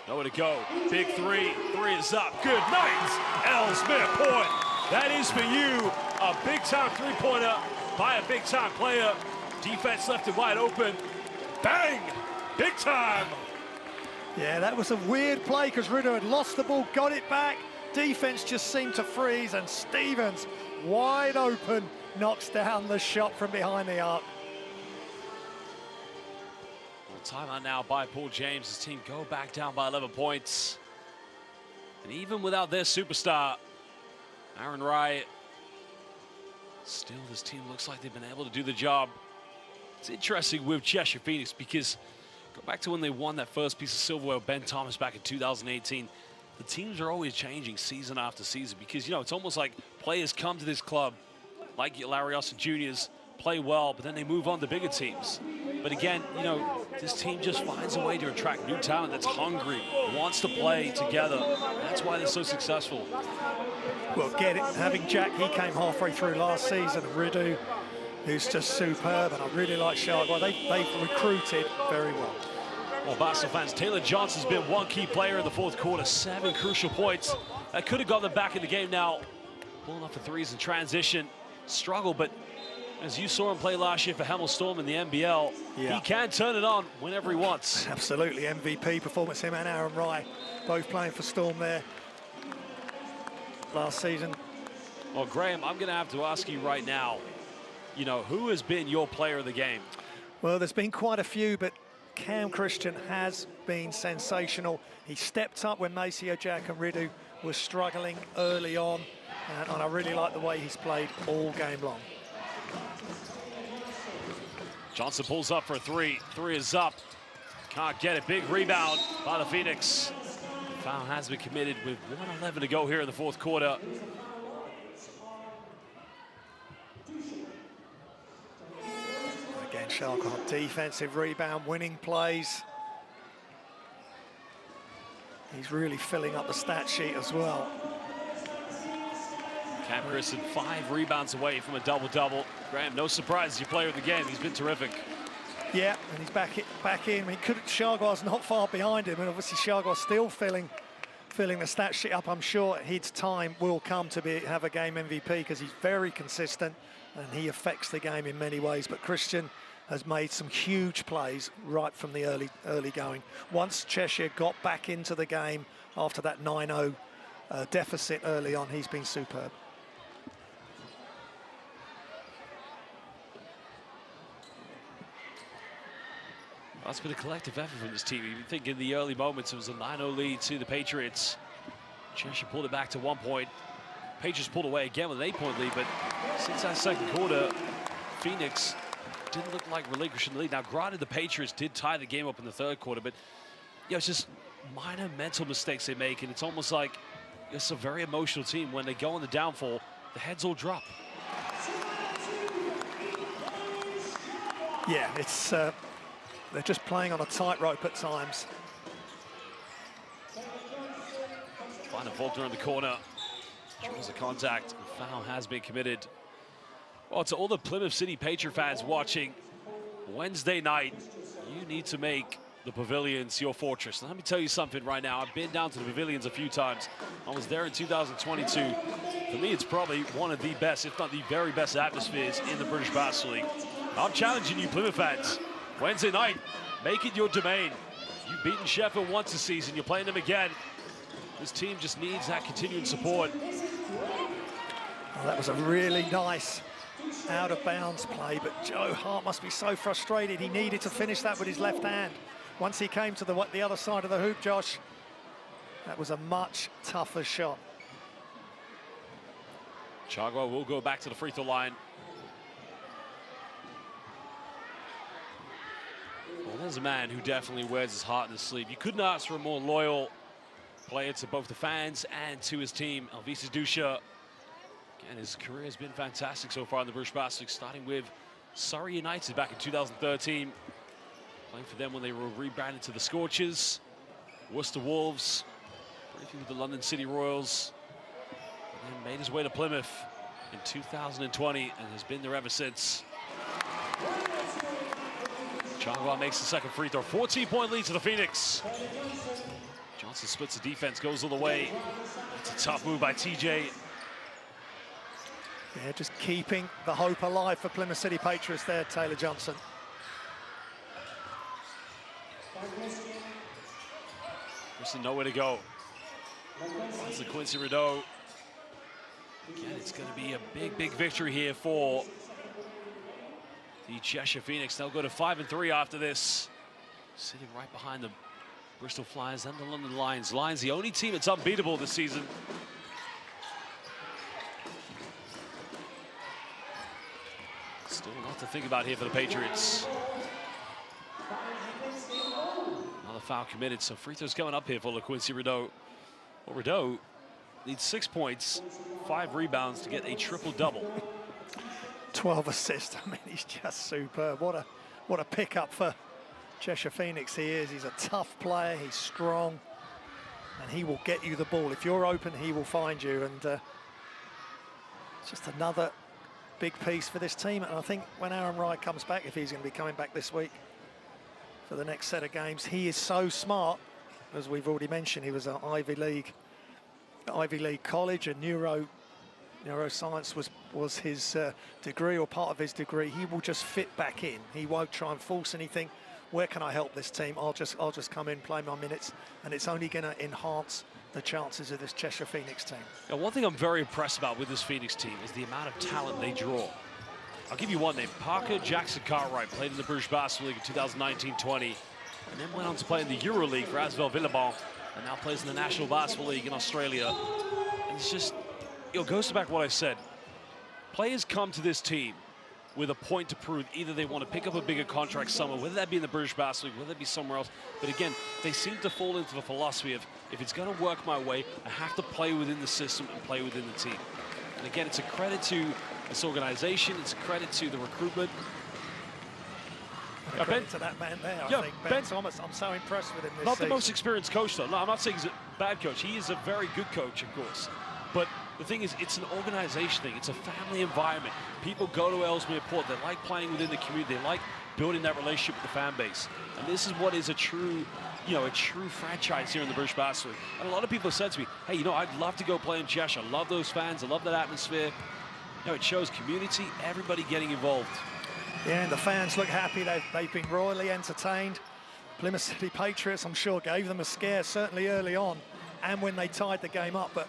Nowhere to go. Big three. Three is up. Good night, Ellesmere Port. That is for you. A big-time three-pointer by a big-time player. Defense left it wide open. Bang! Big time.
Yeah, that was a weird play because Rideau had lost the ball, got it back. Defense just seemed to freeze, and Stevens, wide open, knocks down the shot from behind the arc.
Timeout now by Paul James. His team go back down by 11 points. And even without their superstar, Aaron Wright, still this team looks like they've been able to do the job. It's interesting with Cheshire Phoenix because go back to when they won that first piece of silverware with Ben Thomas back in 2018. The teams are always changing season after season because, you know, it's almost like players come to this club, like Larry Austin Jr.'s, play well, but then they move on to bigger teams. But again, you know, this team just finds a way to attract new talent that's hungry, wants to play together. That's why they're so successful.
Well, get it. Having Jack, he came halfway through last season. Rideau, who's just superb, and I really like Sharkwell. They've recruited very well.
Well, Barcelona fans, Taylor Johnson's been one key player in the fourth quarter. 7 crucial points. That could have got them back in the game now. Pulling up for threes in transition. Struggle, but as you saw him play last year for Hemel Storm in the NBL, he can turn it on whenever he wants.
Absolutely, MVP performance, him and Aaron Wright, both playing for Storm there last season.
Well, Graham, I'm going to have to ask you right now, you know, who has been your player of the game?
Well, there's been quite a few, but Cam Christian has been sensational. He stepped up when Maceo Jack and Rideau were struggling early on, and I really like the way he's played all game long.
Johnson pulls up for a three. Three is up. Can't get it. Big rebound by the Phoenix. Foul has been committed with 1:11 to go here in the fourth quarter.
Again, Shark on defensive rebound, winning plays. He's really filling up the stat sheet as well.
Cam Christian 5 rebounds away from a double-double. Graham, no surprise, your player of the game. He's been terrific.
Yeah, and he's back in. I mean, Shargwar's not far behind him, and obviously Shargwar's still filling the stat sheet up. I'm sure his time will come to have a game MVP because he's very consistent and he affects the game in many ways. But Christian has made some huge plays right from the early going. Once Cheshire got back into the game after that 9-0 deficit early on, he's been superb.
That's been a collective effort from this team. You think in the early moments it was a 9-0 lead to the Patriots. Cheshire pulled it back to 1 point. Patriots pulled away again with an 8-point lead, but since that second quarter, Phoenix didn't look like relinquishing the lead. Now, granted, the Patriots did tie the game up in the third quarter, but you know, it's just minor mental mistakes they make, and it's almost like it's a very emotional team. When they go on the downfall, the heads all drop.
Yeah, it's they're just playing on a tightrope at times.
Find Faulkner in the corner. Draws a contact. Foul has been committed. Well, to all the Plymouth City Patriot fans watching, Wednesday night, you need to make the pavilions your fortress. Now, let me tell you something right now. I've been down to the pavilions a few times. I was there in 2022. For me, it's probably one of the best, if not the very best atmospheres in the British Basketball League. I'm challenging you, Plymouth fans. Wednesday night, make it your domain. You've beaten Sheffield once this season. You're playing them again. This team just needs that continuing support.
Oh, that was a really nice out-of-bounds play, but Joe Hart must be so frustrated. He needed to finish that with his left hand. Once he came to the other side of the hoop, Josh, that was a much tougher shot.
Chagwa will go back to the free throw line. Well, there's a man who definitely wears his heart on his sleeve. You couldn't ask for a more loyal player to both the fans and to his team. Alvises Dusha, again, his career has been fantastic so far in the British Basketball League, starting with Surrey United back in 2013. Playing for them when they were rebranded to the Scorchers. Worcester Wolves, briefly with the London City Royals. And then made his way to Plymouth in 2020 and has been there ever since. Changwa makes the second free throw. 14-point lead to the Phoenix. Johnson splits the defense, goes all the way. It's a tough move by TJ.
Yeah, just keeping the hope alive for Plymouth City Patriots there, Taylor Johnson.
Just nowhere to go. That's the Quincy Rideau. Again, it's going to be a big, big victory here for the Cheshire Phoenix. They'll go to 5-3 after this. Sitting right behind the Bristol Flyers and the London Lions. Lions, the only team that's unbeatable this season. Still a lot to think about here for the Patriots. Another foul committed, so free throws coming up here for Quincy Rideau. Well, Rideau needs 6 points, 5 rebounds to get a triple-double.
12 assists. I mean, he's just superb. What a pickup for Cheshire Phoenix he is. He's a tough player, he's strong, and he will get you the ball. If you're open, he will find you, and just another big piece for this team. And I think when Aaron Wright comes back, if he's going to be coming back this week for the next set of games, he is so smart. As we've already mentioned, he was at Ivy League college, and neuroscience was his degree, or part of his degree. He will just fit back in. He won't try and force anything. Where can I help this team? I'll just come in, play my minutes, and it's only going to enhance the chances of this Cheshire Phoenix team.
Now, one thing I'm very impressed about with this Phoenix team is the amount of talent they draw. I'll give you one name. Parker Jackson Cartwright played in the British Basketball League in 2019-20, and then went on to play in the Euro League for Asvel Villabon, and now plays in the National Basketball League in Australia. And it's just, it goes back to what I said. Players come to this team with a point to prove. Either they want to pick up a bigger contract somewhere, whether that be in the British Basketball League, whether that be somewhere else. But again, they seem to fall into the philosophy of, if it's going to work my way, I have to play within the system and play within the team. And again, it's a credit to this organization, it's a credit to the recruitment.
A credit to that man there, I think. Ben Thomas, I'm so impressed with him this
Not
season.
the most experienced coach, though. No, I'm not saying he's a bad coach. He is a very good coach, of course. But the thing is, it's an organization thing. It's a family environment. People go to Ellesmere Port. They like playing within the community. They like building that relationship with the fan base. And this is what is a true, a true franchise here in the British Basketball League. And a lot of people have said to me, hey, I'd love to go play in Cheshire. I love those fans. I love that atmosphere. It shows community, everybody getting involved.
Yeah, and the fans look happy. They've been royally entertained. Plymouth City Patriots, I'm sure, gave them a scare, certainly early on, and when they tied the game up. But,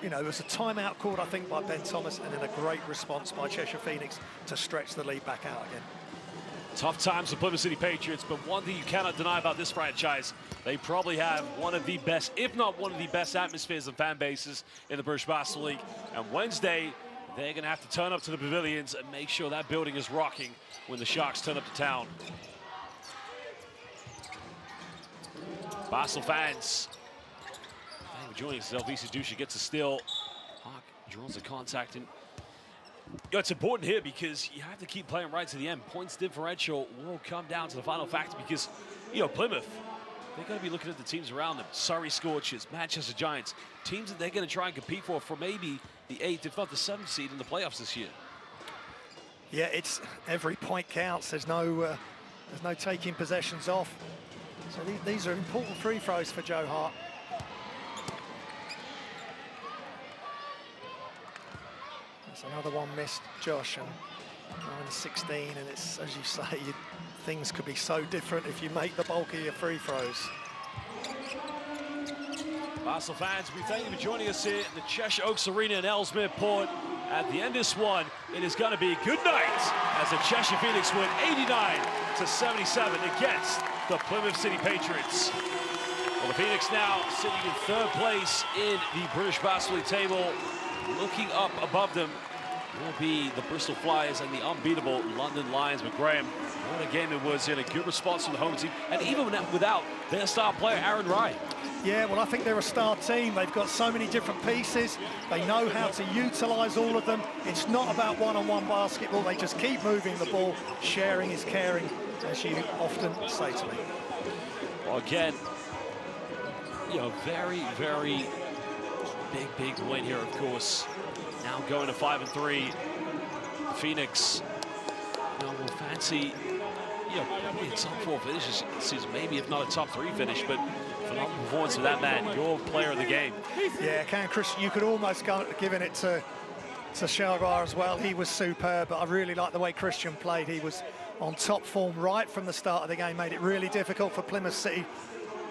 there was a timeout called, I think, by Ben Thomas, and then a great response by Cheshire Phoenix to stretch the lead back out again.
Tough times for Plymouth City Patriots, but one thing you cannot deny about this franchise, they probably have one of the best, if not one of the best atmospheres and fan bases in the British Basketball League. And Wednesday, they're going to have to turn up to the pavilions and make sure that building is rocking when the Sharks turn up to town. Basel fans, thank you for joining us. Elvisi Dusha gets a steal. Hawk draws the contact. And it's important here because you have to keep playing right to the end. Points differential will come down to the final factor because, Plymouth, they're going to be looking at the teams around them. Surrey Scorchers, Manchester Giants, teams that they're going to try and compete for maybe the 8th, if not the 7th seed in the playoffs this year.
Yeah, it's every point counts. There's no taking possessions off. So these are important free throws for Joe Hart. That's another one missed, Josh, and 9-16, and it's, as you say, things could be so different if you make the bulk of your free throws.
Basel fans, we thank you for joining us here at the Cheshire Oaks Arena in Ellesmere Port. At the end of this one, it is going to be good night as the Cheshire Phoenix win 89-77 against the Plymouth City Patriots. Well, the Phoenix now sitting in 3rd place in the British Basketball League table. Looking up above them will be the Bristol Flyers and the unbeatable London Lions. But Graham, what a game it was, in a good response from the home team, and even without their star player Aaron Wright.
Yeah, well, I think they're a star team. They've got so many different pieces. They know how to utilise all of them. It's not about one-on-one basketball. They just keep moving the ball. Sharing is caring, as you often say to me.
Well, again, you know, very, very big win here, of course. Now going to 5-3. The Phoenix, you know, will fancy, you know, probably a top 4 finish this season, maybe if not a top 3 finish, but phenomenal performance for that man, your player of the game.
Yeah, Christian, you could almost go giving it to Shalgar as well. He was superb, but I really like the way Christian played. He was on top form right from the start of the game, made it really difficult for Plymouth City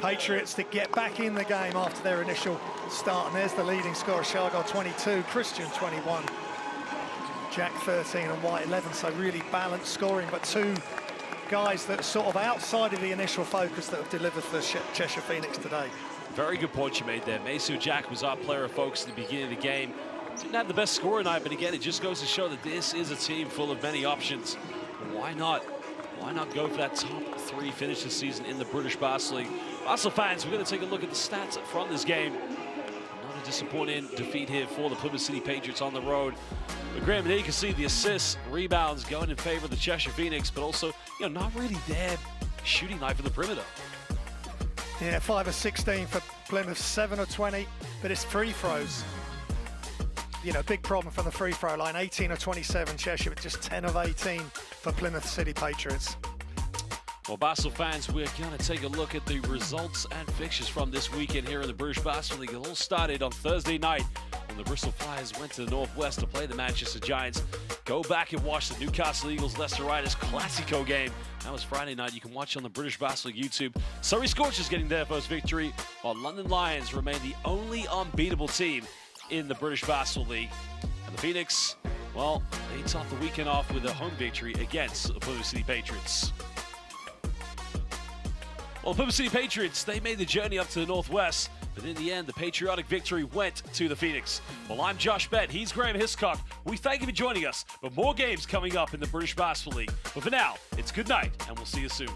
Patriots to get back in the game after their initial start. And there's the leading scorer, Shalgar 22, Christian 21, Jack 13 and White 11. So really balanced scoring, but two guys that are sort of outside of the initial focus that have delivered for Cheshire Phoenix today.
Very good point you made there. Maceo Jack was our player of focus at the beginning of the game. Didn't have the best score tonight, but again, it just goes to show that this is a team full of many options. Why not? Why not go for that top 3 finish this season in the British Basketball League? Also, fans, we're going to take a look at the stats from this game. Not a disappointing defeat here for the Plymouth City Patriots on the road. But Graham, there you can see the assists, rebounds going in favor of the Cheshire Phoenix, but also, you know, not really their shooting night for the perimeter.
Yeah, 5 of 16 for Plymouth, 7 of 20, but it's free throws. You know, big problem from the free throw line. 18 of 27 Cheshire, but just 10 of 18 for Plymouth City Patriots.
Well, Basel fans, we're going to take a look at the results and fixtures from this weekend here in the British Basketball League. It all started on Thursday night when the Bristol Flyers went to the Northwest to play the Manchester Giants. Go back and watch the Newcastle Eagles Leicester Riders Classico game. That was Friday night. You can watch on the British Basketball League YouTube. Surrey Scorchers getting their first victory, while London Lions remain the only unbeatable team in the British Basketball League. And the Phoenix, well, they topped the weekend off with a home victory against the Plymouth City Patriots. Well, the Plymouth City Patriots, they made the journey up to the Northwest, but in the end, the patriotic victory went to the Phoenix. Well, I'm Josh Bett. He's Graham Hiscock. We thank you for joining us, but more games coming up in the British Basketball League. But for now, it's good night, and we'll see you soon.